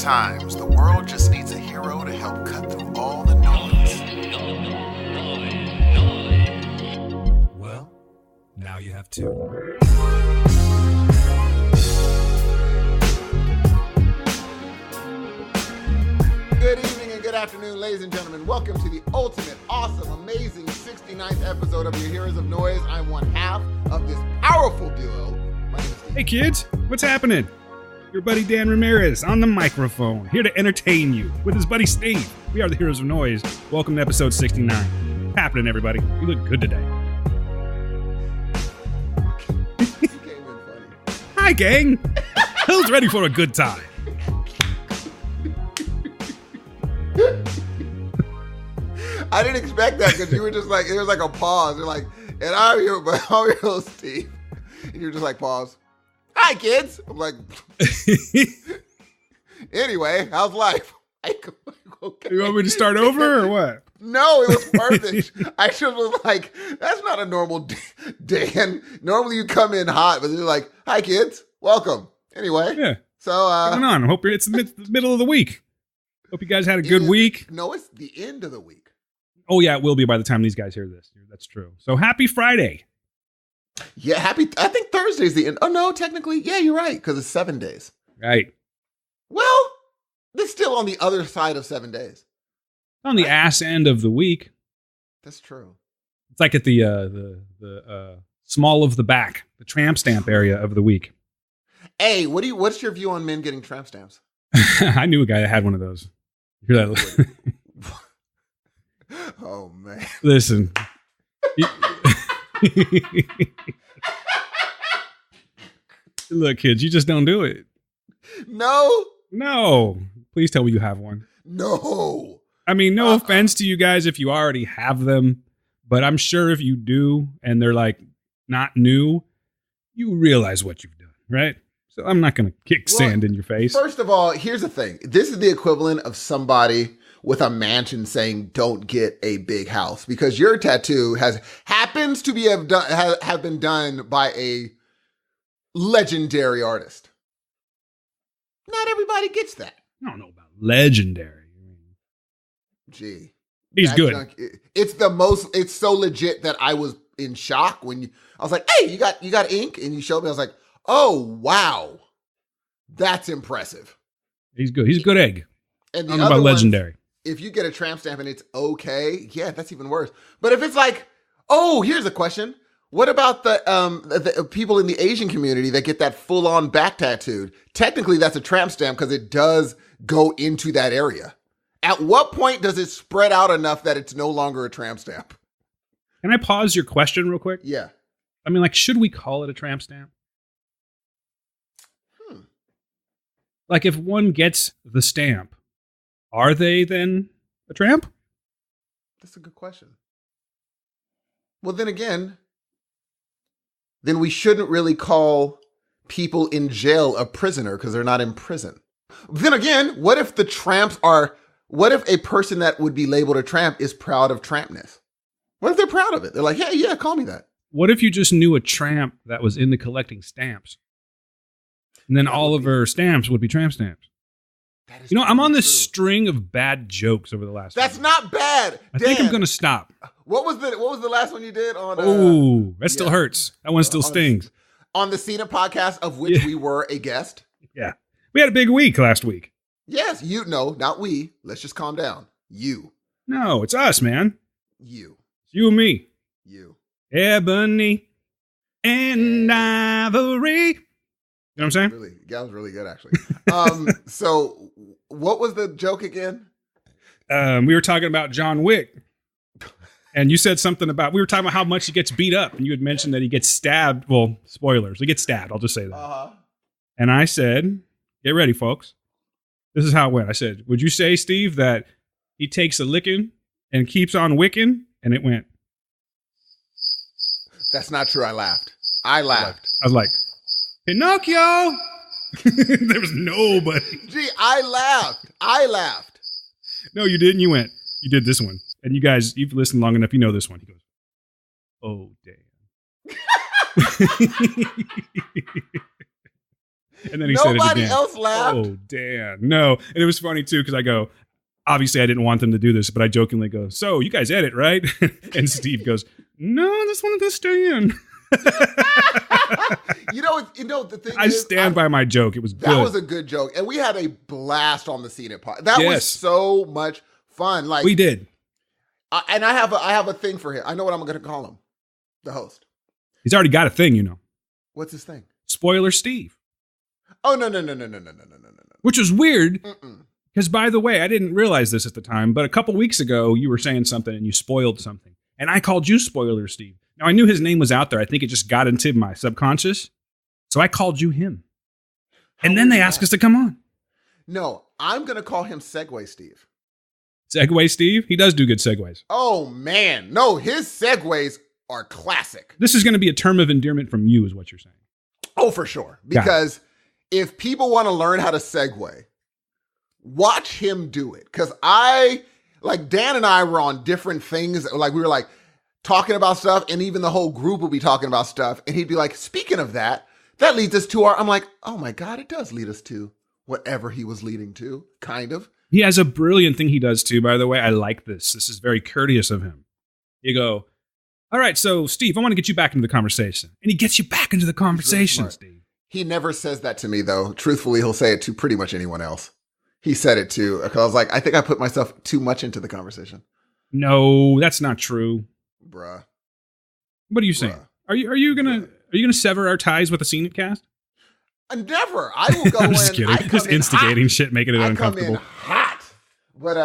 Sometimes the world just needs a hero to help cut through all the noise. Well, now you have two. Good evening and good afternoon, ladies and gentlemen. Welcome to the ultimate, awesome, amazing 69th episode of Your Heroes of Noise. I'm one half of this powerful duo. My name is Steve. Hey kids, what's happening? Your buddy Dan Ramirez on the microphone, here to entertain you with his buddy Steve. We are the Heroes of Noise. Welcome to episode 69. What's happening, everybody? You look good today. You came in funny. Hi, gang. Who's ready for a good time? I didn't expect that because you were just like, it was like a pause. You're like, and I'm here with my host, Steve. And you're just like, pause. Hi, kids. I'm like, anyway, how's life? Okay. You want me to start over or what? No, it was perfect. I just was like, that's not a normal Dan. Normally you come in hot, but you're like, hi, kids. Welcome. Anyway. Yeah. So, what's going on? I hope it's the middle of the week. Hope you guys had a good week. No, it's the end of the week. Oh, yeah, it will be by the time these guys hear this. That's true. So happy Friday. Yeah, I think Thursday's the end. Oh, no, technically. Yeah, you're right, because it's 7 days. Right. Well, it's still on the other side of 7 days. On the ass end of the week. That's true. It's like at the small of the back, the tramp stamp area of the week. Hey, what's your view on men getting tramp stamps? I knew a guy that had one of those. Hear that? Oh, man. Listen. Look, kids, you just don't do it. No. Please tell me you have one. No. I mean, no offense to you guys if you already have them, but I'm sure if you do and they're like not new, you realize what you've done, right? So I'm not going to kick sand in your face. First of all, here's the thing. This is the equivalent of somebody with a mansion saying, don't get a big house, because your tattoo happens to be have been done by a legendary artist. Not everybody gets that. I don't know about legendary. Gee. He's good. It's so legit that I was in shock when I was like, hey, you got ink? And you showed me, I was like, oh, wow. That's impressive. He's good. He's a good egg. And the I don't know about legendary. If you get a tramp stamp and it's okay, yeah, that's even worse. But if it's like, oh, here's a question. What about the people in the Asian community that get that full-on back tattooed? Technically, that's a tramp stamp because it does go into that area. At what point does it spread out enough that it's no longer a tramp stamp? Can I pause your question real quick? Yeah. I mean, like, should we call it a tramp stamp? Like, if one gets the stamp, are they then a tramp? That's a good question. Well, then again, then we shouldn't really call people in jail a prisoner because they're not in prison. Then again, what if a person that would be labeled a tramp is proud of trampness? What if they're proud of it? They're like, hey, yeah, call me that. What if you just knew a tramp that was into collecting stamps? And then all of her stamps would be tramp stamps. You know, I'm on this string of bad jokes over the last That's week. not bad. I think I'm going to stop. What was the last one you did on? Oh, that still hurts. That one still stings. On the Cena podcast, of which we were a guest. Yeah. We had a big week last week. Yes, not we. Let's just calm down. You. No, it's us, man. You. It's you and me. You. Ebony and Ivory. You know what I'm saying? Really, that was really good, actually. So what was the joke again? We were talking about John Wick. And you said something about, we were talking about how much he gets beat up. And you had mentioned that he gets stabbed. Well, spoilers. He gets stabbed. I'll just say that. Uh-huh. And I said, get ready, folks. This is how it went. I said, would you say, Steve, that he takes a licking and keeps on wicking? And it went. That's not true. I laughed. I was like, Pinocchio. There was nobody. Gee, I laughed. No, you didn't. You went. You did this one. And you guys, you've listened long enough. You know this one. He goes, oh, damn. And then he said it Nobody again. else laughed. Oh, Dan. No. And it was funny, too, because I go, obviously I didn't want them to do this, but I jokingly go, so you guys edit, right? And Steve goes, no, I just wanted to stay in. The thing I stand by my joke. It was good. That was a good joke. And we had a blast on the scene at Pod. That was so much fun. Like we did. And I have a thing for him. I know what I'm going to call him. The host. He's already got a thing, you know. What's his thing? Spoiler Steve. Oh, no. Which was weird. Because, by the way, I didn't realize this at the time, but a couple weeks ago, you were saying something and you spoiled something. And I called you Spoiler Steve. Now, I knew his name was out there. I think it just got into my subconscious. So I called you him. And then they asked us to come on. No, I'm going to call him Segway Steve. Segway Steve? He does do good segues. Oh, man. No, his segues are classic. This is going to be a term of endearment from you, is what you're saying. Oh, for sure. Because if people want to learn how to segue, watch him do it. Because Dan and I were on different things. Like, we were like talking about stuff, and even the whole group will be talking about stuff. And he'd be like, speaking of that leads us to I'm like, oh my God, it does lead us to whatever he was leading to, kind of. He has a brilliant thing he does too, by the way. I like this. This is very courteous of him. You go, all right, so Steve, I want to get you back into the conversation. And he gets you back into the conversation, Steve. He never says that to me, though. Truthfully, he'll say it to pretty much anyone else. He said it too, because I was like, I think I put myself too much into the conversation. No, that's not true. Bruh. What are you saying? Are you gonna sever our ties with the Scene It cast? Never. I will go I'm just kidding. Just instigating shit, making it uncomfortable. I come in hot. But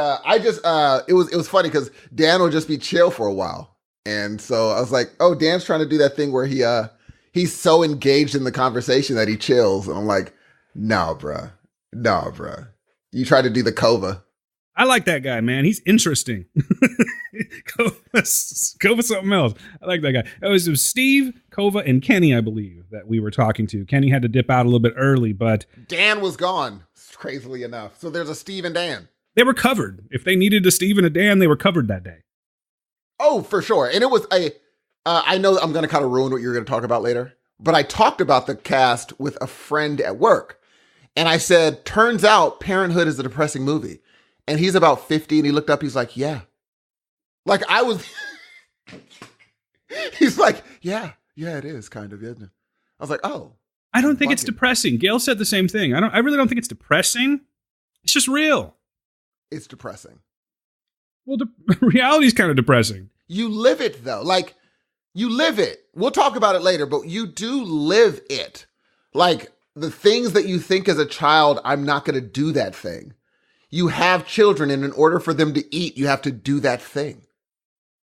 it was funny because Dan will just be chill for a while. And so I was like, oh, Dan's trying to do that thing where he's so engaged in the conversation that he chills. And I'm like, nah, bruh. You try to do the Kova. I like that guy, man. He's interesting. Kova something else. I like that guy. It was Steve, Kova, and Kenny, I believe, that we were talking to. Kenny had to dip out a little bit early, but Dan was gone, crazily enough. So there's a Steve and Dan. They were covered. If they needed a Steve and a Dan, they were covered that day. Oh, for sure. And it was I know I'm going to kind of ruin what you're going to talk about later, but I talked about the cast with a friend at work. And I said, turns out Parenthood is a depressing movie. And he's about 50 and he looked up, he's like, yeah. Like I was, he's like, yeah, it is kind of, isn't it? I was like, oh. I don't think it's depressing. Gail said the same thing. I really don't think it's depressing. It's just real. It's depressing. Well, reality's kind of depressing. You live it though. Like you live it. We'll talk about it later, but you do live it. Like the things that you think as a child, I'm not going to do that thing. You have children, and in order for them to eat, you have to do that thing.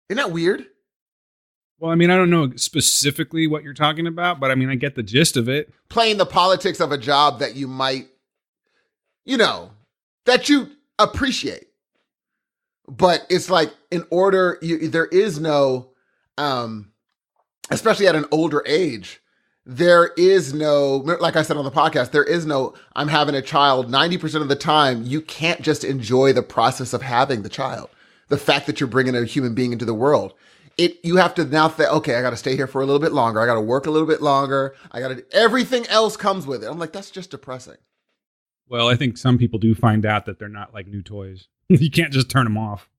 Isn't that weird? Well, I mean, I don't know specifically what you're talking about, but I mean, I get the gist of it. Playing the politics of a job that you might, that you appreciate. But it's like, in order, there is no, especially at an older age, there is no, like I said on the podcast, there is no, I'm having a child. 90% of the time, you can't just enjoy the process of having the child. The fact that you're bringing a human being into the world. You have to now think, okay, I got to stay here for a little bit longer. I got to work a little bit longer. Everything else comes with it. I'm like, that's just depressing. Well, I think some people do find out that they're not like new toys. You can't just turn them off.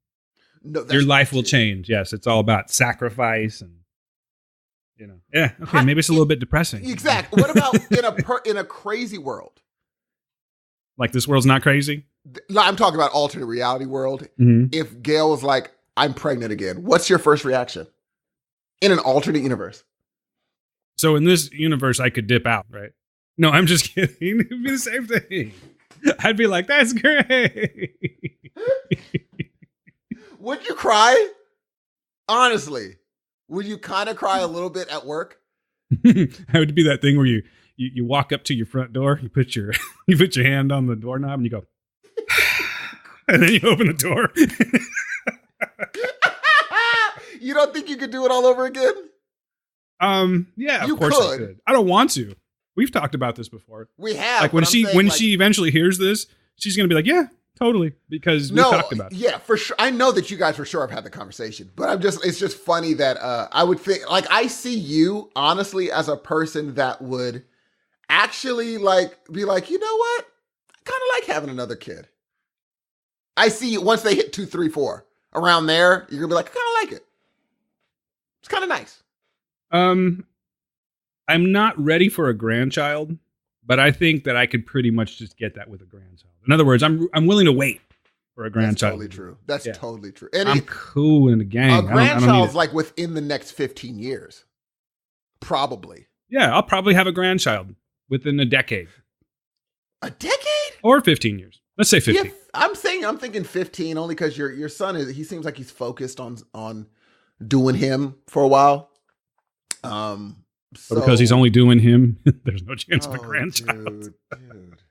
No, your life will change. Yes, it's all about sacrifice and, yeah. Okay, maybe it's a little bit depressing. Exactly. What about in a crazy world? Like this world's not crazy? I'm talking about alternate reality world. Mm-hmm. If Gail was like, I'm pregnant again, what's your first reaction? In an alternate universe. So in this universe, I could dip out, right? No, I'm just kidding. It'd be the same thing. I'd be like, that's great. Would you cry? Honestly, would you kind of cry a little bit at work? It would be that thing where you walk up to your front door, you put your hand on the doorknob and you go, and then you open the door. You don't think you could do it all over again? Yeah, you of course I could. I don't want to. We've talked about this before. We have. Like when she eventually hears this, she's going to be like, yeah, totally. Because we talked about it. Yeah, for sure. I know that you guys for sure have had the conversation, but it's just funny that I would think, like, I see you honestly as a person that would actually like be like, you know what? I kind of like having another kid. I see once they hit 2, 3, 4 around there, you're gonna be like, I kind of like it. It's kind of nice. I'm not ready for a grandchild, but I think that I could pretty much just get that with a grandchild. In other words, I'm willing to wait for a grandchild. That's totally true. And I'm cool in the gang. A grandchild's like within the next 15 years. Probably. Yeah, I'll probably have a grandchild within a decade. A decade? Or 15 years. Let's say 15. Yeah, I'm thinking 15 only because your son he seems like he's focused on doing him for a while. So because he's only doing him, there's no chance of a grandchild. Dude.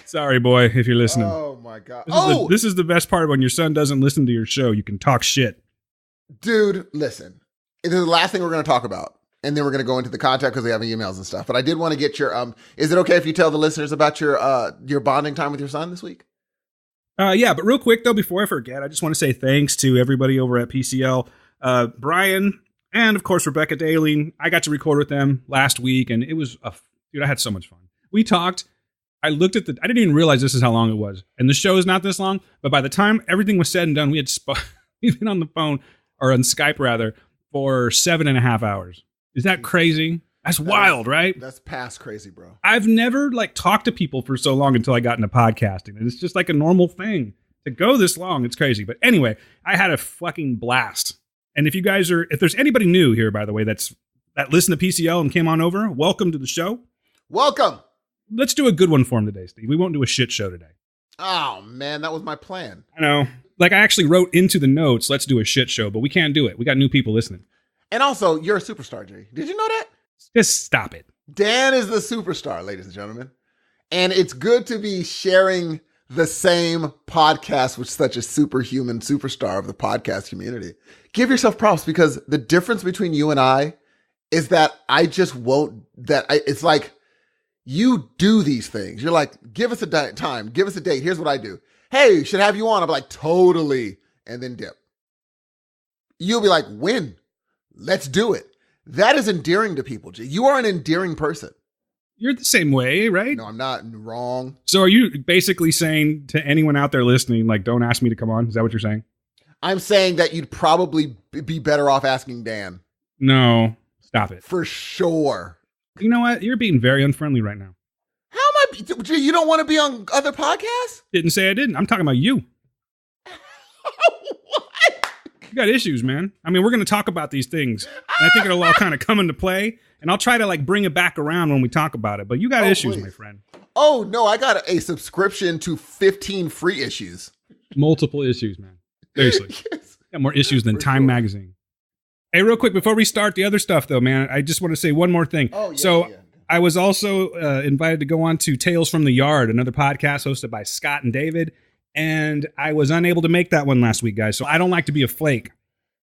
Sorry, boy, if you're listening. Oh my God. This is the best part when your son doesn't listen to your show. You can talk shit. Dude, listen. This is the last thing we're going to talk about. And then we're going to go into the contact because we have emails and stuff. But I did want to get your, is it okay if you tell the listeners about your bonding time with your son this week? Yeah, but real quick though, before I forget, I just want to say thanks to everybody over at PCL, Brian, and of course, Rebecca Daly. I got to record with them last week and it was, dude, I had so much fun. We talked, I didn't even realize this is how long it was. And the show is not this long, but by the time everything was said and done, we've been on the phone or on Skype rather for 7.5 hours. Is that crazy? That's wild, right? That's past crazy, bro. I've never talked to people for so long until I got into podcasting. And it's just like a normal thing to go this long. It's crazy. But anyway, I had a fucking blast. And if there's anybody new here, by the way, that listened to PCL and came on over, welcome to the show. Welcome. Let's do a good one for him today, Steve. We won't do a shit show today. Oh man, that was my plan. I know. I actually wrote into the notes, let's do a shit show, but we can't do it. We got new people listening. And also, you're a superstar, Jay. Did you know that? Just stop it. Dan is the superstar, ladies and gentlemen. And it's good to be sharing the same podcast with such a superhuman superstar of the podcast community. Give yourself props because the difference between you and I is that I just won't, it's like you do these things. You're like, give us a time, give us a date. Here's what I do. Hey, should have you on. I'm like, totally. And then dip. You'll be like, when? Let's do it. That is endearing to people, G. You are an endearing person. You're the same way, right? No, I'm not. Wrong. So are you basically saying to anyone out there listening, don't ask me to come on? Is that what you're saying? I'm saying that you'd probably be better off asking Dan. No, stop it. For sure. You know what? You're being very unfriendly right now. How am I? You don't want to be on other podcasts? Didn't say I didn't. I'm talking about you. You got issues, man. I mean, we're going to talk about these things. And I think it'll all kind of come into play. And I'll try to bring it back around when we talk about it. But you got issues, please. My friend. Oh, no. I got a subscription to 15 free issues. Multiple issues, man. Seriously. Yes. Got more issues than Time Magazine. Hey, real quick, before we start the other stuff, though, man, I just want to say one more thing. Oh, yeah, I was also invited to go on to Tales from the Yard, another podcast hosted by Scott and David. And I was unable to make that one last week, guys. So I don't like to be a flake.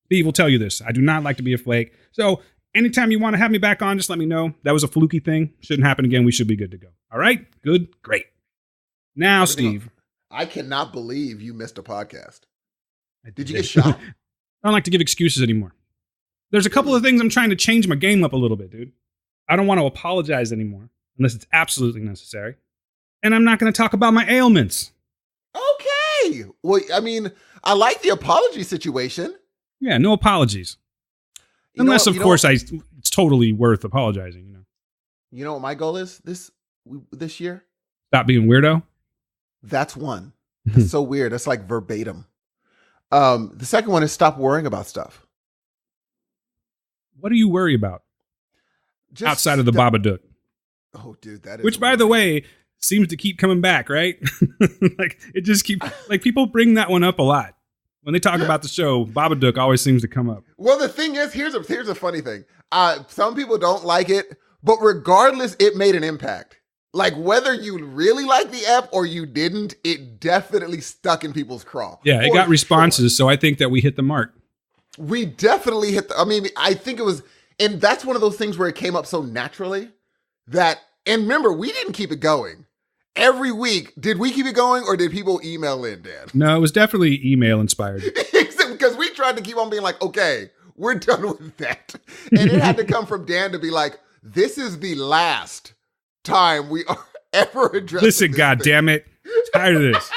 Steve will tell you this. I do not like to be a flake. So anytime you want to have me back on, just let me know. That was a fluky thing. Shouldn't happen again. We should be good to go. All right? Good? Great. Now, Steve. I cannot believe you missed a podcast. Did you get shot? I don't like to give excuses anymore. There's a couple of things I'm trying to change my game up a little bit, dude. I don't want to apologize anymore unless it's absolutely necessary. And I'm not going to talk about my ailments. Okay. Well, I mean, I like the apology situation. Yeah, no apologies. Unless, of course, it's totally worth apologizing. You know what my goal is this year? Stop being weirdo? That's one. It's so weird. That's like verbatim. The second one is stop worrying about stuff. What do you worry about? Just outside of the Babadook. Oh, dude, that is. Which, by the way, seems to keep coming back, right? It just keeps people bring that one up a lot. When they talk about the show, Babadook always seems to come up. Well, the thing is, here's a funny thing. Some people don't like it, but regardless, it made an impact. Whether you really like the app or you didn't, it definitely stuck in people's craw. Yeah, it got responses, so I think that we hit the mark. We definitely hit I think it was, and that's one of those things where it came up so naturally that, and remember, we didn't keep it going. Every week, did we keep it going or did people email in, Dan? No, it was definitely email inspired. Because we tried to keep on being like, okay, we're done with that. And it had to come from Dan to be like, this is the last time we are ever addressing Listen, this God thing. damn it. Tired of this.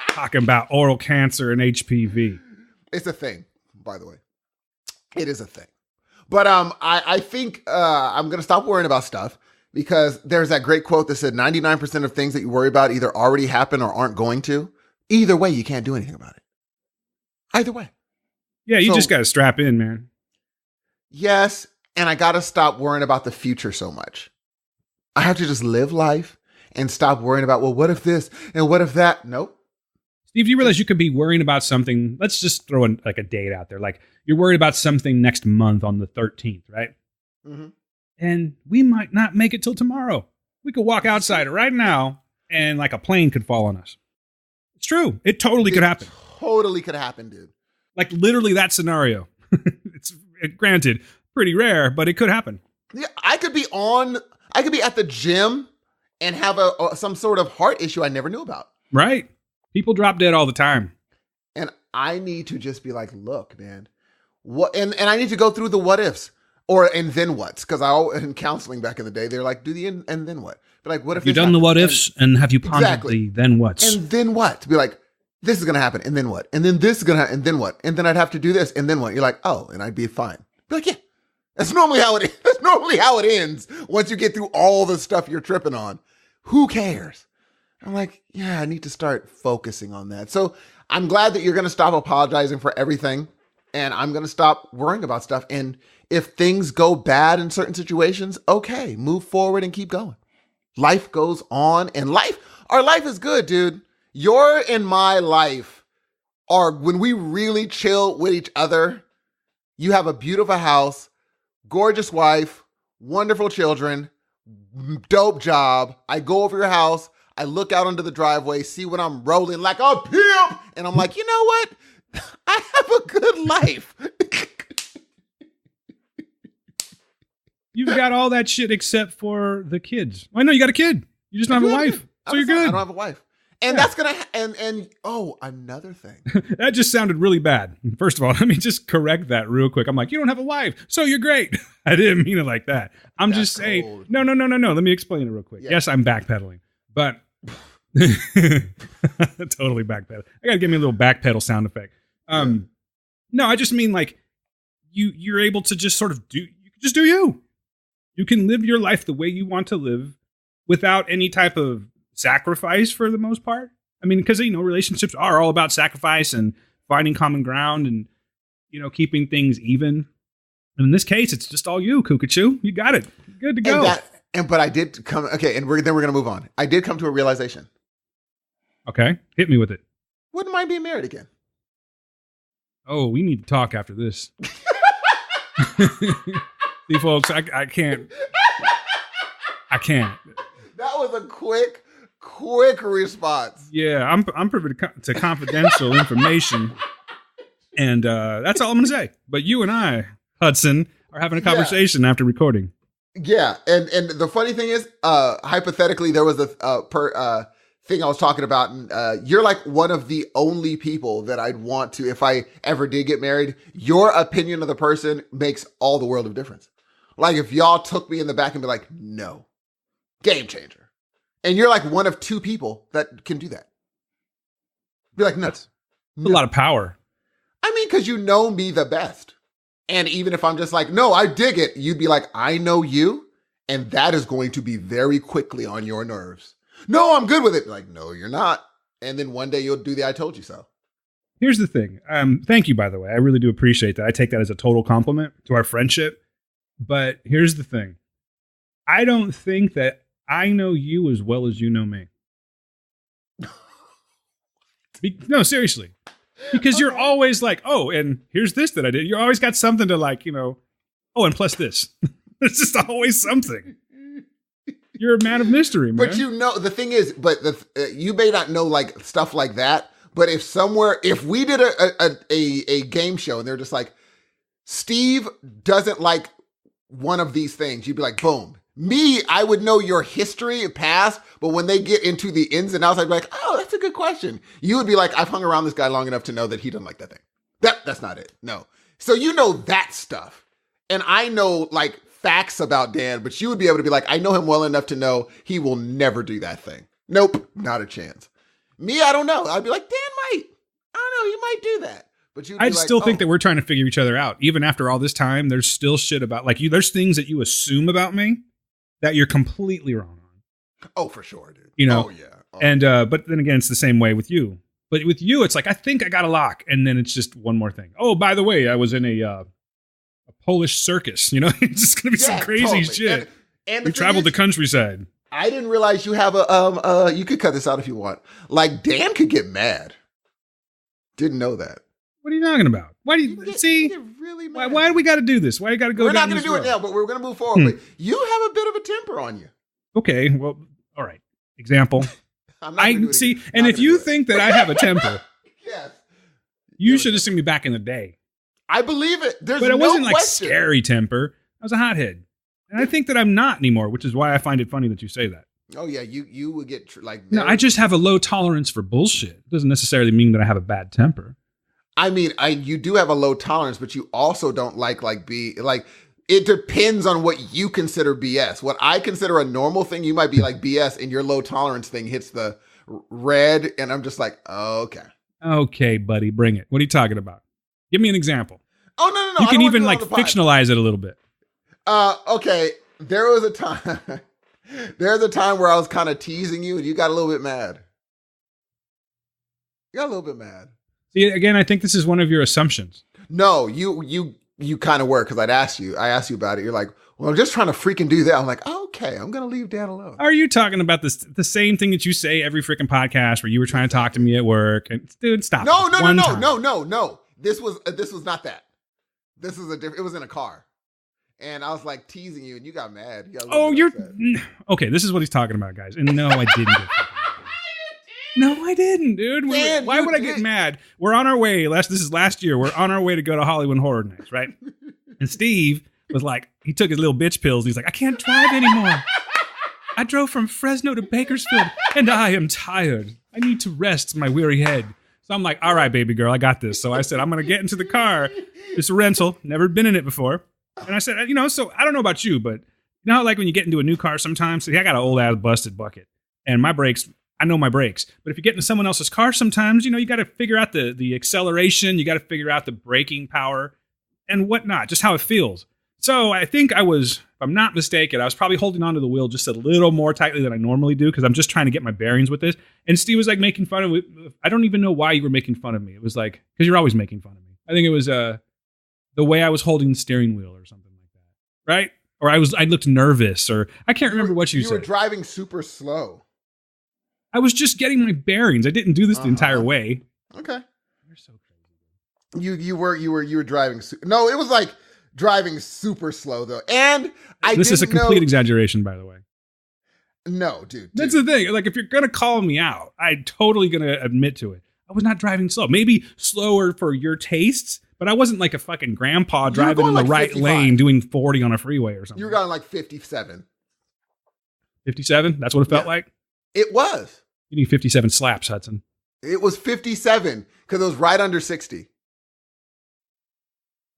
Talking about oral cancer and HPV. It's a thing, by the way. It is a thing. But I think I'm going to stop worrying about stuff because there's that great quote that said 99% of things that you worry about either already happen or aren't going to. Either way, you can't do anything about it. Either way. Yeah, you So- just got to strap in, man. Yes, and I got to stop worrying about the future so much. I have to just live life and stop worrying about, well, what if this and what if that? Nope. Steve, do you realize you could be worrying about something? Let's just throw in like a date out there. Like you're worried about something next month on the 13th, right? Mm-hmm. And we might not make it till tomorrow. We could walk outside right now and like a plane could fall on us. It's true. It totally could happen. Totally could happen, dude. Like literally that scenario. It's granted pretty rare, but it could happen. Yeah, I could be at the gym and have some sort of heart issue I never knew about. Right. People drop dead all the time. And I need to just be like, look, man, what? And I need to go through the what ifs and then what's. Because in counseling back in the day, they're like, do the and then what? But like, what if You've this done the happens? what ifs and have you pondered Exactly. the then what's? And then what? To be like, this is going to happen. And then what? And then this is going to happen. And then what? And then I'd have to do this. And then what? You're like, oh, and I'd be fine. Be like, yeah, that's normally how it is. That's normally how it ends. Once you get through all the stuff you're tripping on, who cares? I'm like, yeah, I need to start focusing on that. So I'm glad that you're going to stop apologizing for everything. And I'm going to stop worrying about stuff. And if things go bad in certain situations, okay, move forward and keep going. Life goes on and our life is good, dude. Your and my life are when we really chill with each other. You have a beautiful house, gorgeous wife, wonderful children, dope job. I go over your house. I look out onto the driveway, see when I'm rolling like a pimp. And I'm like, you know what? I have a good life. You've got all that shit except for the kids. I know you got a kid. You just don't have a wife. So you're good. I don't have a wife. And that's going to, and another thing. That just sounded really bad. First of all, let me just correct that real quick. I'm like, you don't have a wife, so you're great. I didn't mean it like that. I'm That's just saying, cold. no. Let me explain it real quick. Yeah. Yes, I'm backpedaling, but totally backpedal. I got to give me a little backpedal sound effect. No, I just mean like you're able to just sort of you can just do you. You can live your life the way you want to live without any type of sacrifice for the most part. I mean, because, relationships are all about sacrifice and finding common ground and, keeping things even. And in this case, it's just all you, Cuckoo. You got it. Good to go. But I did come, okay, and we're going to move on. I did come to a realization. Okay. Hit me with it. Wouldn't mind being married again. Oh, we need to talk after this. See, folks, I can't. That was a quick response. Yeah, I'm privy to confidential information, and that's all I'm going to say. But you and I, Hudson, are having a conversation after recording. Yeah, and the funny thing is, hypothetically, there was a thing I was talking about, and you're like one of the only people that I'd want to, if I ever did get married. Your opinion of the person makes all the world of difference. Like if y'all took me in the back and be like, no, game changer. And you're like one of two people that can do that. Be like, no. That's a lot of power. I mean, because you know me the best. And even if I'm just like, no, I dig it, you'd be like, I know you. And that is going to be very quickly on your nerves. No, I'm good with it. Like, no, you're not. And then one day you'll do the I told you so. Here's the thing. Thank you, by the way. I really do appreciate that. I take that as a total compliment to our friendship. But here's the thing. I don't think that I know you as well as you know me. No, seriously. Because you're always like, oh, and here's this that I did. You always got something to like, oh, and plus this. It's just always something. You're a man of mystery, man. But the thing is, you may not know like stuff like that. But if we did a game show and they're just like, Steve doesn't like one of these things, you'd be like, boom. Me, I would know your history, past, but when they get into the ins and outs, I'd be like, oh, that's a good question. You would be like, I've hung around this guy long enough to know that he doesn't like that thing. That's not it. No. So you know that stuff. And I know like facts about Dan, but you would be able to be like, I know him well enough to know he will never do that thing. Nope, not a chance. Me, I don't know. I'd be like, Dan might. I don't know. He might do that. But you'd be I'd like, still think that we're trying to figure each other out. Even after all this time, there's still shit about, like, you. There's things that you assume about me that you're completely wrong on. Oh, for sure, dude. You know? Oh, yeah. Oh. And, but then again, it's the same way with you. But with you, it's like, I think I got a lock. And then it's just one more thing. Oh, by the way, I was in a Polish circus. You know, it's just going to be some crazy totally. shit. And we traveled the countryside. I didn't realize you have you could cut this out if you want. Like, Dan could get mad. Didn't know that. What are you talking about? Why do you see? Get really mad. Why do we got to do this? Why do you got to go? We're not going to do it now, but we're going to move forward. But you have a bit of a temper on you. Okay, well, all right. Example. I'm not gonna do it see, again. and Not if gonna you do it. think that I have a temper, Yes. you should have seen me back in the day. I believe it. There's But it no wasn't like question. scary temper. I was a hothead, and I think that I'm not anymore, which is why I find it funny that you say that. Oh yeah, you would get No, I just have a low tolerance for bullshit. It doesn't necessarily mean that I have a bad temper. I mean, you do have a low tolerance, but you also don't it depends on what you consider BS. What I consider a normal thing, you might be like BS, and your low tolerance thing hits the red, and I'm just like, oh, okay. Okay, buddy, bring it. What are you talking about? Give me an example. Oh, no. You I can don't even wanna like do it on the pod. fictionalize it a little bit. Okay. There was a time. There's a time where I was kind of teasing you, and you got a little bit mad. You got a little bit mad. See, again, I think this is one of your assumptions. No, you kind of were, because I asked you about it. You're like, well, I'm just trying to freaking do that. I'm like, oh, okay, I'm gonna leave Dan alone. Are you talking about this the same thing that you say every freaking podcast where you were trying to talk to me at work? And dude, stop. No. Time. This was not that. This was it was in a car, and I was like teasing you, and you got mad. You got a little bit upset. Okay. This is what he's talking about, guys. And no, I didn't. No, I didn't, dude. Dan, why would I get mad? We're on our way. This is last year. We're on our way to go to Hollywood Horror Nights, right? And Steve was like, he took his little bitch pills. And he's like, I can't drive anymore. I drove from Fresno to Bakersfield, and I am tired. I need to rest my weary head. So I'm like, all right, baby girl, I got this. So I said, I'm going to get into the car. It's a rental. Never been in it before. And I said, so I don't know about you, but you know how like when you get into a new car sometimes, see, I got an old ass busted bucket, and my brakes, I know my brakes. But if you get into someone else's car sometimes, you got to figure out the acceleration. You got to figure out the braking power and whatnot, just how it feels. So I think I was, if I'm not mistaken, I was probably holding onto the wheel just a little more tightly than I normally do, because I'm just trying to get my bearings with this. And Steve was like making fun of it. I don't even know why you were making fun of me. It was like, because you're always making fun of me. I think it was the way I was holding the steering wheel or something like that. Right? Or I looked nervous, or I can't remember what you said. You were driving super slow. I was just getting my bearings. I didn't do this the entire way. Okay. You're so crazy. You were driving. No, it was like driving super slow though. And this is a complete exaggeration, by the way. No, dude. That's the thing. Like, if you're gonna call me out, I'm totally gonna admit to it. I was not driving slow. Maybe slower for your tastes, but I wasn't like a fucking grandpa driving in the right 55. lane doing 40 on a freeway or something. You were going like 57. 57? That's what it felt like? It was. You need 57 slaps, Hudson. It was 57 because it was right under 60.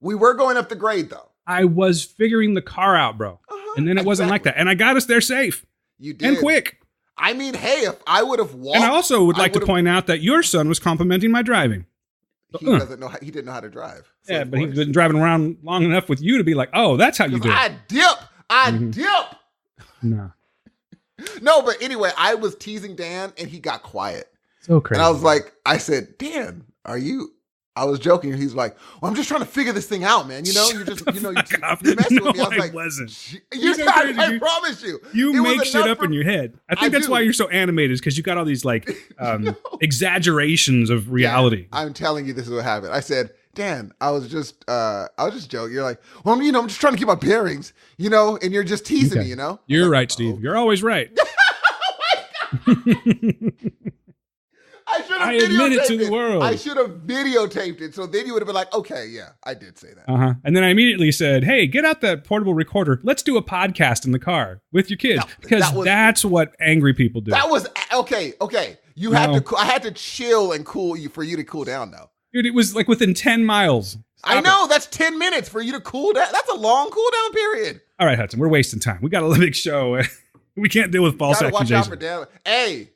We were going up the grade though. I was figuring the car out, bro. And then it wasn't like that. And I got us there safe. You did. And quick. I mean, hey, if I would have walked. And I also would like to point out that your son was complimenting my driving. He doesn't know. He didn't know how to drive. So yeah, but he's been driving around long enough with you to be like, oh, that's how you do it. I dip. No. No, but anyway, I was teasing Dan and he got quiet. So crazy. And I was like, I said, Dan, are you? I was joking. And he's like, well, I'm just trying to figure this thing out, man. You're messing with me. I was like, wasn't. I promise you. You make shit up in your head. I think that's why you're so animated, is because you got all these like exaggerations of reality. Yeah, I'm telling you, this is what happened. I said, Dan, I was just joking. You're like, well, I'm just trying to keep my bearings, and you're just teasing me, You're right, Steve. You're always right. I admit it to the world. I should have videotaped it, so then you would have been like, okay, yeah, I did say that. And then I immediately said, hey, get out that portable recorder. Let's do a podcast in the car with your kids, because that's what angry people do. That was okay. I had to chill and cool you for you to cool down, though. Dude, it was like within 10 miles. I know, that's 10 minutes for you to cool down. That's a long cool down period. All right, Hudson, we're wasting time. We got a big show. We can't deal with false accusations. Watch out for Dan. Hey,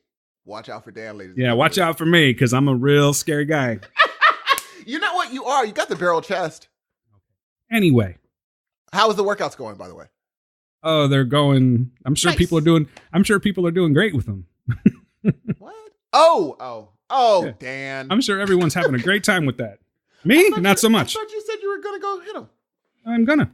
watch out for Dan, ladies. Yeah, watch out for me because I'm a real scary guy. You know what you are? You got the barrel chest. Anyway. How is the workouts going, by the way? Oh, they're going. I'm sure nice. people are doing great with them. What? Oh, Yeah. Dan. I'm sure everyone's having a great time with that. Me, not so much. I thought you said you were going to go hit him. I'm gonna.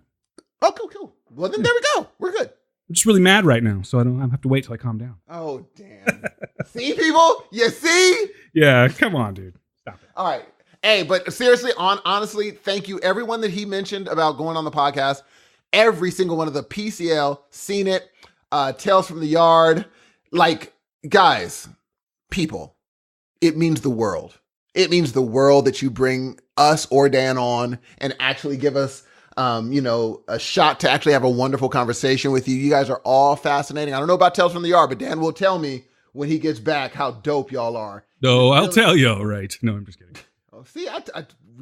Oh, cool. Well, then there we go. We're good. I'm just really mad right now, so I have to wait till I calm down. Oh, Dan. See, people? You see? Yeah, come on, dude. Stop it. All right. Hey, but seriously, honestly, thank you. Everyone that he mentioned about going on the podcast, every single one of the PCL, Seen It, Tales from the Yard. Like, guys, people, it means the world. It means the world that you bring us or Dan on and actually give us, a shot to actually have a wonderful conversation with you. You guys are all fascinating. I don't know about Tales from the Yard, but Dan will tell me when he gets back how dope y'all are. No, I'll tell you. Right. No, I'm just kidding. Oh, see,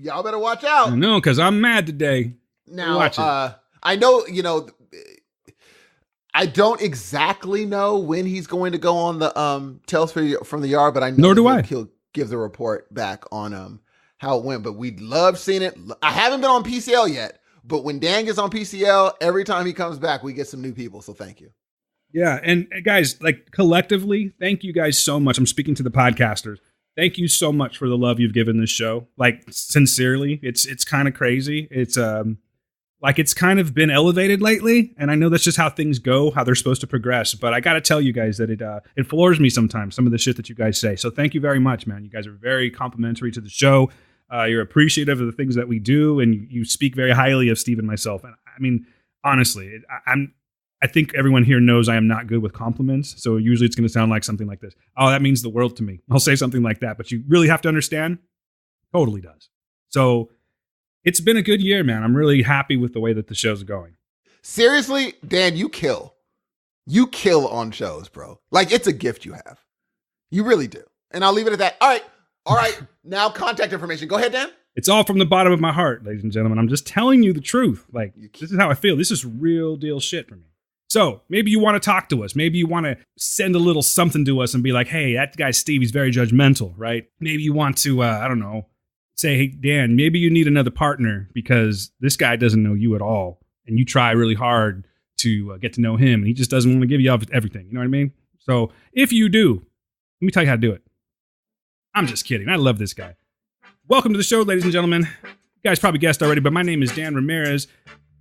y'all better watch out. No, because I'm mad today. Now, watch it. I know, I don't exactly know when he's going to go on the Tales from the Yard, but I know Nor do I. He'll give the report back on how it went. But we'd love seeing it. I haven't been on PCL yet, but when Dan gets on PCL, every time he comes back, we get some new people. So thank you. Yeah, and guys, like collectively, thank you guys so much. I'm speaking to the podcasters. Thank you so much for the love you've given this show. Like sincerely, it's kind of crazy. It's like it's kind of been elevated lately, and I know that's just how things go, how they're supposed to progress. But I got to tell you guys that it floors me sometimes, some of the shit that you guys say. So thank you very much, man. You guys are very complimentary to the show. You're appreciative of the things that we do, and you speak very highly of Steve and myself. And I mean, honestly, I think everyone here knows I am not good with compliments. So usually it's going to sound like something like this. Oh, that means the world to me. I'll say something like that. But you really have to understand, totally does. So it's been a good year, man. I'm really happy with the way that the show's going. Seriously, Dan, you kill. You kill on shows, bro. Like, it's a gift you have. You really do. And I'll leave it at that. All right. Now contact information. Go ahead, Dan. It's all from the bottom of my heart, ladies and gentlemen. I'm just telling you the truth. Like, this is how I feel. This is real deal shit for me. So maybe you want to talk to us. Maybe you want to send a little something to us and be like, hey, that guy Steve, he's very judgmental, right? Maybe you want to, I don't know, say, hey, Dan, maybe you need another partner because this guy doesn't know you at all. And you try really hard to get to know him. And he just doesn't want to give you everything. You know what I mean? So if you do, let me tell you how to do it. I'm just kidding. I love this guy. Welcome to the show, ladies and gentlemen. You guys probably guessed already, but my name is Dan Ramirez.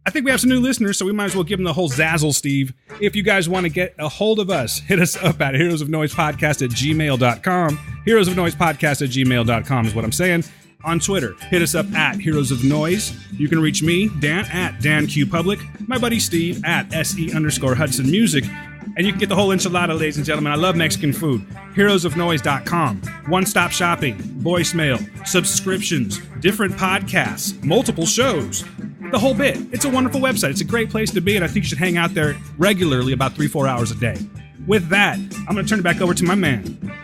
I think we have some new listeners, so we might as well give them the whole zazzle, Steve. If you guys want to get a hold of us, hit us up at heroesofnoisepodcast@gmail.com. Heroesofnoisepodcast@gmail.com is what I'm saying. On Twitter, hit us up at Heroes of Noise. You can reach me, Dan, at DanQPublic. My buddy Steve, at SE_Hudson Music. And you can get the whole enchilada, ladies and gentlemen. I love Mexican food. Heroesofnoise.com. One-stop shopping, voicemail, subscriptions, different podcasts, multiple shows. The whole bit. It's a wonderful website. It's a great place to be, and I think you should hang out there regularly about 3-4 hours a day. With that, I'm going to turn it back over to my man,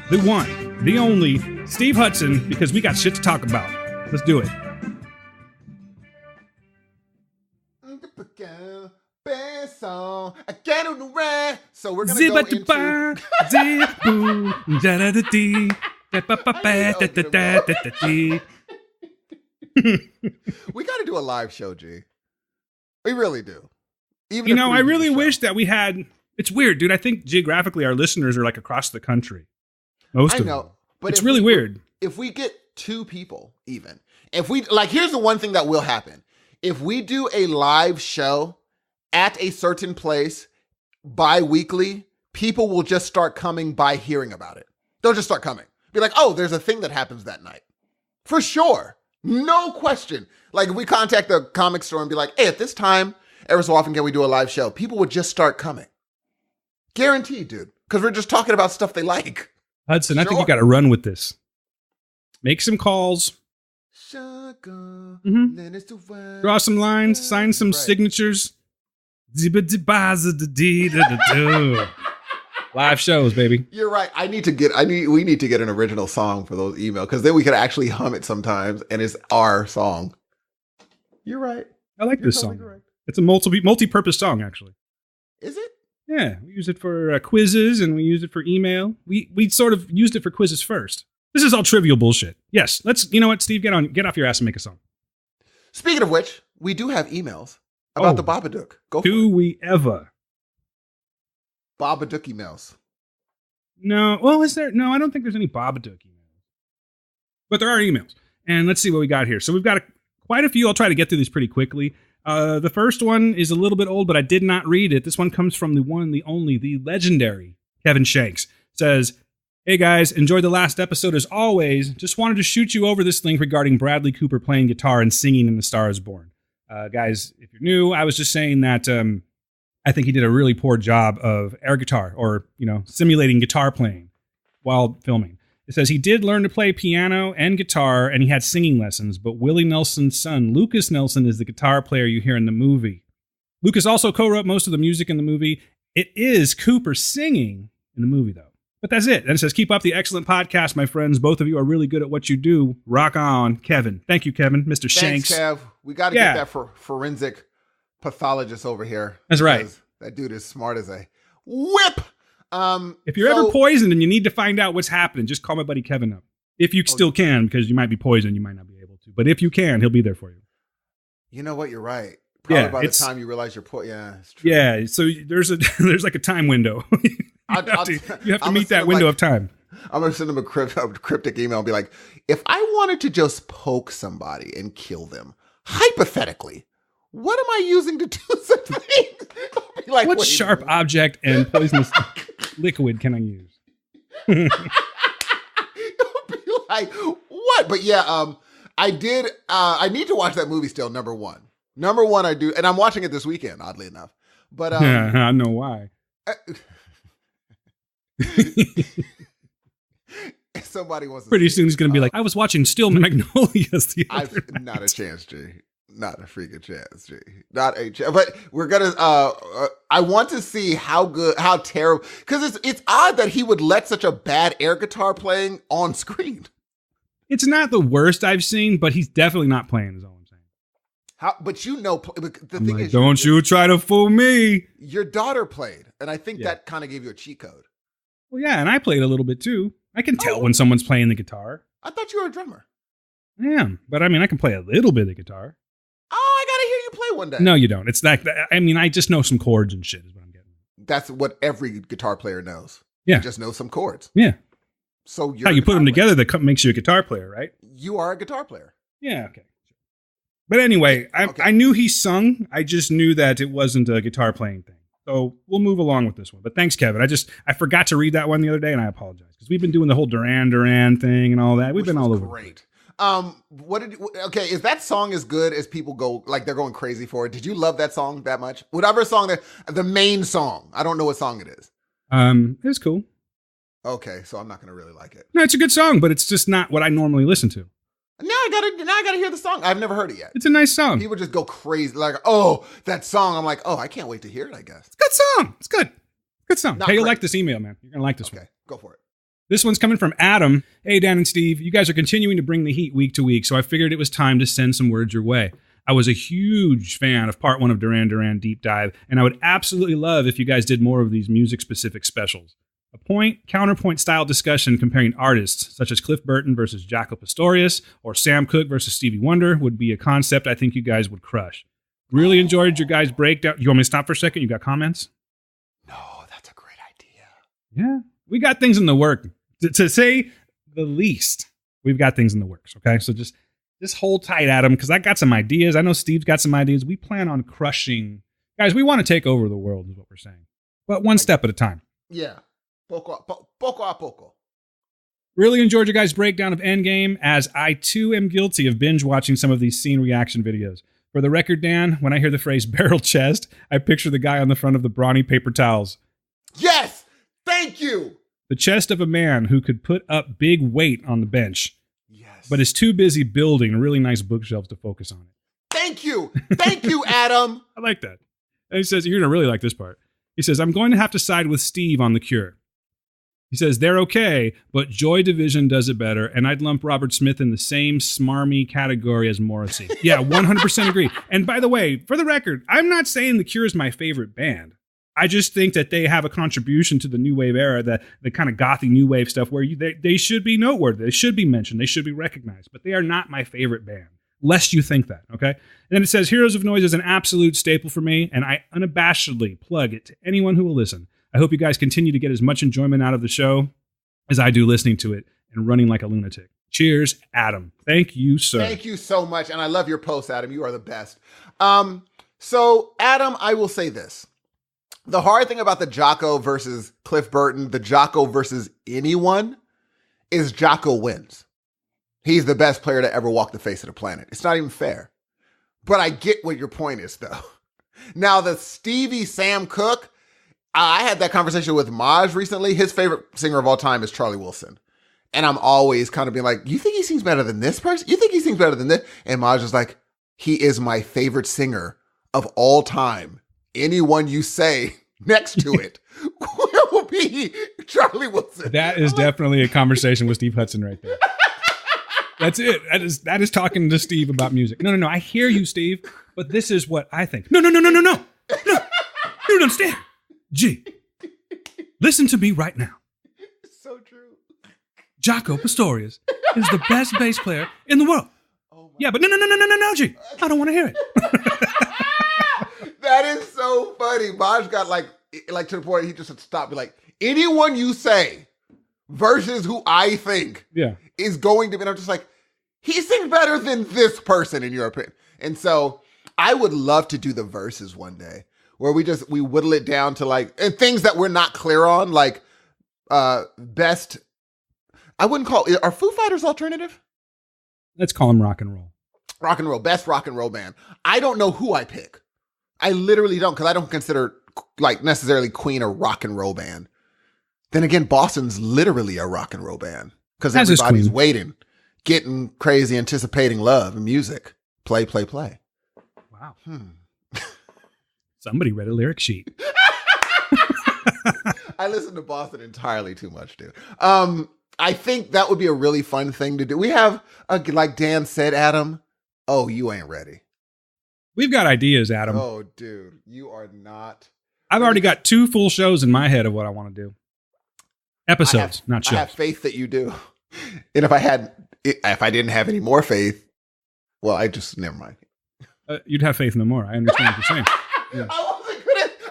the one, the only, Steve Hudson, because we got shit to talk about. Let's do it. So we're going to go into... We got to do a live show, G. We really do. Even I really wish that we had... It's weird, dude. I think geographically our listeners are like across the country. Most of them. But it's really weird. If we get 2 people, even. If we... Like, here's the one thing that will happen. If we do a live show at a certain place bi-weekly, people will just start coming by hearing about it. They'll just start coming. Be like, oh, there's a thing that happens that night. For sure. No question. Like, if we contact the comic store and be like, hey, at this time, ever so often can we do a live show? People would just start coming. Guaranteed, dude. Because we're just talking about stuff they like. Hudson, sure. I think you got to run with this. Make some calls. Mm-hmm. Draw some lines. Sign some signatures. Live shows, baby. You're right. We need to get an original song for those emails because then we could actually hum it sometimes and it's our song. You're right. I like You're this totally song. correct. It's a multi-purpose song, actually. Is it? Yeah, we use it for quizzes and we use it for email. We sort of used it for quizzes first. This is all trivial bullshit. Yes, you know what, Steve, get off your ass and make a song. Speaking of which, we do have emails about the Babadook. Go for it. Do we ever? Babadook emails. No. Well, is there? No, I don't think there's any Babadook emails. But there are emails. And let's see what we got here. So we've got quite a few. I'll try to get through these pretty quickly. The first one is a little bit old, but I did not read it. This one comes from the one, the only, the legendary Kevin Shanks. It says, "Hey guys, enjoyed the last episode as always. Just wanted to shoot you over this link regarding Bradley Cooper playing guitar and singing in The Star Is Born. Guys, if you're new, I was just saying that I think he did a really poor job of air guitar or, simulating guitar playing while filming. It says he did learn to play piano and guitar and he had singing lessons, but Willie Nelson's son, Lucas Nelson, is the guitar player you hear in the movie. Lucas also co-wrote most of the music in the movie. It is Cooper singing in the movie, though. But that's it. And it says, keep up the excellent podcast, my friends. Both of you are really good at what you do. Rock on, Kevin." Thank you, Kevin. Mr. Shanks. Thanks, Kev. We got to get that for forensic pathologist over here. That's right. That dude is smart as a whip. If you're ever poisoned and you need to find out what's happening, just call my buddy Kevin up. If you still can, because you might be poisoned, you might not be able to. But if you can, he'll be there for you. You know what? You're right. Probably by the time you realize you're it's true. Yeah, so there's like a time window. you have to meet that window of time. I'm going to send him a cryptic email and be like, if I wanted to just poke somebody and kill them, hypothetically, what am I using to do such things? Like, what sharp object and poisonous liquid can I use? It'll be like, what? But yeah, I did. I need to watch that movie still. Number one, I do, and I'm watching it this weekend. Oddly enough, but I know why. Somebody wants to. Pretty soon he's going to be like, I was watching Steel Magnolias the other night. Not a chance, G. Not a freaking chance, G. Not a chance. But we're gonna. I want to see how terrible. Because it's odd that he would let such a bad air guitar playing on screen. It's not the worst I've seen, but he's definitely not playing his own thing. But the thing is, don't you try to fool me. Your daughter played, and I think that kind of gave you a cheat code. Well, yeah, and I played a little bit too. I can tell when someone's playing the guitar. I thought you were a drummer. I am, but I mean, I can play a little bit of guitar. Oh, I gotta hear you play one day. No, you don't. It's that. I mean, I just know some chords and shit is what I'm getting. That's what every guitar player knows. Yeah, you just know some chords. Yeah. So how you put them together that makes you a guitar player, right? You are a guitar player. Yeah. Okay. But anyway, I knew he sung. I just knew that it wasn't a guitar playing thing. So we'll move along with this one. But thanks, Kevin. I forgot to read that one the other day, and I apologize because we've been doing the whole Duran thing and all that. We've been all over. Great. Is that song as good as people go, like they're going crazy for it? Did you love that song that much? Whatever song, the main song. I don't know what song it is. It was cool. Okay, so I'm not going to really like it. No, it's a good song, but it's just not what I normally listen to. Now I gotta hear the song. I've never heard it yet. It's a nice song. People just go crazy, like, oh, that song. I'm like, oh, I can't wait to hear it, I guess. It's a good song. It's good. Good song. Hey, you'll like this email, man. You're going to like this one. Okay, go for it. This one's coming from Adam. Hey, Dan and Steve, you guys are continuing to bring the heat week to week, so I figured it was time to send some words your way. I was a huge fan of part 1 of Duran Duran Deep Dive, and I would absolutely love if you guys did more of these music-specific specials. A point-counterpoint style discussion comparing artists, such as Cliff Burton versus Jaco Pastorius, or Sam Cooke versus Stevie Wonder, would be a concept I think you guys would crush. Really enjoyed your guys' breakdown. You want me to stop for a second? You got comments? No, that's a great idea. Yeah, we got things in the work. To say the least, we've got things in the works, okay? So just hold tight, Adam, because I got some ideas. I know Steve's got some ideas. We plan on crushing. Guys, we want to take over the world is what we're saying. But one step at a time. Yeah. Poco a poco. Really enjoyed your guys' breakdown of Endgame, as I too am guilty of binge watching some of these scene reaction videos. For the record, Dan, when I hear the phrase barrel chest, I picture the guy on the front of the brawny paper towels. Yes! Thank you! The chest of a man who could put up big weight on the bench. Yes. But is too busy building really nice bookshelves to focus on it. Thank you! Thank you, Adam! I like that. And he says, you're going to really like this part. He says, I'm going to have to side with Steve on The Cure. He says, they're okay, but Joy Division does it better, and I'd lump Robert Smith in the same smarmy category as Morrissey. Yeah, 100% agree. And by the way, for the record, I'm not saying The Cure is my favorite band. I just think that they have a contribution to the new wave era, the kind of gothy new wave stuff where they should be noteworthy. They should be mentioned. They should be recognized. But they are not my favorite band, lest you think that, okay? And then it says, Heroes of Noise is an absolute staple for me, and I unabashedly plug it to anyone who will listen. I hope you guys continue to get as much enjoyment out of the show as I do listening to it and running like a lunatic. Cheers, Adam. Thank you, sir. Thank you so much. And I love your post, Adam. You are the best. So, Adam, I will say this. The hard thing about the Jocko versus Cliff Burton, the Jocko versus anyone, is Jocko wins. He's the best player to ever walk the face of the planet. It's not even fair. But I get what your point is, though. Now, the Stevie Sam Cooke, I had that conversation with Maj recently. His favorite singer of all time is Charlie Wilson. And I'm always kind of being like, you think he sings better than this person? You think he sings better than this? And Maj is like, he is my favorite singer of all time. Anyone you say next to it will be Charlie Wilson. That is definitely a conversation with Steve Hudson right there. That's it. That is talking to Steve about music. No. I hear you, Steve, but this is what I think. No. You don't understand. G, listen to me right now. It's so true. Jaco Pastorius is the best bass player in the world. Oh yeah, but no, G. I don't want to hear it. That is so funny. Maj got like to the point he just stopped. Be like, anyone you say versus who I think is going to be. And I'm just like, he sings better than this person in your opinion. And so I would love to do the verses one day, where we whittle it down to like, and things that we're not clear on, like best, I wouldn't call, are Foo Fighters alternative? Let's call them rock and roll. Rock and roll, best rock and roll band. I don't know who I pick. I literally don't, because I don't consider like necessarily Queen a rock and roll band. Then again, Boston's literally a rock and roll band, because everybody's waiting, getting crazy, anticipating love and music. Play. Wow. Somebody read a lyric sheet. I listen to Boston entirely too much, dude. I think that would be a really fun thing to do. We have, like Dan said, Adam, oh, you ain't ready. We've got ideas, Adam. Oh, dude, you are not. I've already got 2 full shows in my head of what I want to do. Episodes, not shows. I have faith that you do. And if I didn't have any more faith, well, never mind. You'd have faith no more. I understand what you're saying. Yeah.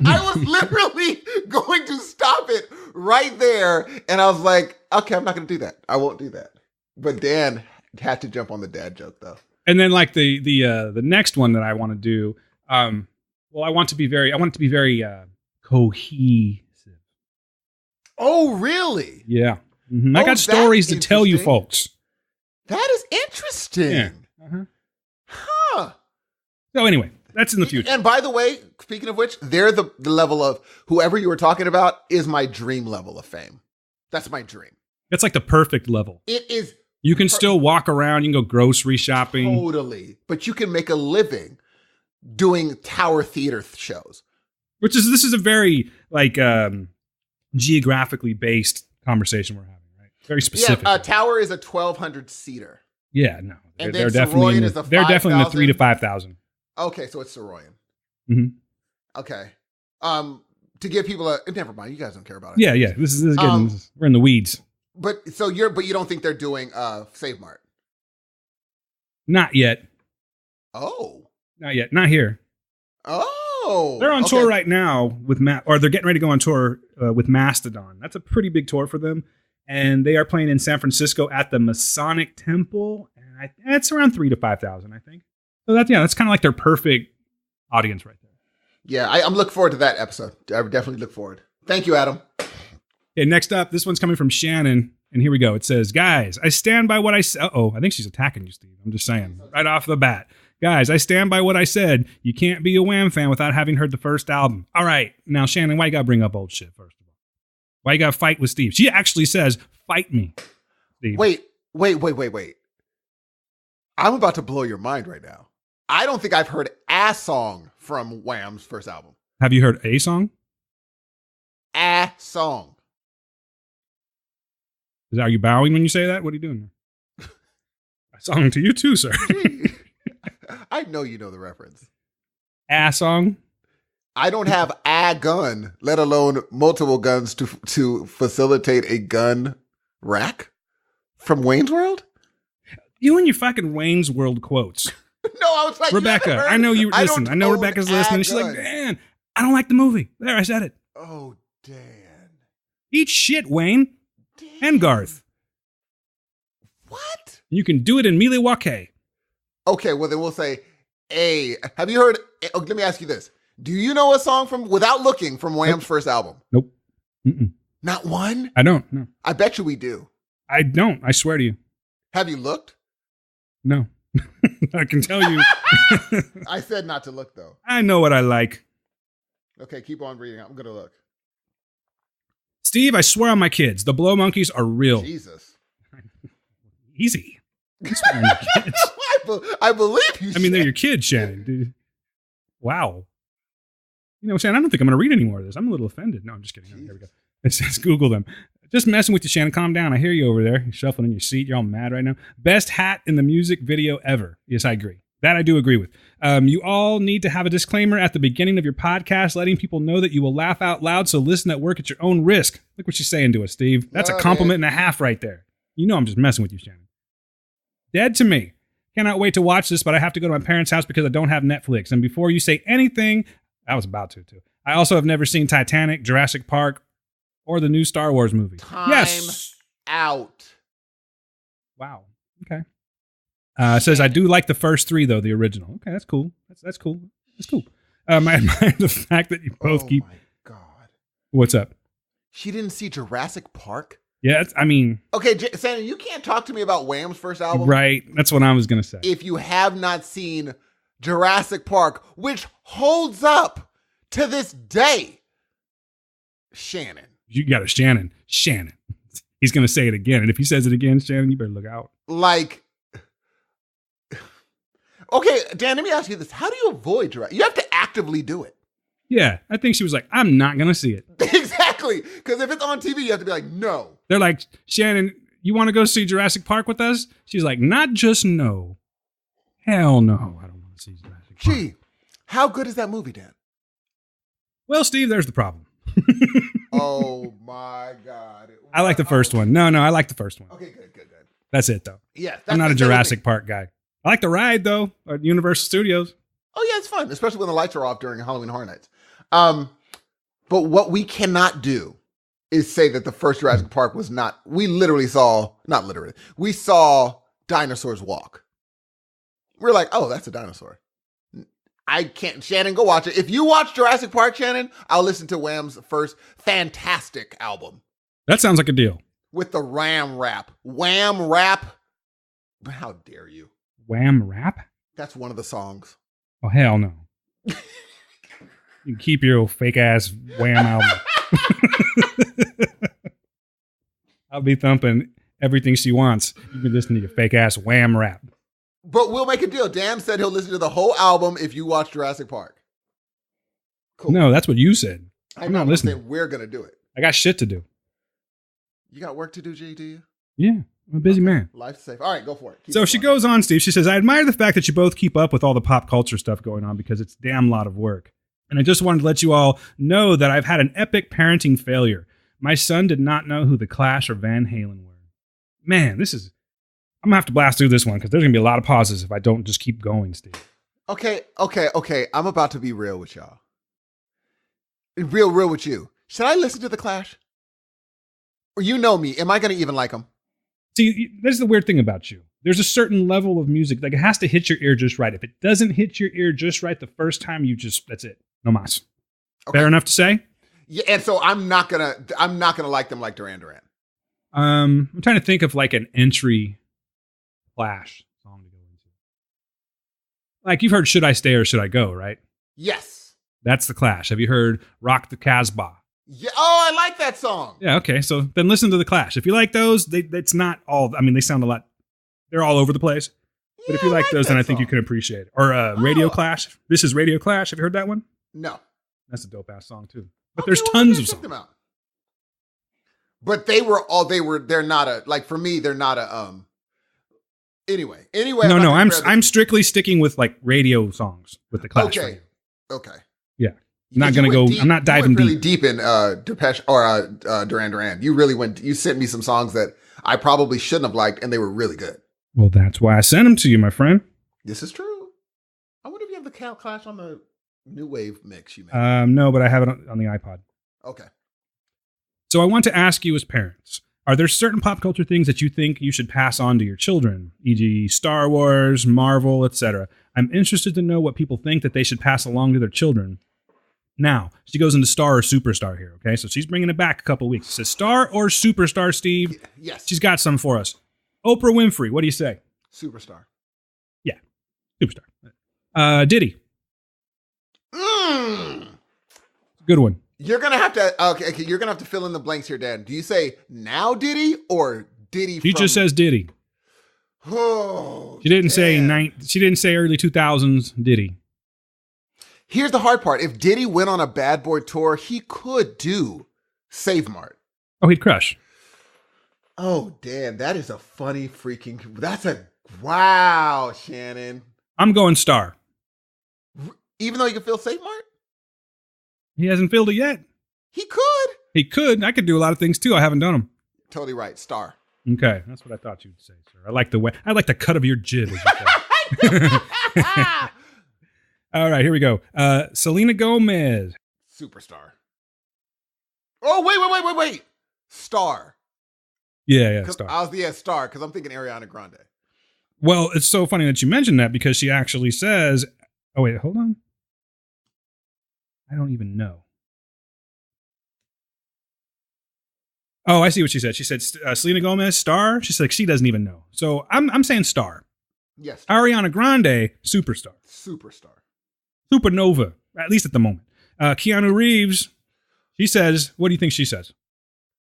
I was literally going to stop it right there. And I was like, okay, I'm not going to do that. I won't do that. But Dan had to jump on the dad joke though. And then like the next one that I want to do, I want it to be very cohesive. Oh, really? Yeah. Mm-hmm. I got stories to tell you folks. That is interesting. Yeah. Uh-huh. Huh. So anyway, that's in the future. And by the way, speaking of which, they're the level of whoever you were talking about is my dream level of fame. That's my dream. That's like the perfect level. It is. You can still walk around. You can go grocery shopping. Totally. But you can make a living doing tower theater shows. This is a very like geographically based conversation we're having, right? Very specific. Yeah, tower is a 1,200 seater. Yeah, no. And they're then definitely is they're definitely in the 3,000 to 5,000. Okay, so it's Soroyan. Mm-hmm. Okay. To give people never mind, you guys don't care about it. Yeah. This is getting we're in the weeds. But you don't think they're doing Save Mart? Not yet. Oh. Not yet. Not here. Oh. They're on tour right now with or they're getting ready to go on tour with Mastodon. That's a pretty big tour for them. And they are playing in San Francisco at the Masonic Temple. And it's around 3,000 to 5,000, I think. So that's kind of like their perfect audience right there. Yeah, I'm looking forward to that episode. I definitely look forward. Thank you, Adam. Okay, next up, this one's coming from Shannon. And here we go. It says, guys, I stand by what I said. Uh-oh, I think she's attacking you, Steve. I'm just saying. Right off the bat. Guys, I stand by what I said. You can't be a Wham fan without having heard the first album. All right. Now, Shannon, why you got to bring up old shit, first of all? Why you got to fight with Steve? She actually says, fight me, Steve. Wait. I'm about to blow your mind right now. I don't think I've heard a song from Wham's first album. Have you heard a song? A song. Are you bowing when you say that? What are you doing? A song to you too, sir. I know you know the reference. Song. I don't have a gun, let alone multiple guns to facilitate a gun rack from Wayne's World. You and your fucking Wayne's World quotes. No, I was like, Rebecca, I know you listen. I know Rebecca's listening. She's like, Dan, I don't like the movie. There, I said it. Oh, Dan. Eat shit, Wayne. Dan. And Garth. What? You can do it in Milwaukee. Okay, well then we'll say have you heard, let me ask you this. Do you know a song without looking, from Wham's first album? Nope. Mm-mm. Not one? I don't, no. I bet you we do. I don't, I swear to you. Have you looked? No. I can tell you. I said not to look, though. I know what I like. Okay, keep on reading. I'm going to look. Steve, I swear on my kids, the blow monkeys are real. Jesus. Easy. I swear on your kids. I believe you. I mean, they're your kids, Shannon. Dude. Wow. You know, Shannon, I don't think I'm going to read any more of this. I'm a little offended. No, I'm just kidding. Here we go. It says, Google them. Just messing with you, Shannon. Calm down. I hear you over there. You're shuffling in your seat. You're all mad right now. Best hat in the music video ever. Yes, I agree. That I do agree with. You all need to have a disclaimer at the beginning of your podcast, letting people know that you will laugh out loud, so listen at work at your own risk. Look what she's saying to us, Steve. That's a compliment and a half right there. You know I'm just messing with you, Shannon. Dead to me. Cannot wait to watch this, but I have to go to my parents' house because I don't have Netflix. And before you say anything, I was about to, too. I also have never seen Titanic, Jurassic Park, or the new Star Wars movie. Time out. Wow. Okay. Says, I do like the first three, though, the original. Okay, that's cool. That's cool. That's cool. I admire the fact that you both keep... Oh, my God. What's up? She didn't see Jurassic Park? Yeah, I mean... Okay, Sandra, you can't talk to me about Wham's first album. Right. That's what I was going to say. If you have not seen Jurassic Park, which holds up to this day, Shannon. You got a Shannon. He's going to say it again. And if he says it again, Shannon, you better look out. Like... Okay, Dan, let me ask you this. How do you avoid Jurassic? You have to actively do it. Yeah, I think she was like, I'm not going to see it. Exactly. Because if it's on TV, you have to be like, no. They're like, Shannon, you want to go see Jurassic Park with us? She's like, not just no. Hell no, I don't want to see Jurassic Park. Gee, how good is that movie, Dan? Well, Steve, there's the problem. Oh, my God. I like the first one. No, I like the first one. Okay, good. That's it, though. Yeah. I'm not a Jurassic Park guy. I like the ride, though, at Universal Studios. Oh, yeah, it's fun, especially when the lights are off during Halloween Horror Nights. But what we cannot do is say that the first Jurassic Park was not, we saw dinosaurs walk. We're like, oh, that's a dinosaur. I can't, Shannon, go watch it. If you watch Jurassic Park, Shannon, I'll listen to Wham's first fantastic album. That sounds like a deal. With the Ram rap. Wham rap. How dare you? Wham rap? That's one of the songs. Oh, hell no. You can keep your fake ass Wham album. I'll be thumping everything she wants. You can listen to your fake ass Wham rap. But we'll make a deal. Dan said he'll listen to the whole album if you watch Jurassic Park. Cool. No, that's what you said. I'm not listening. We're going to do it. I got shit to do. You got work to do, G, do you? Yeah, I'm a busy man. Life's safe. All right, go for it. So she goes on, Steve. She says, I admire the fact that you both keep up with all the pop culture stuff going on because it's a damn lot of work. And I just wanted to let you all know that I've had an epic parenting failure. My son did not know who The Clash or Van Halen were. Man, I'm going to have to blast through this one because there's going to be a lot of pauses if I don't just keep going, Steve. Okay. I'm about to be real with y'all. Real with you. Should I listen to The Clash? Or you know me. Am I going to even like them? See, there's the weird thing about you. There's a certain level of music, like it has to hit your ear just right. If it doesn't hit your ear just right the first time, that's it. No mas. Okay. Fair enough to say? Yeah, and so I'm not gonna like them like Duran Duran. I'm trying to think of like an entry Clash song to go into. Like you've heard Should I Stay or Should I Go, right? Yes. That's The Clash. Have you heard Rock the Casbah? Yeah. Oh, I like that song. Yeah, okay. So then listen to The Clash. If you like those, it's not all, I mean, they sound a lot, they're all over the place. But if you like those, then I think you can appreciate it. Or Radio Clash. This is Radio Clash. Have you heard that one? No. That's a dope ass song too. But there's tons of songs. But they're not a, like, for me, they're not a, anyway. No, I'm strictly sticking with like radio songs with the Clash. Okay. Okay. Yeah. I'm not going to go, I'm not diving really deep. deep in Depeche or Duran Duran. You sent me some songs that I probably shouldn't have liked, and they were really good. Well, that's why I sent them to you, my friend. This is true. I wonder if you have the Clash on the new wave mix you made. No, but I have it on the iPod. Okay. So I want to ask you as parents, are there certain pop culture things that you think you should pass on to your children, e.g. Star Wars, Marvel, etc.? I'm interested to know what people think that they should pass along to their children. Now, she goes into star or superstar here, okay? So she's bringing it back a couple weeks. She says star or superstar, Steve? Yes. She's got some for us. Oprah Winfrey, what do you say? Superstar. Yeah, superstar. Diddy. Good one. You're gonna have to you're gonna have to fill in the blanks here, Dan. Do you say now Diddy or Diddy? She just says Diddy. Oh, she didn't say she didn't say early 2000s Diddy. Here's the hard part. If Diddy went on a Bad Boy tour, he could do Save Mart. Oh, he'd crush. Oh, Dan, that is a funny freaking. Wow, Shannon. I'm going star. Even though he can feel Save Mart? He hasn't filled it yet. He could. He could. I could do a lot of things too. I haven't done them. Totally right. Star. Okay, that's what I thought you'd say, sir. I like the cut of your jib, as you say. All right, here we go. Selena Gomez. Superstar. Oh, wait. Star. Yeah, star. I was star because I'm thinking Ariana Grande. Well, it's so funny that you mentioned that because she actually says, oh, wait, hold on. I don't even know. Oh, I see what she said. She said Selena Gomez, star. She's like, she doesn't even know. So I'm saying star. Yes. Ariana Grande, superstar. Superstar. Supernova, at least at the moment. Keanu Reeves, she says, what do you think she says?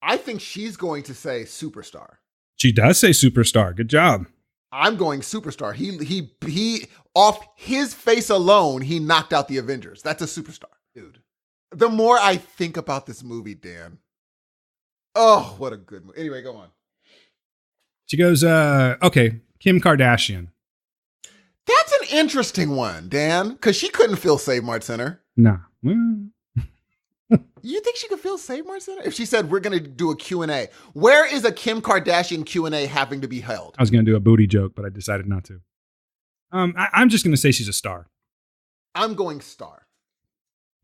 I think she's going to say superstar. She does say superstar. Good job. I'm going superstar. He off his face alone, he knocked out the Avengers. That's a superstar, dude. The more I think about this movie, Dan. Oh, what a good movie. Anyway, go on. She goes, okay, Kim Kardashian. That's an interesting one, Dan, because she couldn't fill Save Mart Center. Nah. You think she could fill Save Mart Center? If she said, we're going to do a Q&A. Where is a Kim Kardashian Q&A having to be held? I was going to do a booty joke, but I decided not to. I'm just going to say she's a star. I'm going star.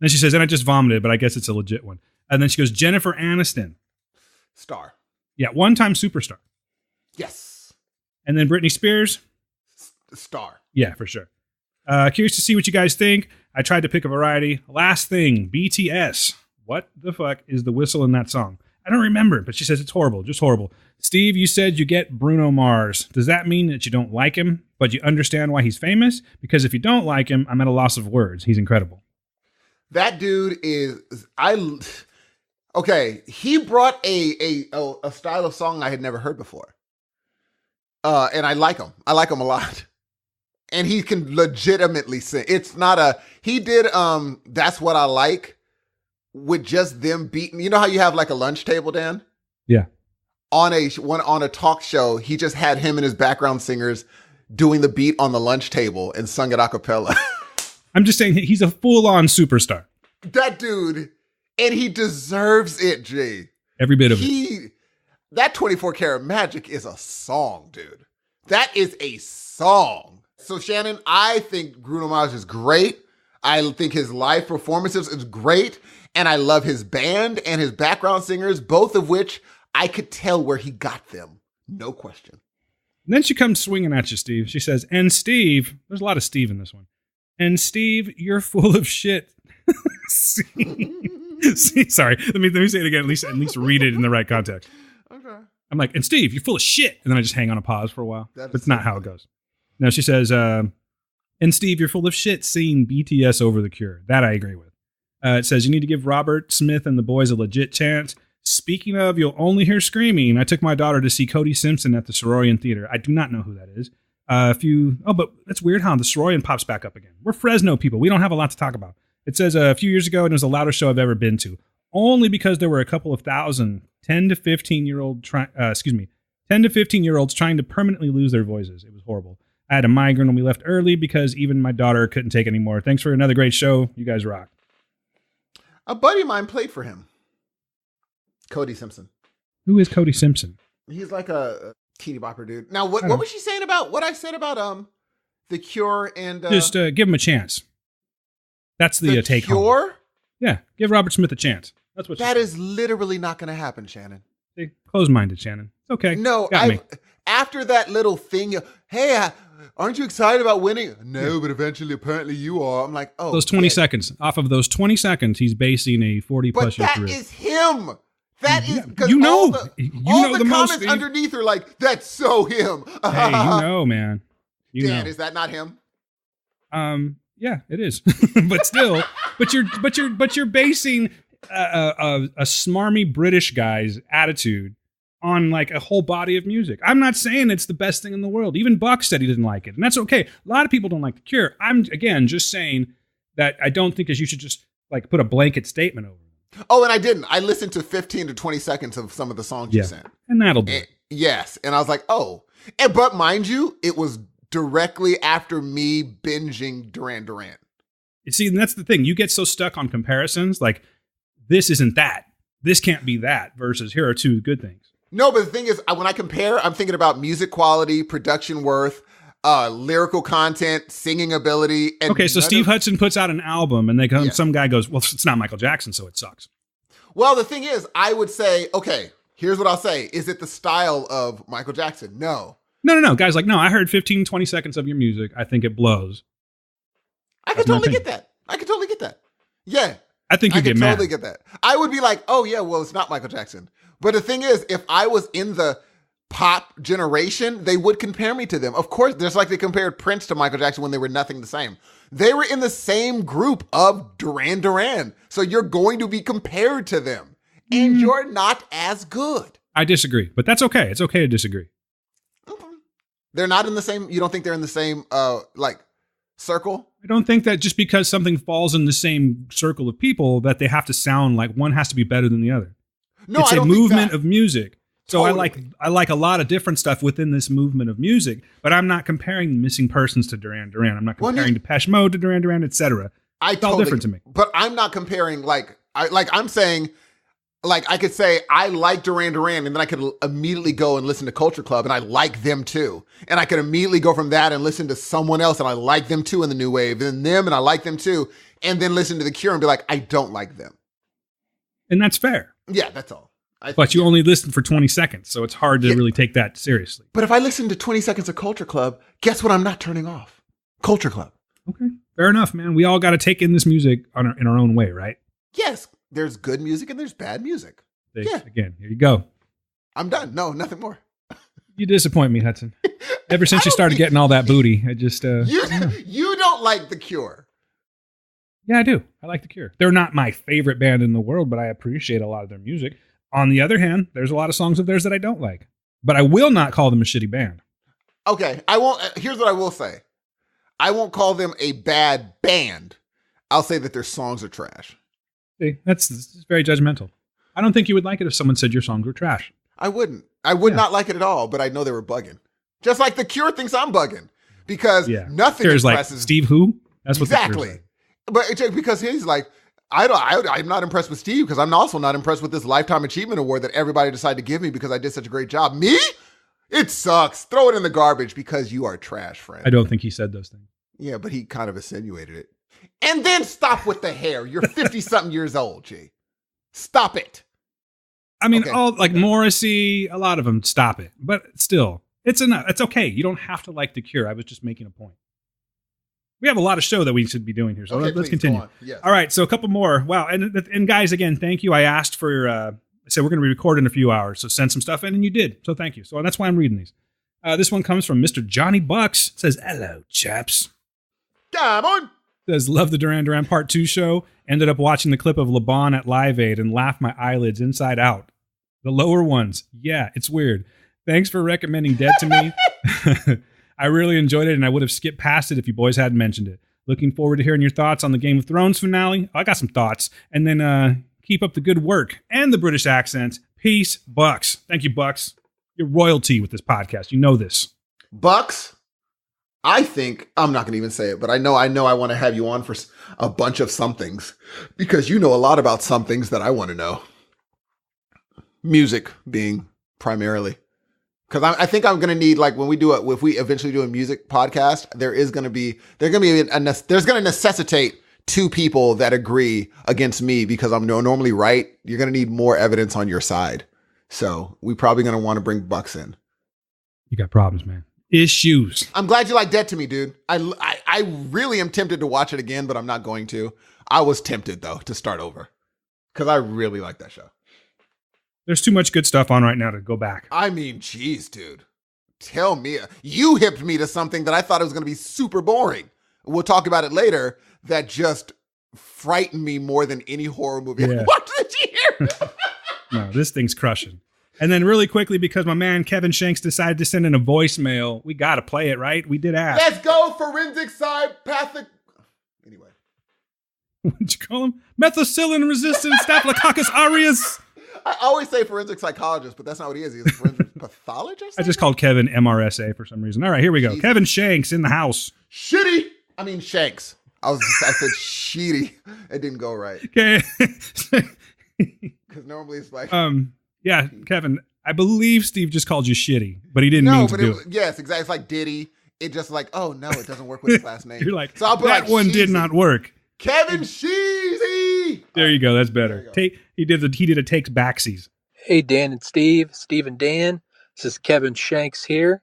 Then she says, and I just vomited, but I guess it's a legit one. And then she goes, Jennifer Aniston. Star. Yeah, one-time superstar. Yes. And then Britney Spears. Star. Yeah, for sure. Curious to see what you guys think. I tried to pick a variety. Last thing, BTS. What the fuck is the whistle in that song? I don't remember, but she says it's horrible, just horrible. Steve, you said you get Bruno Mars. Does that mean that you don't like him, but you understand why he's famous? Because if you don't like him, I'm at a loss of words. He's incredible. That dude is... Okay, he brought a style of song I had never heard before. And I like him. I like him a lot. And he can legitimately sing. It's not a... He did That's What I Like with just them beating... You know how you have like a lunch table, Dan? Yeah. On a talk show, he just had him and his background singers doing the beat on the lunch table and sung it a cappella. I'm just saying he's a full-on superstar. That dude... And he deserves it, G. Every bit of it. That 24 Karat Magic is a song, dude. That is a song. So, Shannon, I think Bruno Mars is great. I think his live performances is great. And I love his band and his background singers, both of which I could tell where he got them. No question. And then she comes swinging at you, Steve. She says, and Steve, there's a lot of Steve in this one. And Steve, you're full of shit. See, sorry. Let me say it again. At least read it in the right context. Okay. I'm like, and Steve, you're full of shit. And then I just hang on a pause for a while. That's not how it goes. No, she says, and Steve, you're full of shit seeing BTS over The Cure. That I agree with. It says you need to give Robert Smith and the boys a legit chance. Speaking of, you'll only hear screaming. I took my daughter to see Cody Simpson at the Sororian Theater. I do not know who that is. But that's weird how the Sororian pops back up again. We're Fresno people. We don't have a lot to talk about. It says a few years ago, and it was the loudest show I've ever been to. Only because there were a couple of thousand 10 to 15-year-old 10 to 15-year-olds trying to permanently lose their voices. It was horrible. I had a migraine when we left early because even my daughter couldn't take anymore. Thanks for another great show. You guys rock. A buddy of mine played for him. Cody Simpson. Who is Cody Simpson? He's like a teeny bopper dude. Now, what was she saying about what I said about The Cure and just give him a chance. That's the take home. Cure? Yeah, give Robert Smith a chance. That's what. That is literally not going to happen, Shannon. See, close-minded, Shannon. It's okay. No, after that little thing, hey, aren't you excited about winning? No, but eventually, apparently, you are. I'm like, oh, those 20 seconds. Off of those 20 seconds, he's basing a 40-plus year career. But that is him. That is because you know, all the comments underneath are like, "That's so him." Hey, man. Dan, is that not him? Yeah, it is. But still, but you're basing a smarmy British guy's attitude on like a whole body of music. I'm not saying it's the best thing in the world. Even Buck said he didn't like it, and that's okay. A lot of people don't like The Cure. I'm again just saying that I don't think that you should just like put a blanket statement over it. Oh, and I didn't. I listened to 15 to 20 seconds of some of the songs you sent. And that'll do it. Yes. And I was like, oh. But mind you, it was directly after me binging Duran Duran. You see, and that's the thing. You get so stuck on comparisons. Like, this isn't that. This can't be that versus here are two good things. No, but the thing is, when I compare, I'm thinking about music quality, production worth, lyrical content, singing ability. And okay, so Steve Hudson puts out an album and some guy goes, well, it's not Michael Jackson, so it sucks. Well, the thing is, I would say, okay, here's what I'll say. Is it the style of Michael Jackson? No. No. Guys like, no, I heard 15, 20 seconds of your music. I think it blows. I could totally get that. Yeah. I think you get mad. I totally get that. I would be like, oh, yeah, well, it's not Michael Jackson. But the thing is, if I was in the pop generation, they would compare me to them. Of course, just like they compared Prince to Michael Jackson when they were nothing the same. They were in the same group of Duran Duran. So you're going to be compared to them. And you're not as good. I disagree, but that's okay. It's okay to disagree. They're not in the same, you don't think they're in the same, circle? I don't think that just because something falls in the same circle of people that they have to sound like one has to be better than the other. No, it's I don't a movement of music. So totally. I like a lot of different stuff within this movement of music, but I'm not comparing Missing Persons to Duran Duran. I'm not comparing Depeche Mode to Duran Duran, etc. It's all different to me. But I'm not comparing I'm saying I could say I like Duran Duran and then I could immediately go and listen to Culture Club and I like them too. And I could immediately go from that and listen to someone else and I like them too in the new wave and them and I like them too. And then listen to The Cure and be like, I don't like them. And that's fair. Yeah, that's all. But you only listen for 20 seconds, so it's hard to really take that seriously. But if I listen to 20 seconds of Culture Club, guess what I'm not turning off? Culture Club. Okay. Fair enough, man. We all got to take in this music in our own way, right? Yes. There's good music and there's bad music. Yeah. Again, here you go. I'm done. No, nothing more. You disappoint me, Hudson. Ever since you started getting all that booty, I just... You don't like The Cure. Yeah, I do. I like The Cure. They're not my favorite band in the world, but I appreciate a lot of their music. On the other hand, there's a lot of songs of theirs that I don't like. But I will not call them a shitty band. Okay, I won't. Here's what I will say. I won't call them a bad band. I'll say that their songs are trash. See, that's very judgmental. I don't think you would like it if someone said your songs were trash. I wouldn't. I would not like it at all, but I know they were bugging. Just like The Cure thinks I'm bugging. Because nothing Cure's impresses... like, Steve who? That's what exactly. But because he's like, I'm not impressed with Steve because I'm also not impressed with this Lifetime Achievement Award that everybody decided to give me because I did such a great job. Me? It sucks. Throw it in the garbage because you are trash, friend. I don't think he said those things. Yeah, but he kind of insinuated it. And then stop with the hair. You're 50-something years old, G. Stop it. I mean, all like Morrissey, a lot of them stop it. But still, it's enough. It's okay. You don't have to like The Cure. I was just making a point. We have a lot of show that we should be doing here, so let's continue. Yes. All right, so a couple more. Wow, and guys, again, thank you. I asked for, I said we're going to be recording in a few hours, so send some stuff in, and you did. So thank you. So that's why I'm reading these. This one comes from Mr. Johnny Bucks. It says, hello, chaps. Come on. It says, love the Duran Duran Part 2 show. Ended up watching the clip of LeBon at Live Aid and laughed my eyelids inside out. The lower ones. Yeah, it's weird. Thanks for recommending Dead to me. I really enjoyed it, and I would have skipped past it if you boys hadn't mentioned it. Looking forward to hearing your thoughts on the Game of Thrones finale. I got some thoughts. And then keep up the good work and the British accent. Peace, Bucks. Thank you, Bucks. You're royalty with this podcast. You know this. Bucks, I think, I'm not going to even say it, but I know I want to have you on for a bunch of somethings because you know a lot about some things that I want to know. Music being primarily. Because I think I'm going to need, like, when we do it, if we eventually do a music podcast, there's going to necessitate two people that agree against me because I'm normally right. You're going to need more evidence on your side. So we probably going to want to bring Bucks in. You got problems, man. Issues. I'm glad you like Dead to Me, dude. I really am tempted to watch it again, but I'm not going to. I was tempted, though, to start over because I really like that show. There's too much good stuff on right now to go back. I mean, geez, dude. Tell me. You hipped me to something that I thought it was going to be super boring. We'll talk about it later. That just frightened me more than any horror movie I watched this year. No, this thing's crushing. And then really quickly, because my man Kevin Shanks decided to send in a voicemail, we got to play it, right? We did ask. Let's go, forensic psychopathic. Anyway. What'd you call him? Methicillin-resistant Staphylococcus aureus. I always say forensic psychologist, but that's not what he is. He's a forensic pathologist? I just called Kevin MRSA for some reason. All right, here we go. Jesus. Kevin Shanks in the house. Shanks. I said sheety. It didn't go right. Okay. Because normally it's like... Yeah, Kevin, I believe Steve just called you shitty, but he didn't mean to do it. Yes, exactly. It's like Diddy. It just like, oh no, it doesn't work with his last name. You're like, so I'll put that like one Sheezy. did not work. Kevin Sheezy. There you go. That's better. He did a takes backsies. Hey, Dan and Steve and Dan. This is Kevin Shanks here.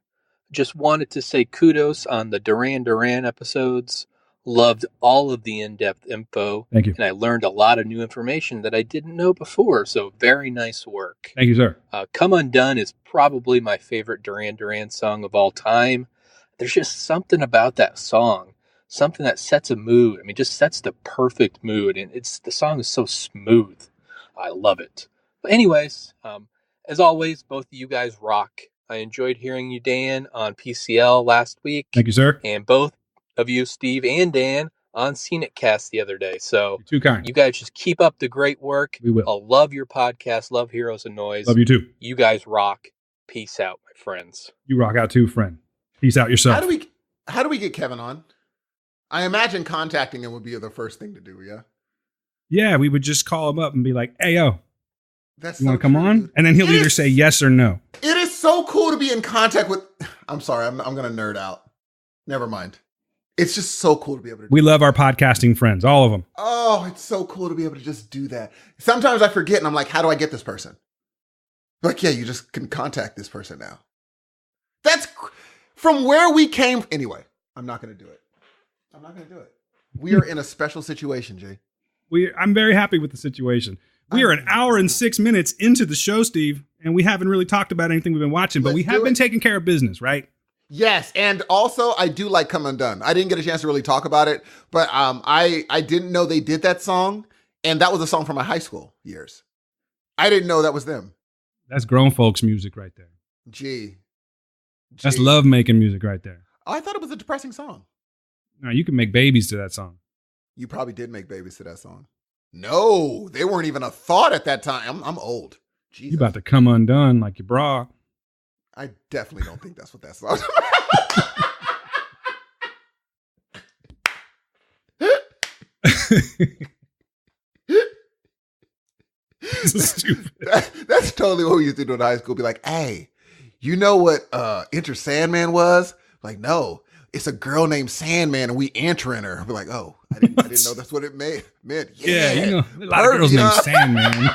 Just wanted to say kudos on the Duran Duran episodes. Loved all of the in-depth info. Thank you. And I learned a lot of new information that I didn't know before. So very nice work. Thank you, sir. Come Undone is probably my favorite Duran Duran song of all time. There's just something about that song. Something that sets a mood. I mean, just sets the perfect mood. And the song is so smooth. I love it. But anyways, as always, both of you guys rock. I enjoyed hearing you, Dan, on PCL last week. Thank you, sir. And both of you, Steve and Dan, on Scenic Cast the other day. So you're too kind. You guys just keep up the great work. We will. I love your podcast. Love Heroes and Noise. Love you too. You guys rock. Peace out, my friends. You rock out too, friend. Peace out yourself. How do we get Kevin on? I imagine contacting him would be the first thing to do, yeah? Yeah, we would just call him up and be like, hey, yo, you want to come on? Dude. And then he'll either say yes or no. It is so cool to be in contact with... I'm sorry, I'm going to nerd out. Never mind. It's just so cool to be able to do We love our podcasting friends, all of them. Oh, it's so cool to be able to just do that. Sometimes I forget and I'm like, how do I get this person? Like, yeah, you just can contact this person now. That's from where we came. Anyway, I'm not going to do it. We are in a special situation, Jay. I'm very happy with the situation. We are an hour and 6 minutes into the show, Steve, and we haven't really talked about anything we've been watching, but we have been taking care of business, right? Yes, and also I do like Come Undone. I didn't get a chance to really talk about it, but I didn't know they did that song, and that was a song from my high school years. I didn't know that was them. That's grown folks music right there. Gee. That's love making music right there. Oh, I thought it was a depressing song. No, you can make babies to that song. You probably did make babies to that song. No, they weren't even a thought at that time. I'm old. Jesus. You about to come undone like your bra. I definitely don't think that's what that song's This is stupid. That's totally what we used to do in high school. Be like, hey, you know what Enter Sandman was? Like, no, it's a girl named Sandman and we entering her. I'd be like, oh, I didn't know that's what it meant. Yeah, you know, a lot of girls named Sandman.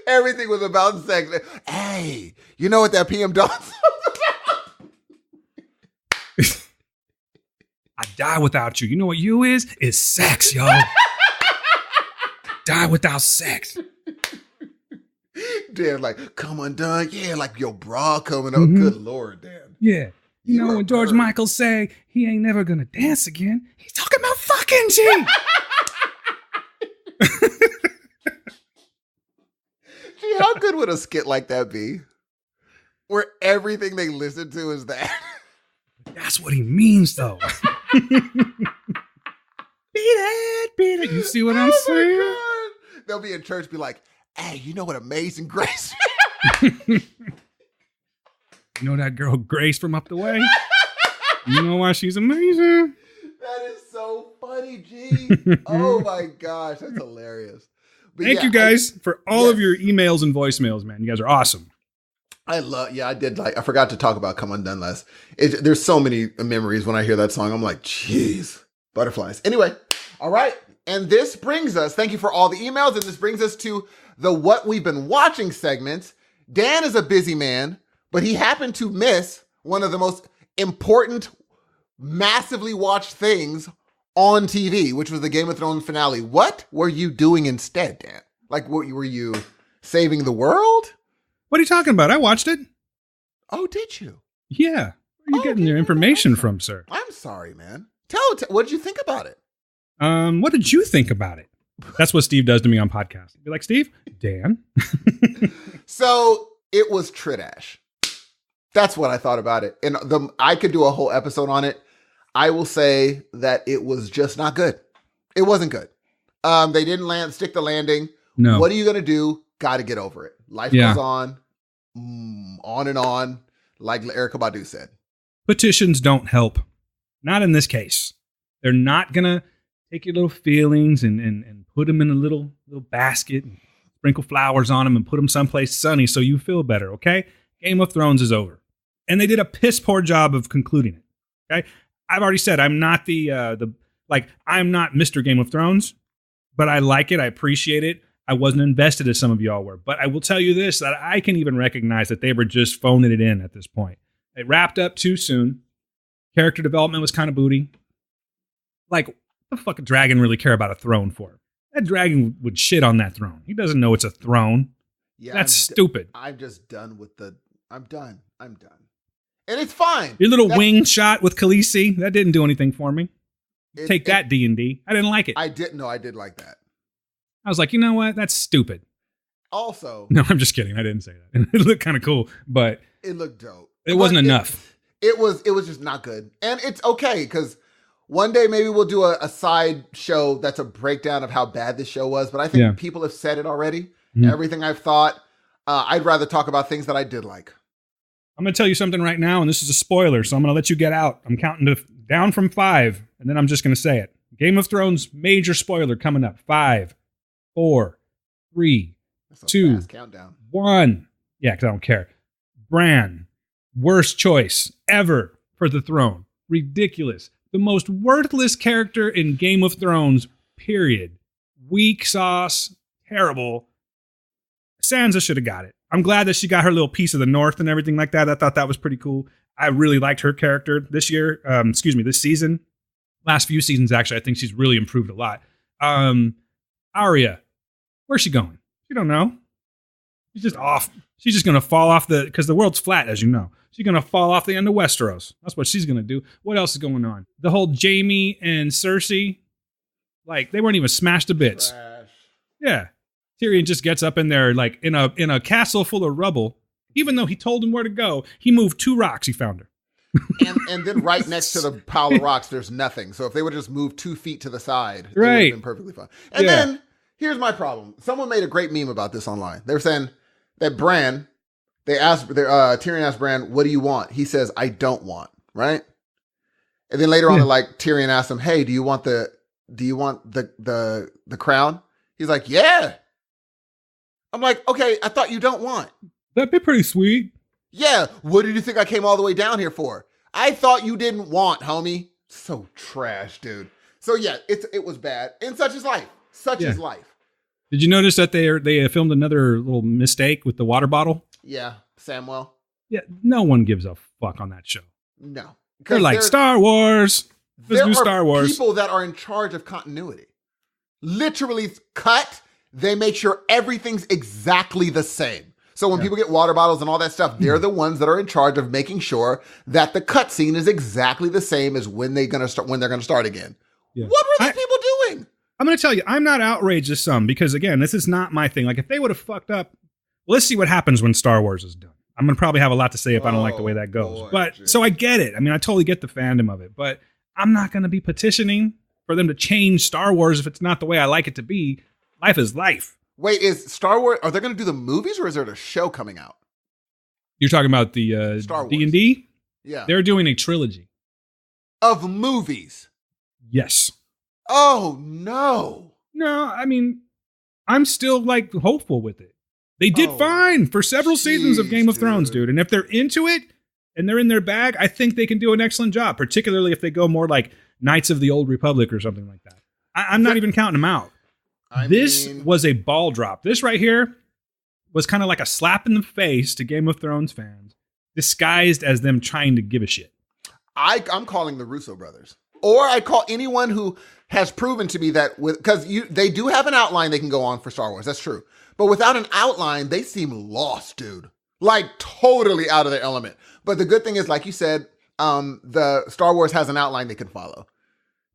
Everything was about sex. Hey, you know what that PM Dawn song was about? I die without you. You know what you is? It's sex, y'all. Die without sex. Dan, like, come undone. Yeah, like your bra coming up. Mm-hmm. Good Lord, Dan. Yeah. You know when George Michael say he ain't never gonna dance again, he's talking about fucking G. Gee, how good would a skit like that be? Where everything they listen to is that. That's what he means, though. Beat it. You see what I'm saying? God. They'll be in church, be like, Hey, you know what Amazing Grace? You know that girl Grace from up the way? You know why she's amazing? That is so funny, G. Oh my gosh, that's hilarious. But Thank you guys for all of your emails and voicemails, man. You guys are awesome. I forgot to talk about Come Undone last. There's so many memories when I hear that song. I'm like, geez, butterflies. Anyway, all right. And this brings us, thank you for all the emails. And this brings us to the What We've Been Watching segment. Dan is a busy man, but he happened to miss one of the most important, massively watched things on TV, which was the Game of Thrones finale. What were you doing instead, Dan? Like, were you saving the world? What are you talking about? I watched it. Oh, did you? Yeah. Where are you getting your information from, sir? I'm sorry, man. What did you think about it? What did you think about it? That's what Steve does to me on podcasts. Be like, Steve, Dan. So it was Tridash. That's what I thought about it. And I could do a whole episode on it. I will say that it was just not good. It wasn't good. They didn't stick the landing. No. What are you going to do? Got to get over it. Life goes on and on, like Erykah Badu said. Petitions don't help. Not in this case. They're not going to take your little feelings and put them in a little basket and sprinkle flowers on them and put them someplace sunny so you feel better, okay? Game of Thrones is over. And they did a piss poor job of concluding it, okay? I've already said I'm not I'm not Mr. Game of Thrones, but I like it. I appreciate it. I wasn't invested as some of y'all were. But I will tell you this, that I can even recognize that they were just phoning it in at this point. It wrapped up too soon. Character development was kind of booty. Like, what the fuck a dragon really care about a throne for? That dragon would shit on that throne. He doesn't know it's a throne. Yeah, that's stupid. I'm just done with I'm done. And it's fine. Your little wing shot with Khaleesi, that didn't do anything for me. Take that, D&D. I didn't like it. I did like that. I was like, you know what? That's stupid. Also. No, I'm just kidding. I didn't say that. It looked kind of cool, but. It looked dope. It wasn't enough. It was just not good. And it's okay, because one day maybe we'll do a side show that's a breakdown of how bad this show was. But I think people have said it already. Mm-hmm. Everything I've thought. I'd rather talk about things that I did like. I'm going to tell you something right now, and this is a spoiler, so I'm going to let you get out. I'm counting down from 5, and then I'm just going to say it. Game of Thrones major spoiler coming up. 5, 4, 3, 2, 1. Yeah, because I don't care. Bran, worst choice ever for the throne. Ridiculous. The most worthless character in Game of Thrones, period. Weak sauce, terrible. Sansa should have got it. I'm glad that she got her little piece of the North and everything like that. I thought that was pretty cool. I really liked her character this season. Last few seasons, actually, I think she's really improved a lot. Arya, where's she going? You don't know. She's just off. She's just going to fall off because the world's flat, as you know. She's going to fall off the end of Westeros. That's what she's going to do. What else is going on? The whole Jaime and Cersei, like, they weren't even smashed to bits. Trash. Yeah. Tyrion just gets up in there, like, in a castle full of rubble. Even though he told him where to go, he moved 2 rocks. He found her. and then right next to the pile of rocks, there's nothing. So if they would have just moved 2 feet to the side, it would have been perfectly fine. And then, here's my problem. Someone made a great meme about this online. They were saying that Bran, Tyrion asked Bran, what do you want? He says, I don't want, right? And then later on, like, Tyrion asked him, hey, do you want the crown? He's like, yeah. I'm like, okay, I thought you don't want. That'd be pretty sweet. Yeah, what did you think I came all the way down here for? I thought you didn't want, homie. So trash, dude. So yeah, it was bad. And such is life. Such is life. Did you notice that they filmed another little mistake with the water bottle? Yeah, Samwell. Yeah, no one gives a fuck on that show. No. They're like, Star Wars. Let's do Star Wars. People that are in charge of continuity. Literally cut. They make sure everything's exactly the same. So when people get water bottles and all that stuff, they're the ones that are in charge of making sure that the cut scene is exactly the same as when they're going to start again. Yeah. What were these people doing? I'm going to tell you, I'm not outraged as some, because again, this is not my thing. Like, if they would have fucked up, let's see what happens when Star Wars is done. I'm going to probably have a lot to say if I don't like the way that goes. So I get it. I mean, I totally get the fandom of it, but I'm not going to be petitioning for them to change Star Wars if it's not the way I like it to be. Life is life. Wait, is Star Wars, are they going to do the movies or is there a show coming out? You're talking about the Star Wars. D&D? Yeah. They're doing a trilogy. Of movies? Yes. Oh, no. No, I mean, I'm still like hopeful with it. They did fine for several seasons of Game of Thrones, dude. And if they're into it and they're in their bag, I think they can do an excellent job, particularly if they go more like Knights of the Old Republic or something like that. I'm not even counting them out. This was a ball drop. This right here was kind of like a slap in the face to Game of Thrones fans, disguised as them trying to give a shit. I'm calling the Russo brothers. Or I call anyone who has proven to me that, because they do have an outline they can go on for Star Wars. That's true. But without an outline, they seem lost, dude. Like totally out of their element. But the good thing is, like you said, the Star Wars has an outline they can follow.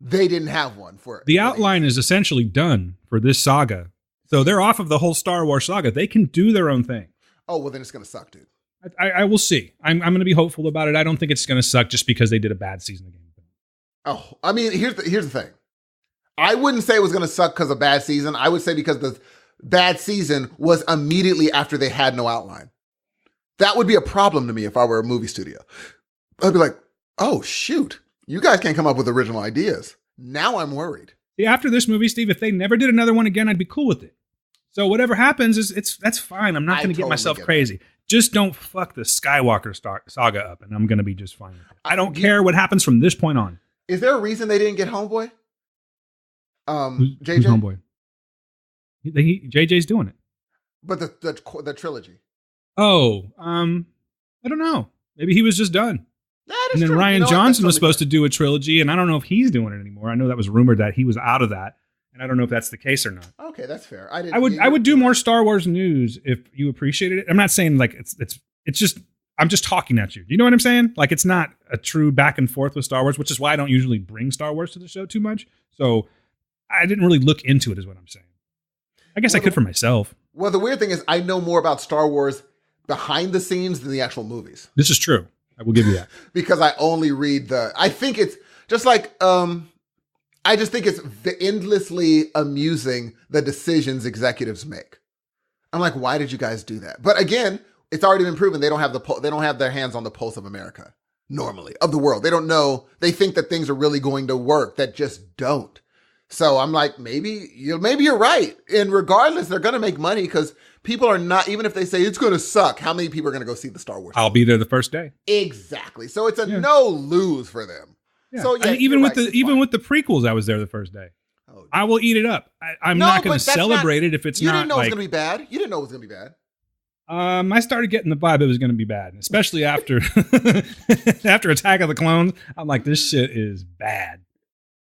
They didn't have one for it. The outline is essentially done for this saga. So they're off of the whole Star Wars saga. They can do their own thing. Oh, well, then it's going to suck, dude. I will see. I'm going to be hopeful about it. I don't think it's going to suck just because they did a bad season of Game of Thrones. Oh, I mean, here's the thing. I wouldn't say it was going to suck because of bad season. I would say because the bad season was immediately after they had no outline. That would be a problem to me if I were a movie studio. I'd be like, oh, shoot. You guys can't come up with original ideas. Now I'm worried. See, after this movie, Steve, if they never did another one again, I'd be cool with it. So whatever happens, that's fine. I'm not going to get myself crazy. Just don't fuck the Skywalker saga up, and I'm going to be just fine with it. I don't care what happens from this point on. Is there a reason they didn't get Homeboy? JJ? Who's Homeboy? JJ's doing it. But the trilogy. Oh, I don't know. Maybe he was just done. And then true. Ryan Johnson was supposed to do a trilogy, and I don't know if he's doing it anymore. I know that was rumored that he was out of that, and I don't know if that's the case or not. Okay, that's fair. I would do more Star Wars news if you appreciated it. I'm not saying like it's just I'm just talking at you. You know what I'm saying? Like it's not a true back and forth with Star Wars, which is why I don't usually bring Star Wars to the show too much. So I didn't really look into it, is what I'm saying. I guess I could for myself. Well, the weird thing is I know more about Star Wars behind the scenes than the actual movies. This is true. I will give you that. Because I only read I think it's just like, I just think it's endlessly amusing the decisions executives make. I'm like, why did you guys do that? But again, it's already been proven they don't have their hands on the pulse of America normally, of the world. They don't know. They think that things are really going to work that just don't. So I'm like, maybe you're right. And regardless, they're going to make money because people are not, even if they say it's going to suck, how many people are going to go see the Star Wars? I'll be there the first day. Exactly. So it's a no lose for them. Yeah. So yeah, even with the prequels, I was there the first day. Oh, I will eat it up. I'm not going to celebrate it if it's not. You didn't know it was going to be bad. You didn't know it was going to be bad. I started getting the vibe it was going to be bad, especially after after Attack of the Clones. I'm like, this shit is bad.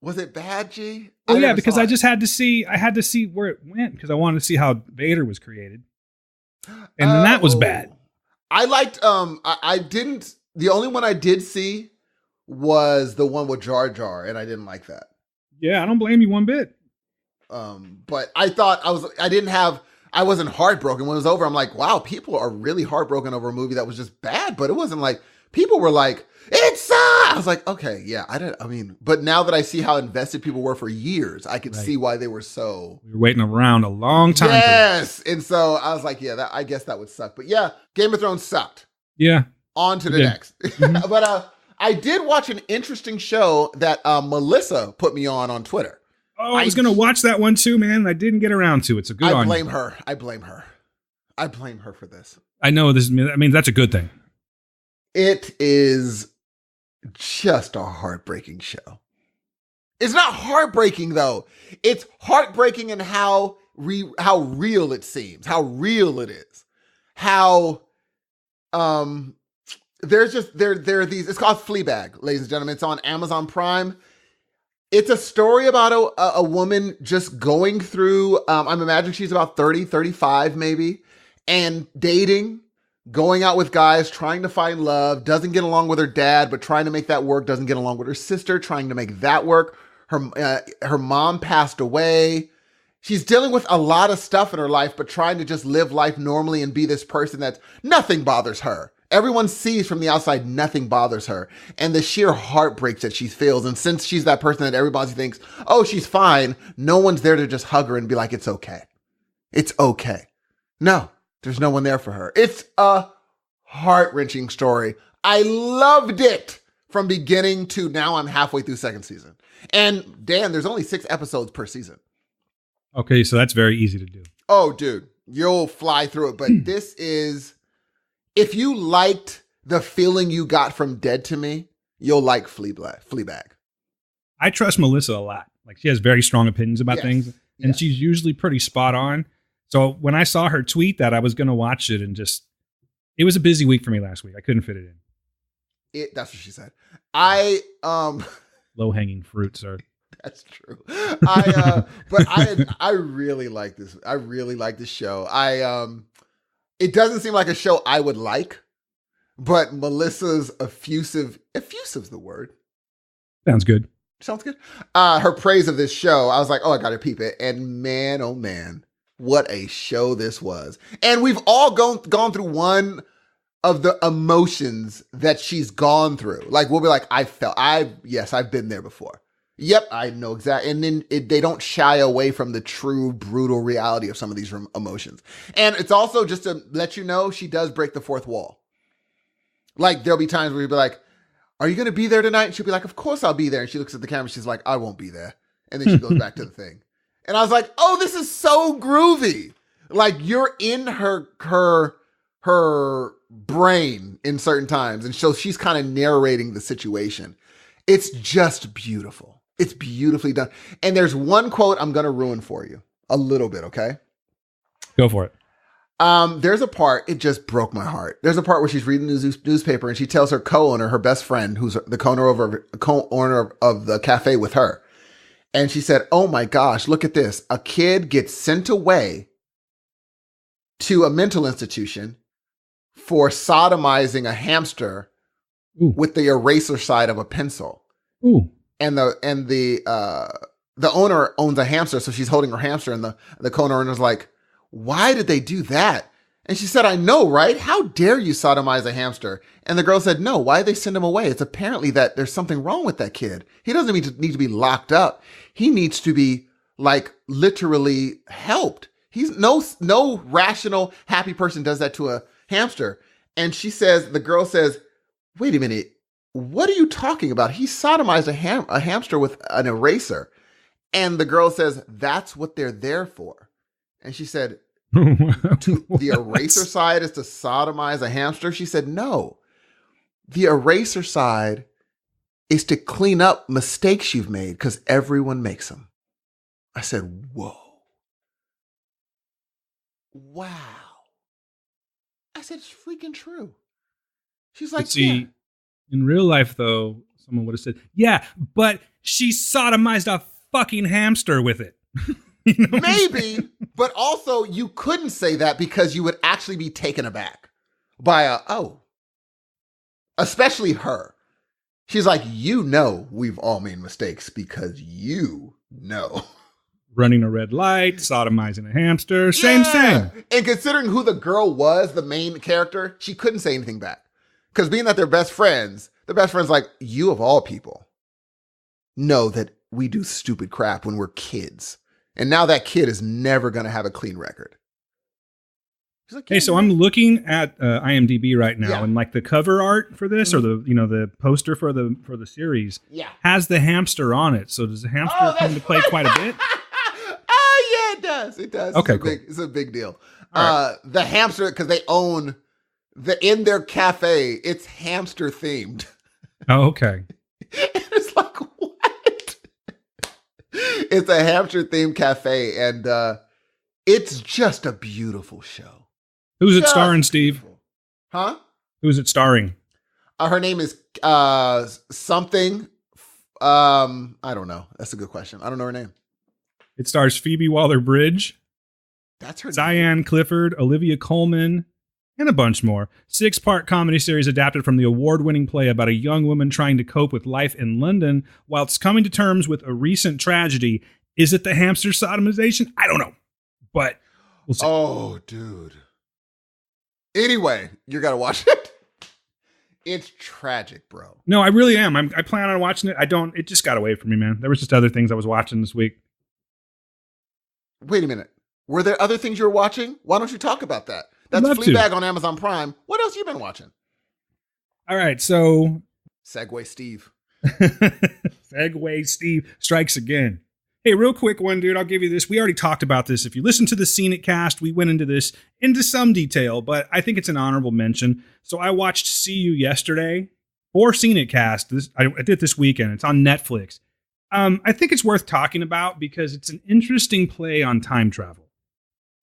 Was it bad, G? Oh yeah, because I just had to see. I had to see where it went because I wanted to see how Vader was created, and then that was bad. I liked. I didn't. The only one I did see was the one with Jar Jar, and I didn't like that. Yeah, I don't blame you one bit. But I thought I wasn't heartbroken when it was over. I'm like, wow, people are really heartbroken over a movie that was just bad, but it wasn't like people were like, it sucks. I was like, okay, yeah, but now that I see how invested people were for years, I could see why they were so. We were waiting around a long time. Yes. And so I was like, yeah, I guess that would suck. But yeah, Game of Thrones sucked. Yeah. On to the next. Mm-hmm. But I did watch an interesting show that Melissa put me on Twitter. Oh, I was going to watch that one too, man. And I didn't get around to it. It's a good. I blame her. I blame her for this. I know this. I mean, that's a good thing. It is just a heartbreaking show. It's not heartbreaking though. It's heartbreaking in how real it seems, how real it is, how there are these. It's called Fleabag, ladies and gentlemen. It's on Amazon Prime. It's a story about a woman just going through, I'm imagining she's about 30, 35 maybe, and dating, going out with guys, trying to find love, doesn't get along with her dad, but trying to make that work, doesn't get along with her sister, trying to make that work. Her mom passed away. She's dealing with a lot of stuff in her life, but trying to just live life normally and be this person that nothing bothers her. Everyone sees from the outside, nothing bothers her. And the sheer heartbreak that she feels. And since she's that person that everybody thinks, oh, she's fine, no one's there to just hug her and be like, it's okay. It's okay. No, there's no one there for her. It's a heart-wrenching story. I loved it from beginning to now. I'm halfway through second season. And Dan, there's only 6 episodes per season. Okay, so that's very easy to do. Oh, dude, you'll fly through it. But this is, if you liked the feeling you got from Dead to Me, you'll like Fleabag. I trust Melissa a lot. Like, she has very strong opinions about things, and she's usually pretty spot on. So when I saw her tweet that, I was going to watch it, and it was a busy week for me last week. I couldn't fit it in. That's what she said. Low-hanging fruit, sir. That's true. I really like this. I really like this show. It doesn't seem like a show I would like, but Melissa's effusive's the word. Sounds good. Sounds good. Her praise of this show, I was like, oh, I gotta peep it. And man, oh man, what a show this was. And we've all gone through one of the emotions that she's gone through. Like, we'll be like, I've been there before. Yep, I know exactly. And then they don't shy away from the true brutal reality of some of these emotions. And it's also just to let you know, she does break the fourth wall. Like, there'll be times where you'll be like, are you going to be there tonight? And she'll be like, of course I'll be there. And she looks at the camera. She's like, I won't be there. And then she goes back to the thing. And I was like, oh, this is so groovy. Like, you're in her brain in certain times. And so she's kind of narrating the situation. It's just beautiful. It's beautifully done. And there's one quote I'm going to ruin for you a little bit. Okay. Go for it. There's a part, it just broke my heart. There's a part where she's reading the newspaper and she tells her co-owner, her best friend, who's the co-owner of the cafe with her. And she said, oh my gosh, look at this. A kid gets sent away to a mental institution for sodomizing a hamster with the eraser side of a pencil. Ooh. And the owner owns a hamster. So she's holding her hamster and the co-owner's like, why did they do that? And she said, I know, right? How dare you sodomize a hamster? And the girl said, no, why did they send him away? It's apparently that there's something wrong with that kid. He doesn't need to be locked up. He needs to be, like, literally helped. He's no rational, happy person does that to a hamster. And the girl says, wait a minute, what are you talking about? He sodomized a hamster with an eraser. And the girl says, that's what they're there for. And she said, the eraser side is to sodomize a hamster? She said, no. The eraser side is to clean up mistakes you've made because everyone makes them. I said, whoa. Wow. I said, it's freaking true. She's like, see, in real life, though, someone would have said, yeah, but she sodomized a fucking hamster with it. You know, maybe, but also you couldn't say that because you would actually be taken aback by especially her. She's like, we've all made mistakes because running a red light, sodomizing a hamster, same. And considering who the girl was, the main character, she couldn't say anything back because being that they're best friends, the best friend's like, you of all people know that we do stupid crap when we're kids. And now that kid is never going to have a clean record. Like, hey, so I'm looking at IMDb right now, and like the cover art for this, or the poster for the series, has the hamster on it. So does the hamster come to play quite a bit? Oh yeah, it does. It does. Okay, it's a big deal. Right. The hamster, because they own in their cafe, it's hamster themed. Oh, okay. It's like, what? It's a hamster themed cafe, and it's just a beautiful show. Who's it starring, Steve? Huh? Who's it starring? Her name is something. I don't know. That's a good question. I don't know her name. It stars Phoebe Waller-Bridge. That's her name. Diane Clifford, Olivia Colman, and a bunch more. 6-part comedy series adapted from the award-winning play about a young woman trying to cope with life in London whilst coming to terms with a recent tragedy. Is it the hamster sodomization? I don't know, but we'll see. Oh, dude. Anyway, you got to watch it. It's tragic, bro. No, I really am. I plan on watching it. It just got away from me, man. There was just other things I was watching this week. Wait a minute. Were there other things you were watching? Why don't you talk about that? That's Fleabag on Amazon Prime. What else you been watching? All right, so Segway Steve. Segway Steve strikes again. Hey, real quick one, dude. I'll give you this. We already talked about this. If you listen to the Scene It cast, we went into this into some detail, but I think it's an honorable mention. So I watched See You yesterday for Scene It cast. I did it this weekend. It's on Netflix. I think it's worth talking about because it's an interesting play on time travel.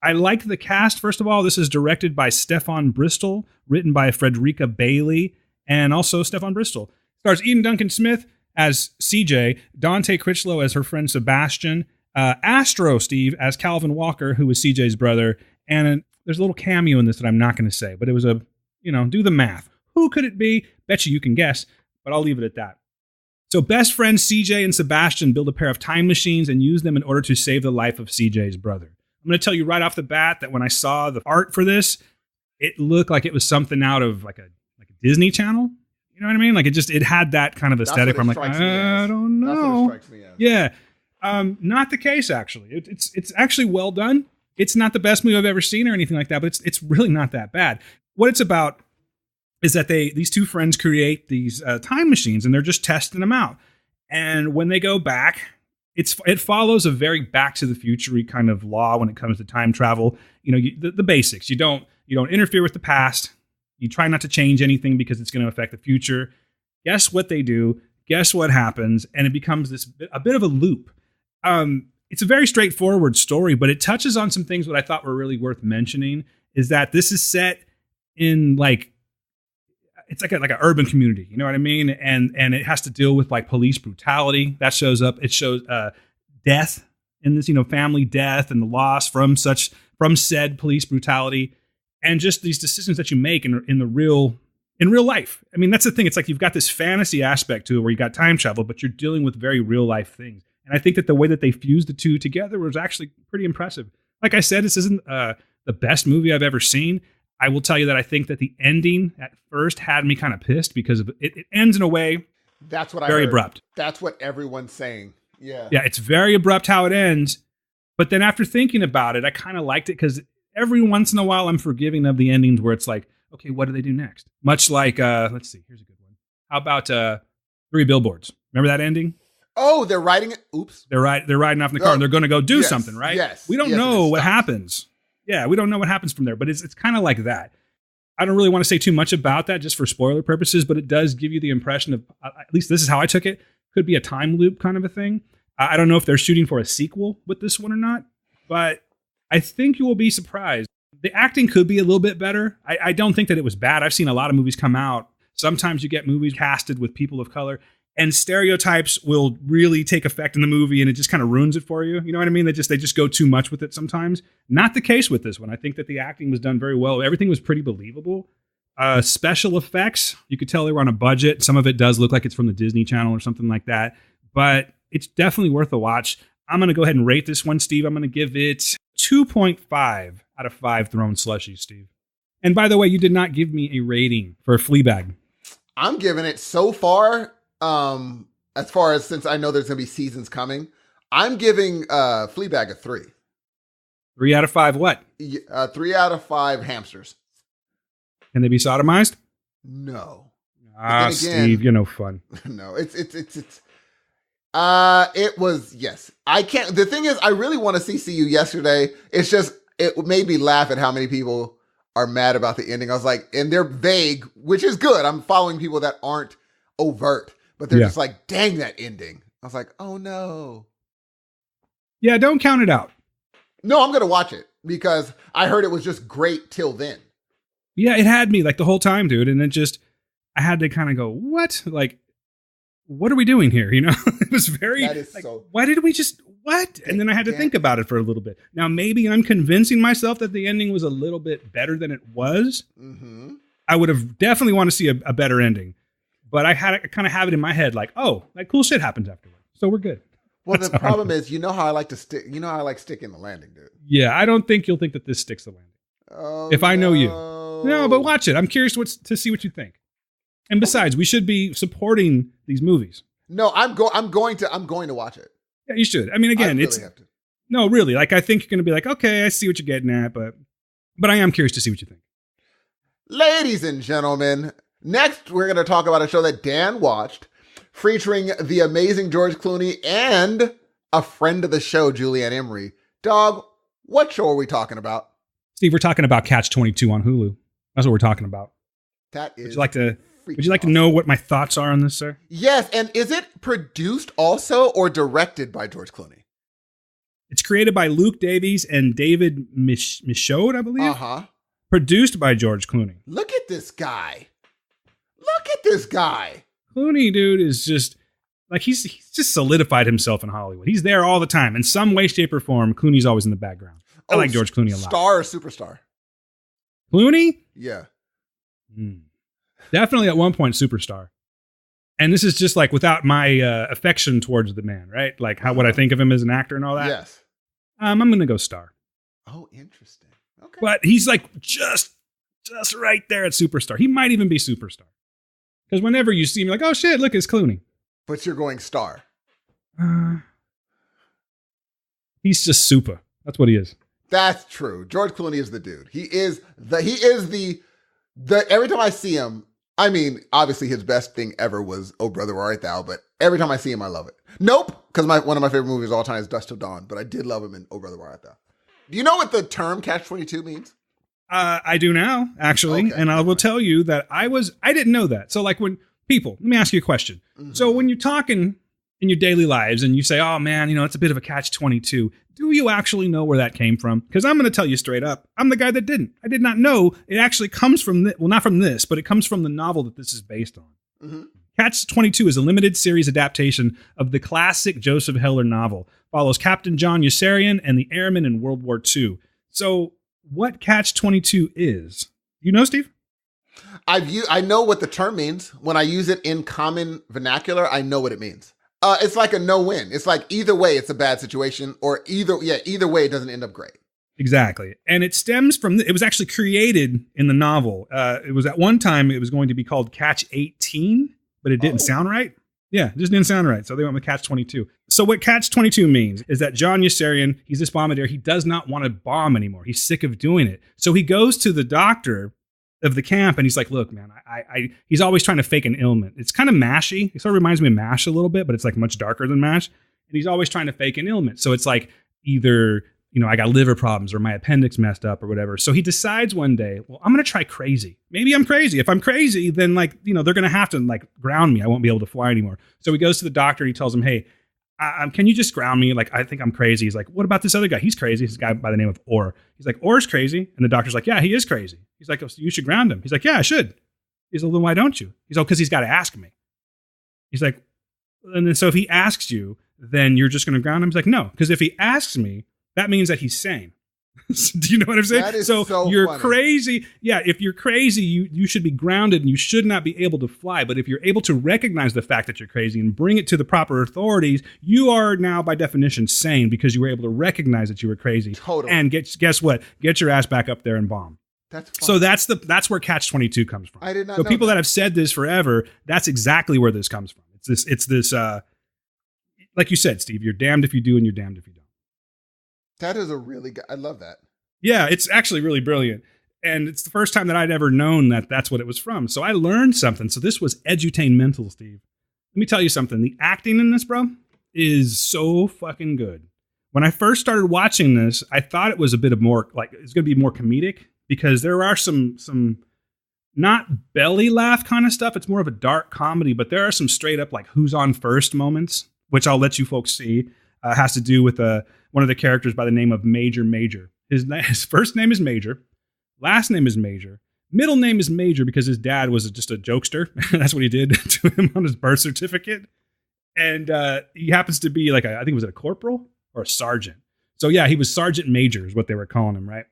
I like the cast. First of all, this is directed by Stefan Bristol, written by Frederica Bailey, and also Stefan Bristol. Stars Eden Duncan Smith as CJ, Dante Critchlow as her friend Sebastian, Astro Steve as Calvin Walker, who was CJ's brother, and there's a little cameo in this that I'm not going to say, but it was do the math. Who could it be? Bet you can guess, but I'll leave it at that. So best friends CJ and Sebastian build a pair of time machines and use them in order to save the life of CJ's brother. I'm going to tell you right off the bat that when I saw the art for this, it looked like it was something out of like a Disney Channel. You know what I mean? Like it had that kind of aesthetic. I'm like, I don't know. That's what it strikes me as. Yeah. Not the case, actually. It's actually well done. It's not the best movie I've ever seen or anything like that, but it's really not that bad. What it's about is that these two friends create these time machines and they're just testing them out. And when they go back, it follows a very Back to the Future-y kind of law when it comes to time travel. The basics. You don't interfere with the past. You try not to change anything because it's going to affect the future. Guess what they do? Guess what happens? And it becomes a bit of a loop. It's a very straightforward story, but it touches on some things that I thought were really worth mentioning. Is that this is set in it's like an urban community, you know what I mean? And it has to deal with like police brutality that shows up. It shows death in this, family death and the loss from said police brutality, and just these decisions that you make in real life. I mean, that's the thing. It's like you've got this fantasy aspect to it where you got time travel, but you're dealing with very real life things. And I think that the way that they fused the two together was actually pretty impressive. Like I said, this isn't the best movie I've ever seen. I will tell you that I think that the ending at first had me kind of pissed because it ends in a way that's what very I heard. Abrupt. That's what everyone's saying. Yeah. Yeah, it's very abrupt how it ends. But then after thinking about it, I kind of liked it because every once in a while I'm forgiving of the endings where it's like, okay, what do they do next? Much like, let's see, here's a good one. How about 3 Billboards? Remember that ending? Oh, they're riding it. Oops. They're riding off in the car and they're going to go do something, right? Yes. We don't know what happens. Yeah, we don't know what happens from there, but it's kind of like that. I don't really want to say too much about that just for spoiler purposes, but it does give you the impression of, at least this is how I took it, could be a time loop kind of a thing. I don't know if they're shooting for a sequel with this one or not, but I think you will be surprised. The acting could be a little bit better. I don't think that it was bad. I've seen a lot of movies come out. Sometimes you get movies casted with people of color, and stereotypes will really take effect in the movie and it just kind of ruins it for you. You know what I mean? They just go too much with it sometimes. Not the case with this one. I think that the acting was done very well. Everything was pretty believable. Special effects, you could tell they were on a budget. Some of it does look like it's from the Disney Channel or something like that, but it's definitely worth a watch. I'm going to go ahead and rate this one, Steve. I'm going to give it 2.5 out of 5 thrown slushies, Steve. And by the way, you did not give me a rating for Fleabag. I'm giving it so far, as far as since I know there's going to be seasons coming, I'm giving Fleabag a 3. 3 out of 5 what? 3 out of 5 hamsters. Can they be sodomized? No. Again, Steve, you're no fun. No, it was, yes. I can't, the thing is, I really want to see You yesterday. It's just, it made me laugh at how many people are mad about the ending. I was like, and they're vague, which is good. I'm following people that aren't overt, but they're just like, dang that ending. I was like, oh no. Yeah, don't count it out. No, I'm going to watch it because I heard it was just great till then. Yeah, it had me like the whole time, dude. And then I had to kind of go, what? Like, what are we doing here? You know, it was very, like, why did we what? And then I had to think about it for a little bit. Now, maybe I'm convincing myself that the ending was a little bit better than it was. Mm-hmm. I would have definitely want to see a better ending, but I kind of have it in my head like, oh, like cool shit happens afterward. So we're good. Well, the problem is, you know how I like to stick, how I like sticking the landing, dude. Yeah. I don't think you'll think that this sticks the landing. Oh, if I know you. No, but watch it. I'm curious to see what you think. And besides, we should be supporting these movies. No, I'm going to watch it. Yeah, you should. I mean, again, I really have to. No, really. Like, I think you're going to be like, okay, I see what you're getting at, but I am curious to see what you think. Ladies and gentlemen, next we're going to talk about a show that Dan watched featuring the amazing George Clooney and a friend of the show, Julianne Emery. Dog, what show are we talking about? Steve, we're talking about Catch-22 on Hulu. That's what we're talking about. That is. Would you like to know what my thoughts are on this, sir? Yes, and is it produced also or directed by George Clooney? It's created by Luke Davies and David Michaud, I believe. Uh-huh. Produced by George Clooney. Look at this guy. Look at this guy. Clooney, dude, is just like he's just solidified himself in Hollywood. He's there all the time. In some way, shape, or form, Clooney's always in the background. I like George Clooney a lot. Star or superstar? Clooney? Yeah. Definitely at one point superstar. And this is just like without my affection towards the man, right? Like what I think of him as an actor and all that. Yes. I'm going to go star. Oh, interesting. Okay. But he's like just right there at superstar. He might even be superstar. Because whenever you see him, you're like, oh shit, look, it's Clooney. But you're going star. He's just super. That's what he is. That's true. George Clooney is the dude. He is the every time I see him, I mean, obviously his best thing ever was Oh Brother Where Art Thou, but every time I see him, I love it. Nope, because one of my favorite movies of all time is Dusk Till Dawn, but I did love him in Oh Brother Where Art Thou. Do you know what the term Catch-22 means? I do now, actually, Okay. and I will tell you that I didn't know that. So like when people, let me ask you a question. Mm-hmm. So when you're talking in your daily lives and you say, oh man, it's a bit of a Catch-22, do you actually know where that came from? Because I'm going to tell you straight up, I'm the guy that didn't. I did not know it actually comes from, not from this, but it comes from the novel that this is based on. Mm-hmm. Catch-22 is a limited series adaptation of the classic Joseph Heller novel. Follows Captain John Yossarian and the airmen in World War II. So what Catch-22 is? You know, Steve? I know what the term means. When I use it in common vernacular, I know what it means. It's like a no-win. It's like either way, it's a bad situation, or either way, it doesn't end up great. Exactly. And it stems from, it was actually created in the novel. It was at one time, it was going to be called Catch-18, but it didn't sound right. Yeah, it just didn't sound right. So they went with Catch-22. So what Catch-22 means is that John Yossarian, he's this bombardier. He does not want to bomb anymore. He's sick of doing it. So he goes to the doctor of the camp and he's like, look, man, he's always trying to fake an ailment. It's kind of mashy. It sort of reminds me of MASH a little bit, but it's like much darker than MASH. And he's always trying to fake an ailment. So it's like either, I got liver problems or my appendix messed up or whatever. So he decides one day, well, I'm going to try crazy. Maybe I'm crazy. If I'm crazy, then they're going to have to ground me. I won't be able to fly anymore. So he goes to the doctor and he tells him, hey, can you just ground me? I think I'm crazy. He's like, what about this other guy? He's crazy. This guy by the name of Orr. He's like, Orr's crazy. And the doctor's like, yeah, he is crazy. He's like, oh, so you should ground him. He's like, yeah, I should. He's like, well, then why don't you? He's like, because he's got to ask me. He's like, and then so if he asks you, then you're just going to ground him? He's like, no, because if he asks me, that means that he's sane. Do you know what I'm saying? That is so you're funny. crazy. Yeah, if you're crazy, you should be grounded and you should not be able to fly. But if you're able to recognize the fact that you're crazy and bring it to the proper authorities, you are now by definition sane because you were able to recognize that you were crazy. Totally. And guess what? Get your ass back up there and bomb. That's funny. So that's where Catch-22 comes from. I did not know people that have said this forever, that's exactly where this comes from. It's this like you said, Steve, you're damned if you do and you're damned if you don't. That is a really good, I love that. Yeah, it's actually really brilliant. And it's the first time that I'd ever known that that's what it was from. So I learned something. So this was edutainmental, Steve. Let me tell you something. The acting in this, bro, is so fucking good. When I first started watching this, I thought it was a bit of more, it's going to be more comedic because there are some not belly laugh kind of stuff. It's more of a dark comedy, but there are some straight up who's on first moments, which I'll let you folks see. Has to do with one of the characters by the name of Major. His first name is Major, last name is Major, middle name is Major because his dad was just a jokester. That's what he did to him on his birth certificate. And he happens to be I think was it a corporal or a sergeant? So yeah, he was Sergeant Major is what they were calling him, right?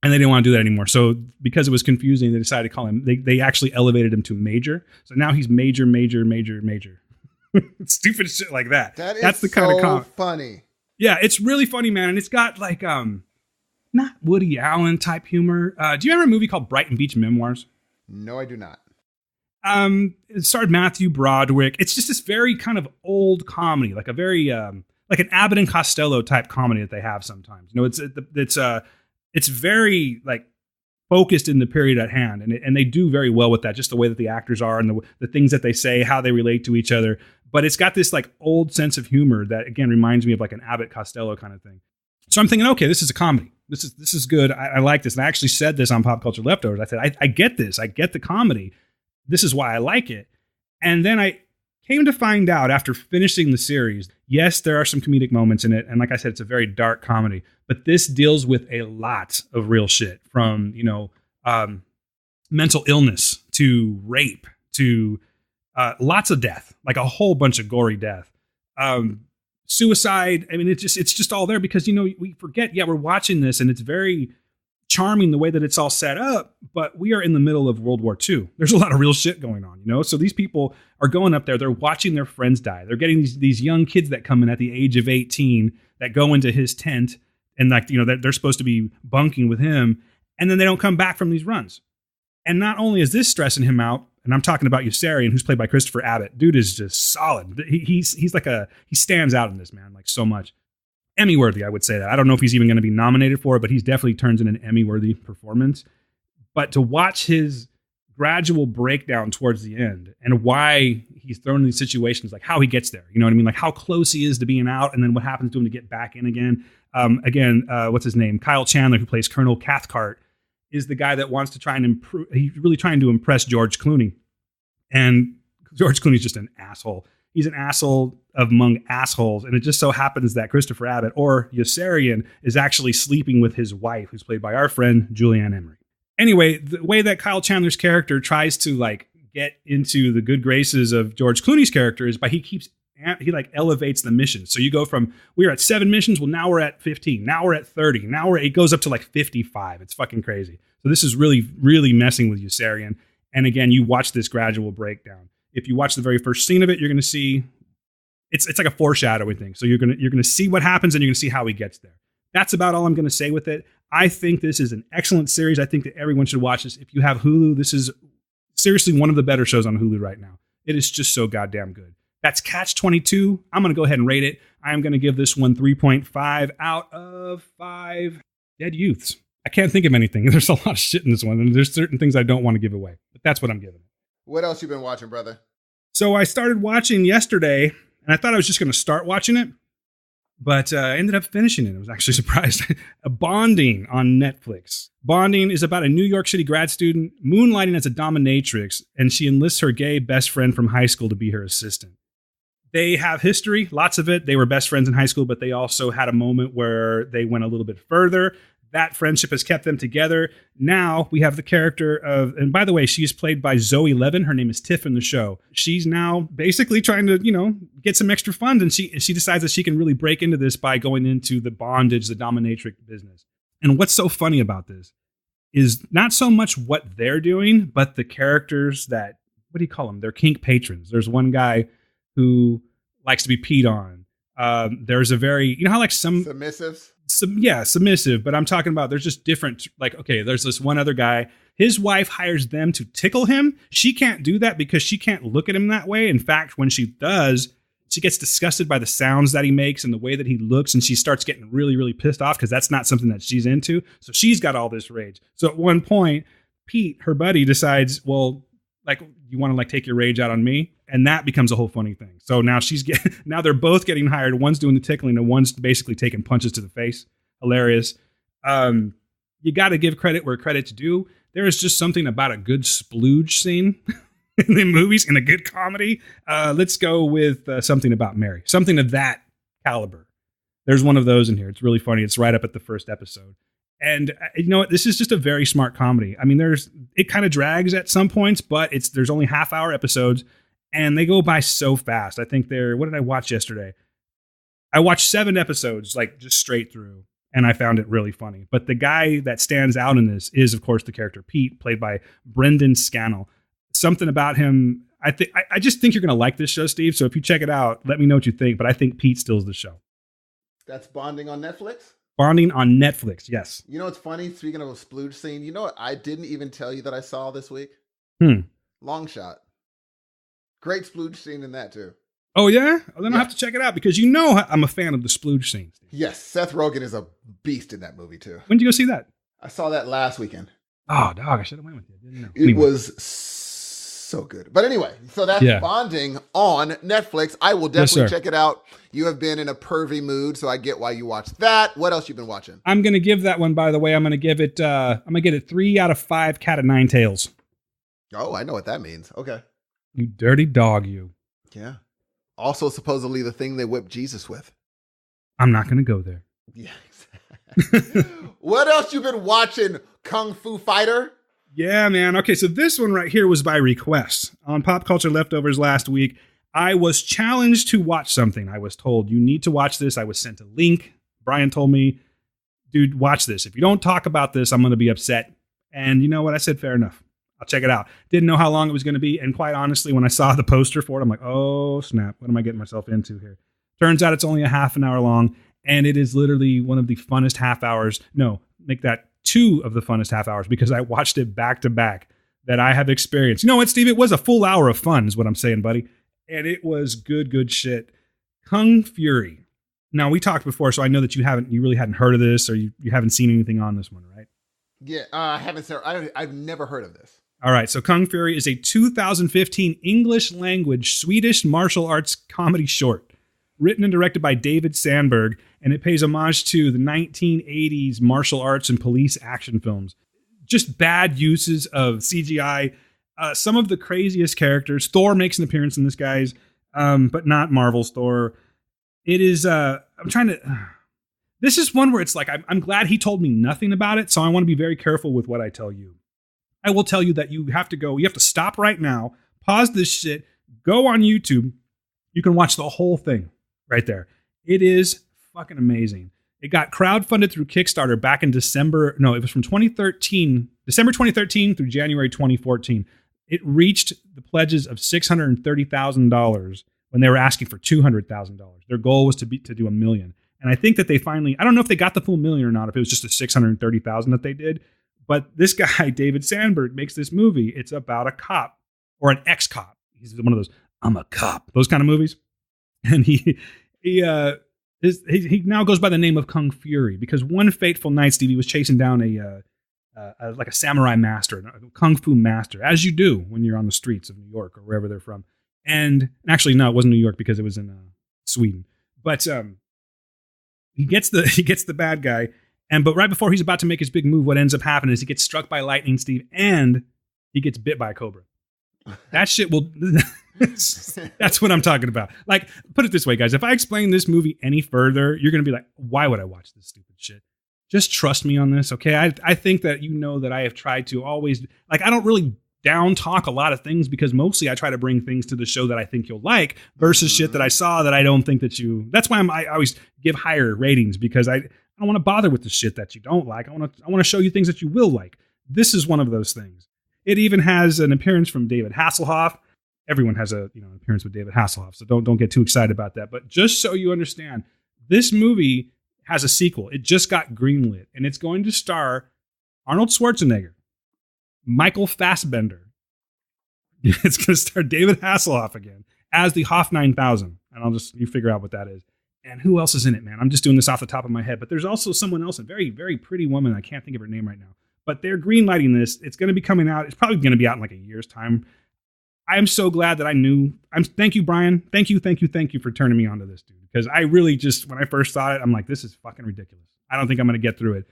And they didn't want to do that anymore. So because it was confusing, they decided to call him, they actually elevated him to Major. So now he's Major. Stupid shit like that. That's the kind of comedy. Funny. Yeah, it's really funny, man. And it's got not Woody Allen type humor. Do you remember a movie called Brighton Beach Memoirs? No, I do not. It starred Matthew Broderick. It's just this very kind of old comedy, a very like an Abbott and Costello type comedy that they have sometimes. You know, it's very like focused in the period at hand, and they do very well with that, just the way that the actors are and the things that they say, how they relate to each other. But it's got this like old sense of humor that again reminds me of like an Abbott Costello kind of thing. So I'm thinking, okay, this is a comedy. This is good. I like this. And I actually said this on Pop Culture Leftovers. I said, I get this. I get the comedy. This is why I like it. And then I came to find out after finishing the series, yes, there are some comedic moments in it. And like I said, it's a very dark comedy. But this deals with a lot of real shit, from, you know, mental illness to rape to lots of death, like a whole bunch of gory death. Suicide. I mean, it's just all there because, you know, we forget, yeah, we're watching this and it's very charming the way that it's all set up, but we are in the middle of World War II. There's a lot of real shit going on, you know? So these people are going up there, they're watching their friends die. They're getting these young kids that come in at the age of 18 that go into his tent and, like, you know, they're supposed to be bunking with him, and then they don't come back from these runs. And not only is this stressing him out, and I'm talking about Yossarian, who's played by Christopher Abbott. Dude is just solid. He's like he stands out in this, man, like so much. Emmy worthy, I would say that. I don't know if he's even going to be nominated for it, but he's definitely turns in an Emmy worthy performance. But to watch his gradual breakdown towards the end and why he's thrown in these situations, like how he gets there, you know what I mean? Like how close he is to being out, and then what happens to him to get back in again. What's his name? Kyle Chandler, who plays Colonel Cathcart, is the guy that wants to try and improve. He's really trying to impress George Clooney. And George Clooney's just an asshole. He's an asshole among assholes. And it just so happens that Christopher Abbott, or Yossarian, is actually sleeping with his wife, who's played by our friend Julianne Emery. Anyway, the way that Kyle Chandler's character tries to like get into the good graces of George Clooney's character is by he like elevates the mission. So you go from, we were at 7 missions. Well, now we're at 15. Now we're at 30. Now it goes up to like 55. It's fucking crazy. So this is really, really messing with Yossarian. And again, you watch this gradual breakdown. If you watch the very first scene of it, you're going to see it's like a foreshadowing thing. So you're going to see what happens, and you're going to see how he gets there. That's about all I'm going to say with it. I think this is an excellent series. I think that everyone should watch this. If you have Hulu, this is seriously one of the better shows on Hulu right now. It is just so goddamn good. That's Catch-22. I'm going to go ahead and rate it. I am going to give this one 3.5 out of 5 dead youths. I can't think of anything. There's a lot of shit in this one, and there's certain things I don't want to give away. But that's what I'm giving it. What else you been watching, brother? So I started watching yesterday, and I thought I was just going to start watching it, but I ended up finishing it. I was actually surprised. Bonding on Netflix. Bonding is about a New York City grad student moonlighting as a dominatrix, and she enlists her gay best friend from high school to be her assistant. They have history, lots of it. They were best friends in high school, but they also had a moment where they went a little bit further. That friendship has kept them together. Now we have the character of, and by the way, she's played by Zoe Levin. Her name is Tiff in the show. She's now basically trying to, you know, get some extra funds, and she decides that she can really break into this by going into the bondage, the dominatrix business. And what's so funny about this is not so much what they're doing, but the characters that, what do you call them? They're kink patrons. There's one guy who likes to be peed on. There's a very, you know how like some submissives? Submissive, but I'm talking about there's just different, like, okay, there's this one other guy, his wife hires them to tickle him. She can't do that because she can't look at him that way. In fact, when she does, she gets disgusted by the sounds that he makes and the way that he looks, and she starts getting really, really pissed off because that's not something that she's into. So she's got all this rage. So at one point, Pete, her buddy, decides, well, like, you want to like take your rage out on me? And that becomes a whole funny thing. So now now they're both getting hired. One's doing the tickling and one's basically taking punches to the face. Hilarious. You got to give credit where credit's due. There is just something about a good splooge scene in the movies, in a good comedy. Let's go with Something About Mary. Something of that caliber. There's one of those in here. It's really funny. It's right up at the first episode. And you know what? This is just a very smart comedy. I mean, it kind of drags at some points, but there's only half-hour episodes, and they go by so fast. I think what did I watch yesterday? I watched 7 episodes, like just straight through, and I found it really funny. But the guy that stands out in this is, of course, the character Pete, played by Brendan Scannell. Something about him, I just think you're going to like this show, Steve. So if you check it out, let me know what you think. But I think Pete steals the show. That's Bonding on Netflix? Bonding on Netflix, yes. You know what's funny? Speaking of a splooge scene, you know what I didn't even tell you that I saw this week? Long Shot. Great splooge scene in that, too. Oh, yeah? Well, then Yeah. I'll have to check it out because you know I'm a fan of the splooge scenes. Yes, Seth Rogen is a beast in that movie too. When did you go see that? I saw that last weekend. Oh, dog, I should have went with you. I didn't know. It Anyway. was so good. But anyway, so that's Bonding on Netflix. I will definitely check it out. You have been in a pervy mood, so I get why you watched that. What else you been watching? I'm going to give that one, by the way. I'm going to give it, 3 out of 5 cat of 9 tails. Oh, I know what that means. Okay. You dirty dog, you. Yeah. Also supposedly the thing they whipped Jesus with. I'm not going to go there. Yeah, exactly. What else you been watching, Kung Fu Fighter? Yeah, man. Okay, so this one right here was by request. On Pop Culture Leftovers last week, I was challenged to watch something. I was told, you need to watch this. I was sent a link. Brian told me, dude, watch this. If you don't talk about this, I'm going to be upset. And you know what? I said, fair enough. I'll check it out. Didn't know how long it was going to be. And quite honestly, when I saw the poster for it, I'm like, oh, snap. What am I getting myself into here? Turns out it's only a half an hour long. And it is literally one of the funnest half hours. No, make that 2 of the funnest half hours because I watched it back to back that I have experienced. You know what, Steve? It was a full hour of fun is what I'm saying, buddy. And it was good shit. Kung Fury. Now, we talked before, so I know that you really hadn't heard of this or you haven't seen anything on this one, right? Yeah, I haven't seen. I've never heard of this. All right, so Kung Fury is a 2015 English language Swedish martial arts comedy short, written and directed by David Sandberg, and it pays homage to the 1980s martial arts and police action films. Just bad uses of CGI. Some of the craziest characters. Thor makes an appearance in this, guys, but not Marvel's Thor. It is, this is one where it's like, I'm glad he told me nothing about it, so I want to be very careful with what I tell you. I will tell you that you have to stop right now, pause this shit, go on YouTube. You can watch the whole thing right there. It is fucking amazing. It got crowdfunded through Kickstarter back in December 2013 through January 2014. It reached the pledges of $630,000 when they were asking for $200,000. Their goal was to do $1 million. And I think that they finally, I don't know if they got the full $1 million or not, if it was just the $630,000 that they did. But this guy, David Sandberg, makes this movie. It's about a cop or an ex-cop. He's one of those, I'm a cop, those kind of movies. And he now goes by the name of Kung Fury because one fateful night, Stevie was chasing down a samurai master, a kung fu master, as you do when you're on the streets of New York or wherever they're from. And actually, no, it wasn't New York because it was in Sweden. But he gets the bad guy. But right before he's about to make his big move, what ends up happening is he gets struck by lightning, Steve, and he gets bit by a cobra. That shit will... That's what I'm talking about. Like, put it this way, guys. If I explain this movie any further, you're going to be like, why would I watch this stupid shit? Just trust me on this, okay? I think that you know that I have tried to always... Like, I don't really down talk a lot of things because mostly I try to bring things to the show that I think you'll like versus shit that I saw that I don't think that you... That's why I always give higher ratings because I don't want to bother with the shit that you don't like. I want to show you things that you will like. This is one of those things. It even has an appearance from David Hasselhoff. Everyone has an appearance with David Hasselhoff, so don't get too excited about that. But just so you understand, this movie has a sequel. It just got greenlit, and it's going to star Arnold Schwarzenegger, Michael Fassbender. It's going to star David Hasselhoff again as the Hoff 9000, and you figure out what that is. And who else is in it, man? I'm just doing this off the top of my head. But there's also someone else, a very, very pretty woman. I can't think of her name right now. But they're greenlighting this. It's going to be coming out. It's probably going to be out in like a year's time. I'm so glad that I knew. Thank you, Brian. Thank you for turning me on to this, dude. Because I really just, when I first saw it, I'm like, this is fucking ridiculous. I don't think I'm going to get through it.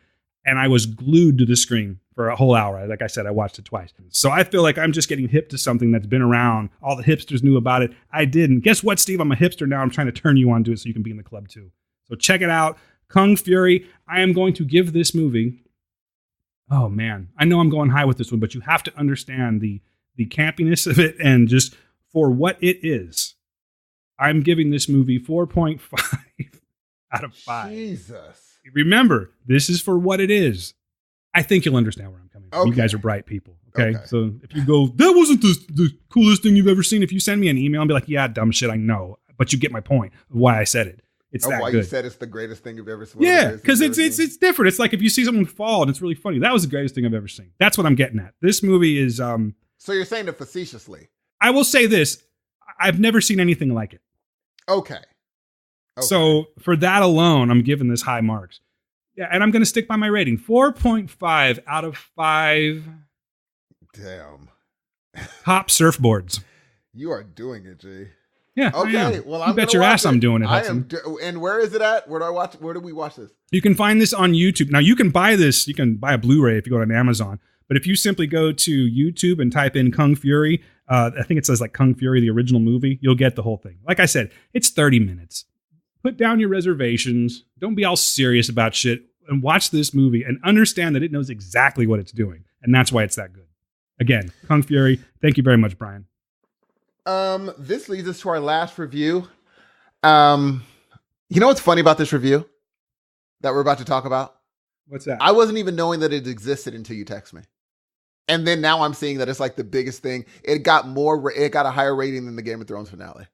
And I was glued to the screen for a whole hour. Like I said, I watched it twice. So I feel like I'm just getting hip to something that's been around. All the hipsters knew about it. I didn't. Guess what, Steve? I'm a hipster now. I'm trying to turn you on to it so you can be in the club too. So check it out. Kung Fury. I am going to give this movie... Oh, man. I know I'm going high with this one, but you have to understand the campiness of it and just for what it is. I'm giving this movie 4.5 out of 5. Jesus. Remember, this is for what it is. I think you'll understand where I'm coming from. Okay. You guys are bright people. Okay? So if you go, that wasn't the coolest thing you've ever seen. If you send me an email and be like, yeah, dumb shit, I know. But you get my point of why I said it. It's that why good. You said it's the greatest thing you've ever seen. Yeah, because it's different. It's like if you see someone fall and it's really funny. That was the greatest thing I've ever seen. That's what I'm getting at. This movie is... So you're saying it facetiously. I will say this. I've never seen anything like it. Okay. So for that alone, I'm giving this high marks. Yeah, and I'm going to stick by my rating. 4.5 out of 5 Damn. top surfboards. You are doing it, G. Yeah. Okay. Well, I'm you bet gonna your watch ass I'm doing it. I Hudson. am. And where is it at? Where do I watch? Where do we watch this? You can find this on YouTube. Now you can buy this. You can buy a Blu-ray if you go on Amazon. But if you simply go to YouTube and type in Kung Fury, I think it says like Kung Fury, the original movie, you'll get the whole thing. Like I said, it's 30 minutes. Put down your reservations. Don't be all serious about shit and watch this movie and understand that it knows exactly what it's doing. And that's why it's that good. Again, Kung Fury. Thank you very much, Brian. This leads us to our last review. You know what's funny about this review that we're about to talk about? What's that? I wasn't even knowing that it existed until you text me. And then now I'm seeing that it's like the biggest thing. It got a higher rating than the Game of Thrones finale.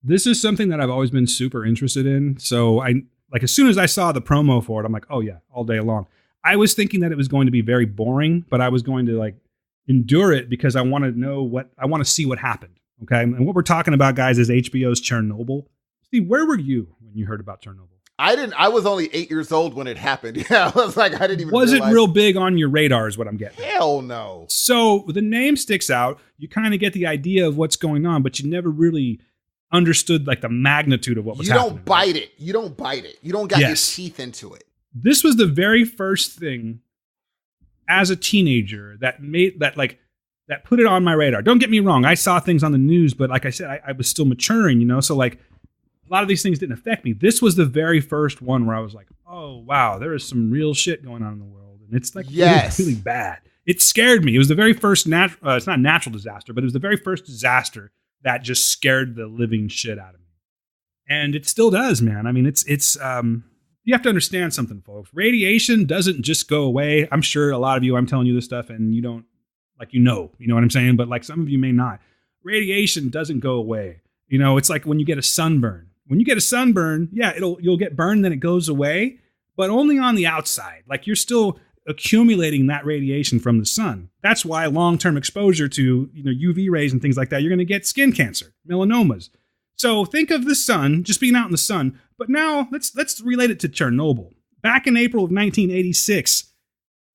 This is something that I've always been super interested in. So as soon as I saw the promo for it, I'm like, oh yeah, all day long. I was thinking that it was going to be very boring, but I was going to endure it because I want to see what happened. Okay. And what we're talking about, guys, is HBO's Chernobyl. Steve, where were you when you heard about Chernobyl? I was only 8 years old when it happened. Yeah, I was like, I didn't even Was realize. it real big on your radar is what I'm getting. Hell no. So the name sticks out. You kind of get the idea of what's going on, but you never really understood the magnitude of what was happening. You don't bite it. You don't got your teeth into it. This was the very first thing as a teenager that put it on my radar. Don't get me wrong. I saw things on the news, but like I said, I was still maturing, so a lot of these things didn't affect me. This was the very first one where I was like, oh, wow, there is some real shit going on in the world. And it's really bad. It scared me. It was the very first it's not natural disaster, but it was the very first disaster that just scared the living shit out of me. And it still does, man. I mean, it's you have to understand something, folks. Radiation doesn't just go away. I'm sure a lot of you, I'm telling you this stuff and you don't, you know what I'm saying? But some of you may not. Radiation doesn't go away. It's like when you get a sunburn. When you get a sunburn, yeah, you'll get burned, then it goes away, but only on the outside. You're still accumulating that radiation from the sun. That's why long-term exposure to UV rays and things like that, you're going to get skin cancer, melanomas. So think of the sun, just being out in the sun. But now let's relate it to Chernobyl. Back in April of 1986,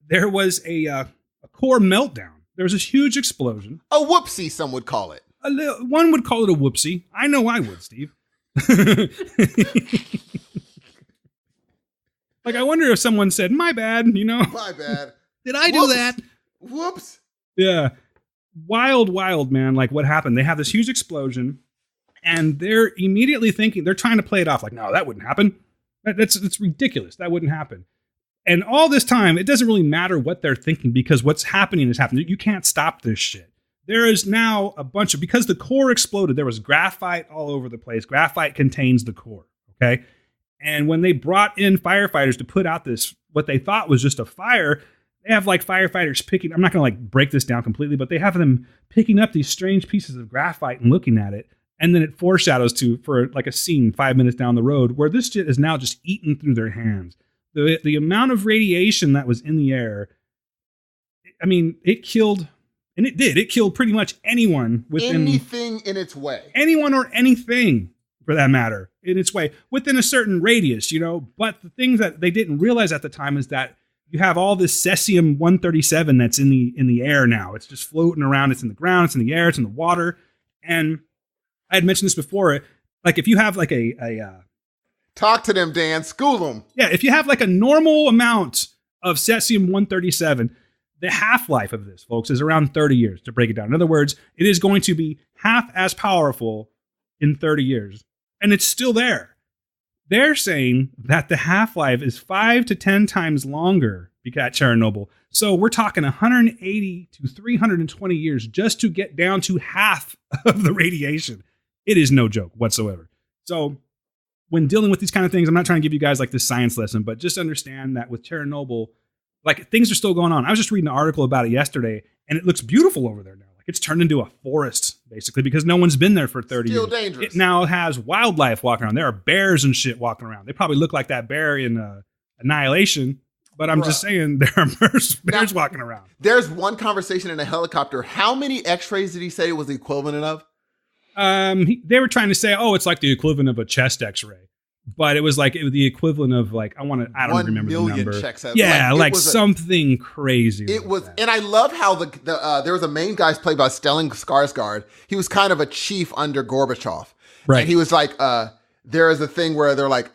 there was a core meltdown. There was this huge explosion. A whoopsie, some would call it. One would call it a whoopsie. I know I would, Steve. I wonder if someone said, my bad, My bad. Did I do that? Whoops. Yeah. Wild, man. What happened? They have this huge explosion and they're immediately thinking, they're trying to play it off no, that wouldn't happen. That's ridiculous. That wouldn't happen. And all this time, it doesn't really matter what they're thinking because what's happening is happening. You can't stop this shit. There is now because the core exploded, there was graphite all over the place. Graphite contains the core, okay? And when they brought in firefighters to put out what they thought was just a fire, they have firefighters picking, I'm not going to break this down completely, but they have them picking up these strange pieces of graphite and looking at it. And then it foreshadows for a scene 5 minutes down the road where this shit is now just eaten through their hands. The amount of radiation that was in the air, I mean, it killed... And it did. It killed pretty much anyone within... Anything in its way. Anyone or anything, for that matter, in its way, within a certain radius, But the things that they didn't realize at the time is that you have all this cesium-137 that's in the air now. It's just floating around. It's in the ground. It's in the air. It's in the water. And I had mentioned this before. If you have Talk to them, Dan. School them. Yeah, if you have a normal amount of cesium-137... The half-life of this, folks, is around 30 years, to break it down. In other words, it is going to be half as powerful in 30 years, and it's still there. They're saying that the half-life is 5 to 10 times longer at Chernobyl. So we're talking 180 to 320 years just to get down to half of the radiation. It is no joke whatsoever. So when dealing with these kind of things, I'm not trying to give you guys this science lesson, but just understand that with Chernobyl, things are still going on. I was just reading an article about it yesterday, and it looks beautiful over there now. It's turned into a forest, basically, because no one's been there for 30 years. Still dangerous. It now has wildlife walking around. There are bears and shit walking around. They probably look like that bear in Annihilation, but I'm just saying there are bears walking around. There's one conversation in a helicopter. How many x-rays did he say it was the equivalent of? They were trying to say, oh, it's like the equivalent of a chest X-ray, but it was like the equivalent of like I don't remember the number. Checks yeah, like something crazy. It was, and I love how there was a main guy played by Stellan Skarsgård. He was kind of a chief under Gorbachev, right? And he was like, there is a thing where they're like,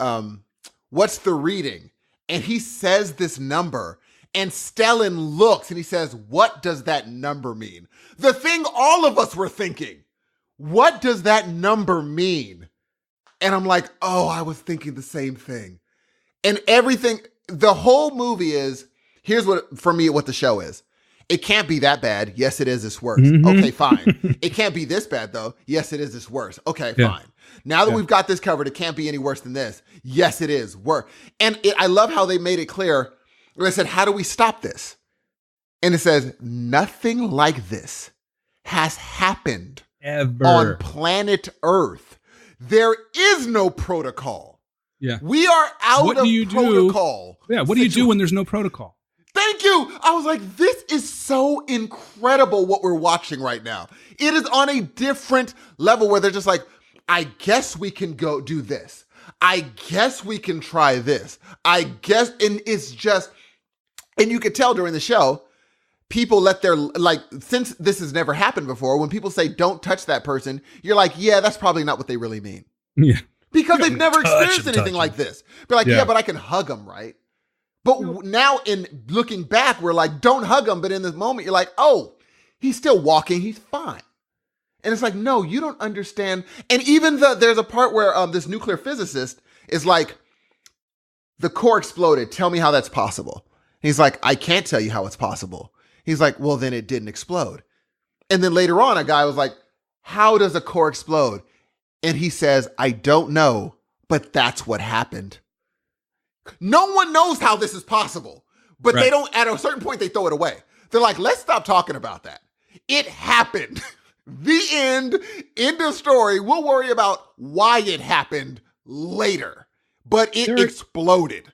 what's the reading? And he says this number, and Stellan looks and he says, what does that number mean? The thing all of us were thinking. What does that number mean? And I'm like, oh, I was thinking the same thing. And everything, the whole movie is, here's what, for me, what the show is. It can't be that bad. Yes, it is. It's worse. Mm-hmm. Okay, fine. It can't be this bad, though. Yes, it is. It's worse. Okay, fine. Now that we've got this covered, it can't be any worse than this. Yes, it is. Worse. And I love how they made it clear. They said, how do we stop this? And it says, nothing like this has happened ever on planet Earth. There is no protocol. Yeah. We are out of protocol. Yeah. What do you do when there's no protocol? Thank you. I was like, this is so incredible what we're watching right now. It is on a different level where they're just like, I guess we can go do this. I guess we can try this. I guess, and it's just, and you could tell during the show, people let their, like, since this has never happened before, when people say, don't touch that person, you're like, yeah, that's probably not what they really mean. Yeah. Because they've never experienced anything like this. Be like, yeah, but I can hug them, right? But now in looking back, we're like, don't hug him. But in this moment, you're like, oh, he's still walking. He's fine. And it's like, no, you don't understand. And even there's a part where this nuclear physicist is like, the core exploded. Tell me how that's possible. He's like, I can't tell you how it's possible. He's like, well, then it didn't explode. And then later on, a guy was like, how does a core explode? And he says, I don't know, but that's what happened. No one knows how this is possible, but they don't, at a certain point, they throw it away. They're like, let's stop talking about that. It happened. The end. End of story. We'll worry about why it happened later, but it exploded.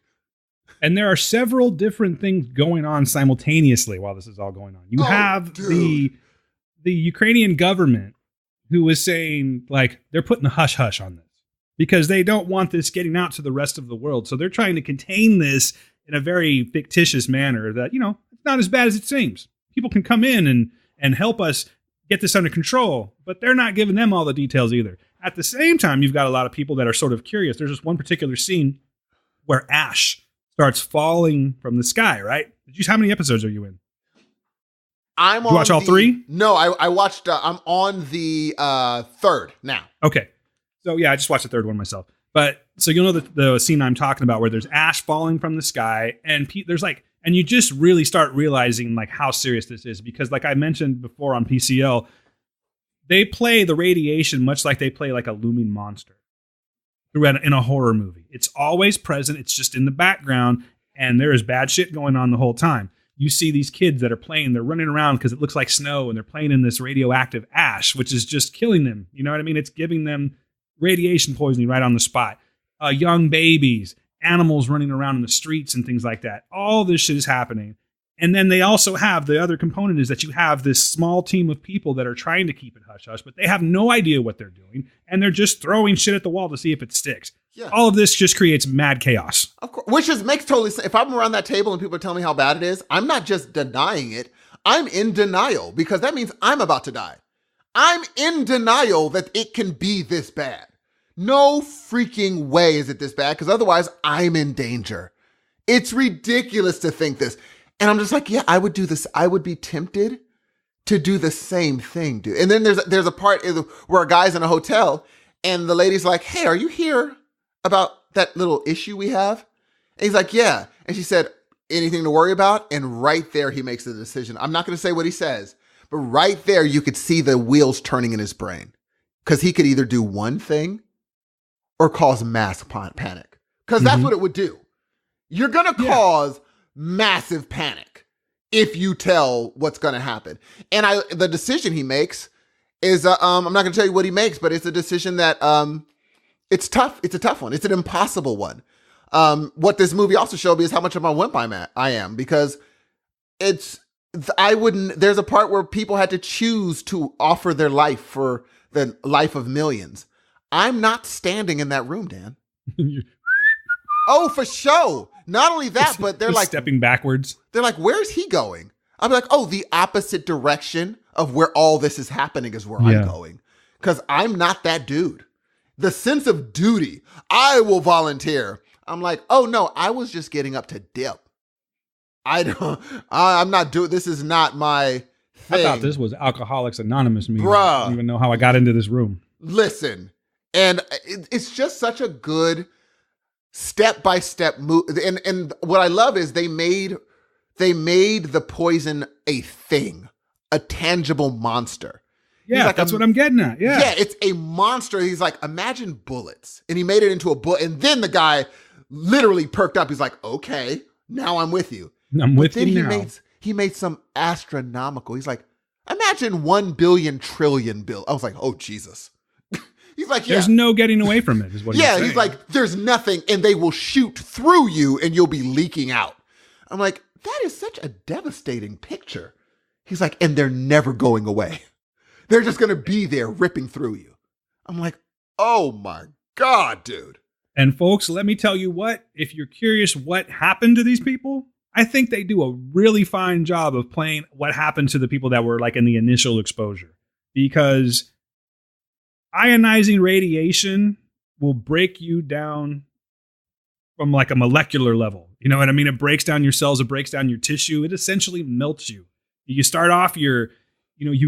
And there are several different things going on simultaneously while this is all going on. You have the Ukrainian government who is saying, like, they're putting a hush-hush on this because they don't want this getting out to the rest of the world. So they're trying to contain this in a very fictitious manner that, you know, it's not as bad as it seems. People can come in and help us get this under control, but they're not giving them all the details either. At the same time, you've got a lot of people that are sort of curious. There's this one particular scene where ash starts falling from the sky, right? How many episodes are you in? Did you watch all three? No, I watched, I'm on the third now. Okay. So yeah, I just watched the third one myself. But so you'll know the scene I'm talking about where there's ash falling from the sky and there's like, and you just really start realizing like how serious this is because like I mentioned before on PCL, they play the radiation much like they play like a looming monster in a horror movie. It's always present. It's just in the background and there is bad shit going on the whole time. You see these kids that are playing, they're running around because it looks like snow and they're playing in this radioactive ash, which is just killing them. You know what I mean? It's giving them radiation poisoning right on the spot. Young babies, animals running around in the streets and things like that. All this shit is happening. And then they also have the other component is that you have this small team of people that are trying to keep it hush hush, but they have no idea what they're doing. And they're just throwing shit at the wall to see if it sticks. Yeah. All of this just creates mad chaos. Of course, which makes totally sense. If I'm around that table and people are telling me how bad it is, I'm not just denying it. I'm in denial because that means I'm about to die. I'm in denial that it can be this bad. No freaking way is it this bad because otherwise I'm in danger. It's ridiculous to think this. And I'm just like, yeah, I would do this. I would be tempted to do the same thing, dude. And then there's a part where a guy's in a hotel and the lady's like, hey, are you here about that little issue we have? And he's like, yeah. And she said, anything to worry about? And right there, he makes the decision. I'm not going to say what he says, but right there, you could see the wheels turning in his brain because he could either do one thing or cause mass panic because that's what it would do. You're going to cause massive panic if you tell what's going to happen. And the decision he makes is, I'm not going to tell you what he makes, but it's a decision that it's tough. It's a tough one. It's an impossible one. What this movie also showed me is how much of a wimp I am because there's a part where people had to choose to offer their life for the life of millions. I'm not standing in that room, Dan. Oh, for sure. Not only that, but they're like stepping backwards. They're like, where's he going? I'm like, oh, the opposite direction of where all this is happening is where I'm going. Because I'm not that dude. The sense of duty, I will volunteer. I'm like, oh no, I was just getting up to dip. I'm not doing, this is not my thing. I thought this was Alcoholics Anonymous meeting. Bruh. I don't even know how I got into this room. Listen, and it's just such a good step-by-step move. And what I love is they made the poison a thing, a tangible monster. Yeah, like, that's what I'm getting at. Yeah. Yeah, it's a monster. He's like, imagine bullets. And he made it into a bullet. And then the guy literally perked up. He's like, okay, now I'm with you. I'm with you now. He made some astronomical. He's like, imagine 1 billion trillion bill. I was like, oh, Jesus. He's like, yeah. There's no getting away from it, is what he's saying. He's like, there's nothing. And they will shoot through you and you'll be leaking out. I'm like, that is such a devastating picture. He's like, and they're never going away. They're just going to be there ripping through you. I'm like, oh my God, dude. And folks, let me tell you what, if you're curious what happened to these people, I think they do a really fine job of playing what happened to the people that were like in the initial exposure. Because ionizing radiation will break you down from like a molecular level. You know what I mean? It breaks down your cells, it breaks down your tissue. It essentially melts you. You start off you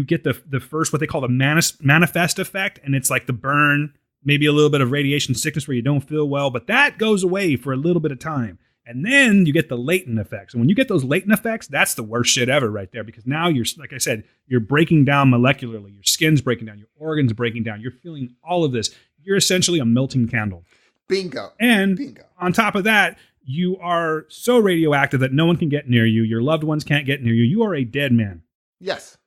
get the first, what they call the manifest effect. And it's like the burn, maybe a little bit of radiation sickness where you don't feel well, but that goes away for a little bit of time. And then you get the latent effects. And when you get those latent effects, that's the worst shit ever right there. Because now you're, like I said, you're breaking down molecularly. Your skin's breaking down. Your organs breaking down. You're feeling all of this. You're essentially a melting candle. Bingo. And Bingo. On top of that, you are so radioactive that no one can get near you. Your loved ones can't get near you. You are a dead man. Yes.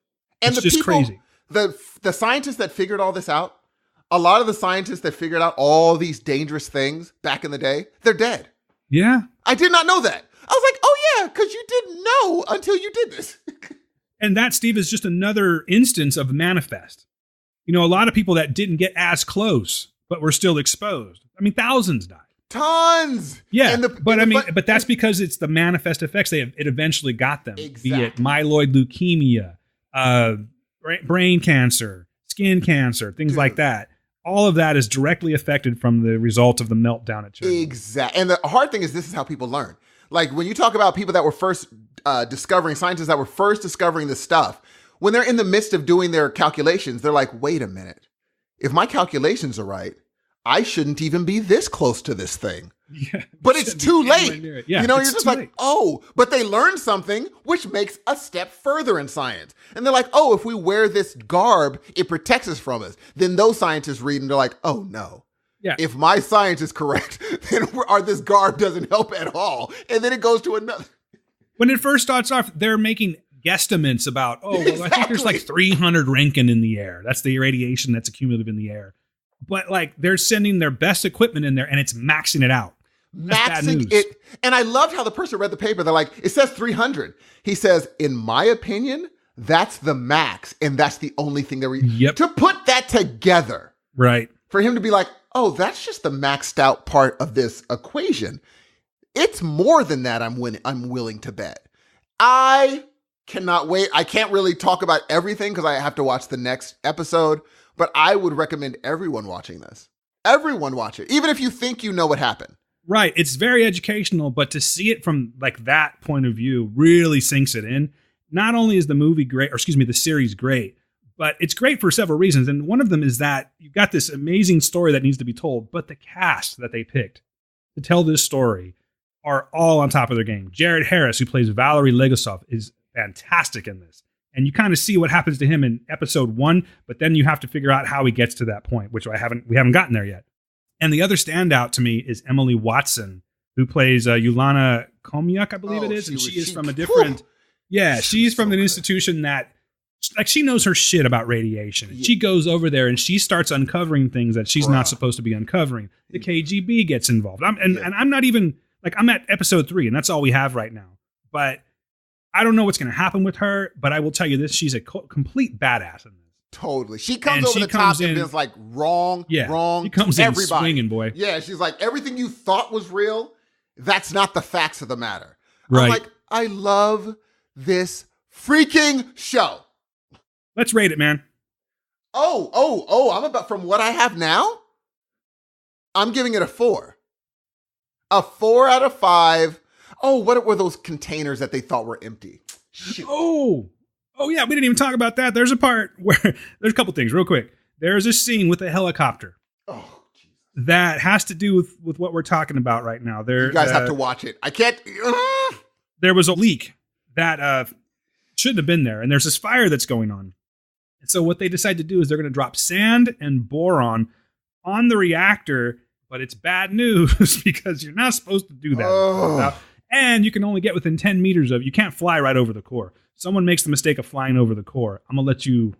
And it's the just people, crazy. The scientists that figured all this out, a lot of the scientists that figured out all these dangerous things back in the day, they're dead. Yeah. I did not know that. I was like, oh yeah, because you didn't know until you did this. And that, Steve, is just another instance of manifest. You know, a lot of people that didn't get as close, but were still exposed. I mean, thousands died. Tons. Yeah, but that's because it's the manifest effects. It eventually got them. Exactly. Be it myeloid leukemia, brain cancer, skin cancer, things like that. All of that is directly affected from the result of the meltdown at Chernobyl. Exactly. And the hard thing is, this is how people learn. Like when you talk about people that were first scientists that were first discovering this stuff, when they're in the midst of doing their calculations, they're like, wait a minute. If my calculations are right, I shouldn't even be this close to this thing. Yeah, but it's too late. Yeah, you know, you're just like, late. oh, but they learned something, which makes a step further in science. And they're like, oh, if we wear this garb, it protects us from us. Then those scientists read and they're like, oh no. Yeah. If my science is correct, then this garb doesn't help at all. And then it goes to another. When it first starts off, they're making guesstimates about, I think there's like 300 Roentgen in the air. That's the radiation that's accumulative in the air. But like they're sending their best equipment in there and it's maxing it out. Maxing it. And I loved how the person read the paper. They're like, it says 300. He says, in my opinion, that's the max. And that's the only thing that to put that together. Right. For him to be like, oh, that's just the maxed out part of this equation. It's more than that. I'm willing to bet. I cannot wait. I can't really talk about everything because I have to watch the next episode, but I would recommend everyone watching this. Everyone watch it. Even if you think you know what happened. Right. It's very educational, but to see it from like that point of view really sinks it in. Not only is the movie great, the series great, but it's great for several reasons. And one of them is that you've got this amazing story that needs to be told, but the cast that they picked to tell this story are all on top of their game. Jared Harris, who plays Valery Legasov, is fantastic in this. And you kind of see what happens to him in episode 1, but then you have to figure out how he gets to that point, which we haven't gotten there yet. And the other standout to me is Emily Watson, who plays Yulana Komyak, I believe it is. And she is from a different... Yeah, she's from an institution that... Like, she knows her shit about radiation. Yeah. She goes over there and she starts uncovering things that she's not supposed to be uncovering. The KGB gets involved. And I'm not even... Like, I'm at episode 3, and that's all we have right now. But I don't know what's going to happen with her, but I will tell you this. She's a complete badass in this. Totally. She comes And over she the top comes and in- is like wrong, Yeah, wrong she comes to in everybody. swinging, boy. Yeah, she's like, everything you thought was real, that's not the facts of the matter. Right. I'm like, I love this freaking show. Let's rate it, man. I'm about, from what I have now, I'm giving it a 4. A 4 out of 5. Oh, what were those containers that they thought were empty? Shoot. Oh yeah, we didn't even talk about that. There's a part where there's a couple things real quick. There's a scene with a helicopter Oh, Jesus. that has to do with what we're talking about right now. You guys have to watch it. I can't. There was a leak that shouldn't have been there, and there's this fire that's going on. And so what they decide to do is they're going to drop sand and boron on the reactor, but it's bad news because you're not supposed to do that. Oh. And you can only get within 10 meters of, you can't fly right over the core. Someone makes the mistake of flying over the core. I'm going to let you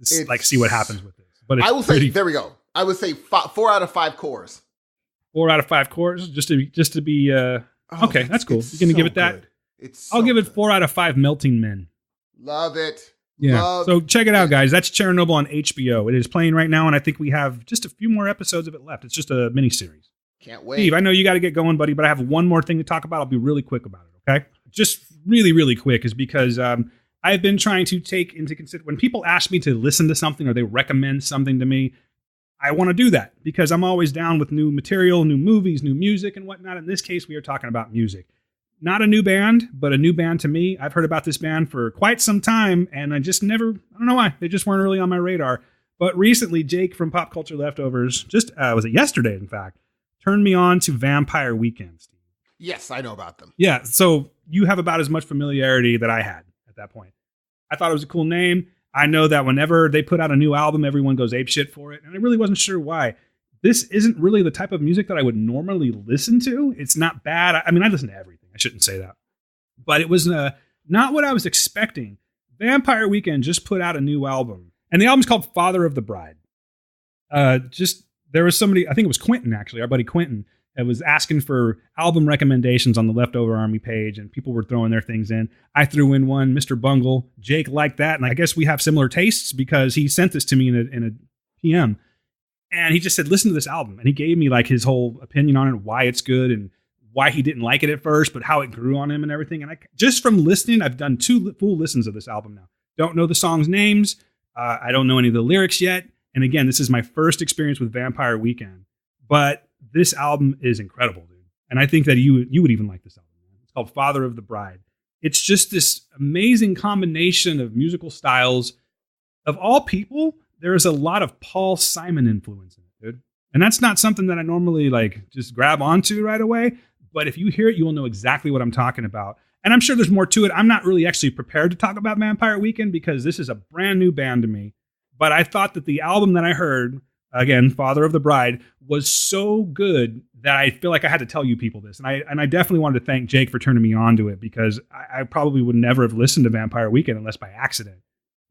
see what happens with this. But it's I will say, there we go. I would say 4 out of 5 cores. 4 out of 5 cores, just to be okay, that's cool. You're going to give it that? Good. I'll give it 4 out of 5 melting men. Love it. Yeah. So check it out, guys. That's Chernobyl on HBO. It is playing right now, and I think we have just a few more episodes of it left. It's just a miniseries. Can't wait. Steve, I know you got to get going, buddy, but I have one more thing to talk about. I'll be really quick about it, okay? Just really, really quick is because I've been trying to take into consideration when people ask me to listen to something or they recommend something to me, I want to do that because I'm always down with new material, new movies, new music, and whatnot. In this case, we are talking about music. Not a new band, but a new band to me. I've heard about this band for quite some time, and I don't know why. They just weren't really on my radar. But recently, Jake from Pop Culture Leftovers, was it yesterday, in fact, turned me on to Vampire Weekend. Yes, I know about them. Yeah, so you have about as much familiarity that I had at that point. I thought it was a cool name. I know that whenever they put out a new album, everyone goes apeshit for it, and I really wasn't sure why. This isn't really the type of music that I would normally listen to. It's not bad. I mean, I listen to everything. I shouldn't say that. But it was not what I was expecting. Vampire Weekend just put out a new album, and the album's called Father of the Bride. There was somebody, I think it was Quentin, actually, our buddy Quentin, that was asking for album recommendations on the Leftover Army page, and people were throwing their things in. I threw in one, Mr. Bungle. Jake liked that, and I guess we have similar tastes because he sent this to me in a PM. And he just said, listen to this album. And he gave me like his whole opinion on it, why it's good and why he didn't like it at first, but how it grew on him and everything. And just from listening, I've done 2 full listens of this album now. Don't know the songs' names. I don't know any of the lyrics yet. And again, this is my first experience with Vampire Weekend. But this album is incredible, dude. And I think that you would even like this album. It's called Father of the Bride. It's just this amazing combination of musical styles. Of all people, there is a lot of Paul Simon influence in it, dude. And that's not something that I normally just grab onto right away. But if you hear it, you will know exactly what I'm talking about. And I'm sure there's more to it. I'm not really actually prepared to talk about Vampire Weekend because this is a brand new band to me. But I thought that the album that I heard, again, Father of the Bride, was so good that I feel like I had to tell you people this. And I definitely wanted to thank Jake for turning me on to it because I probably would never have listened to Vampire Weekend unless by accident.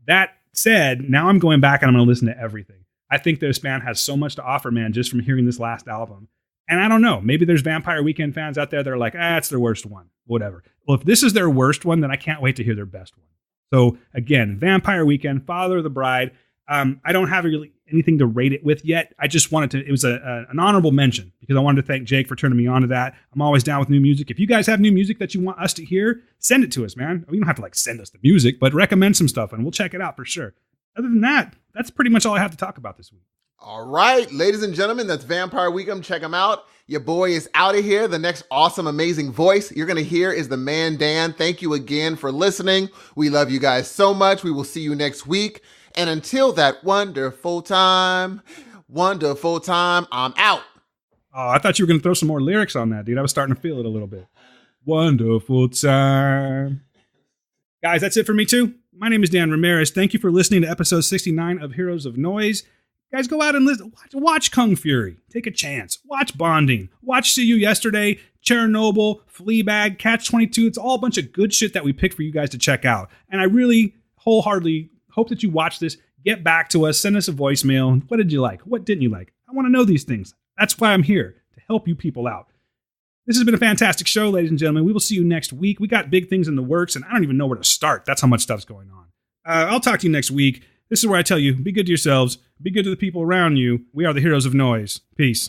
That said, now I'm going back and I'm going to listen to everything. I think this band has so much to offer, man, just from hearing this last album. And I don't know, maybe there's Vampire Weekend fans out there that are like, it's their worst one, whatever. Well, if this is their worst one, then I can't wait to hear their best one. So again, Vampire Weekend, Father of the Bride. I don't have really anything to rate it with yet. I just wanted to, it was an honorable mention because I wanted to thank Jake for turning me on to that. I'm always down with new music. If you guys have new music that you want us to hear, send it to us, man. You don't have to send us the music, but recommend some stuff and we'll check it out for sure. Other than that, that's pretty much all I have to talk about this week. All right, ladies and gentlemen, that's Vampire Weekend. Check him out. Your boy is out of here. The next awesome, amazing voice you're going to hear is the man, Dan. Thank you again for listening. We love you guys so much. We will see you next week. And until that wonderful time, I'm out. Oh, I thought you were going to throw some more lyrics on that, dude. I was starting to feel it a little bit. Wonderful time. Guys, that's it for me too. My name is Dan Ramirez. Thank you for listening to episode 69 of Heroes of Noise. Guys, go out and listen. Watch Kung Fury. Take a chance. Watch Bonding. Watch See You Yesterday, Chernobyl, Fleabag, Catch-22. It's all a bunch of good shit that we picked for you guys to check out. And I really wholeheartedly hope that you watch this. Get back to us. Send us a voicemail. What did you like? What didn't you like? I want to know these things. That's why I'm here, to help you people out. This has been a fantastic show, ladies and gentlemen. We will see you next week. We got big things in the works, and I don't even know where to start. That's how much stuff's going on. I'll talk to you next week. This is where I tell you, be good to yourselves, be good to the people around you. We are the heroes of noise. Peace.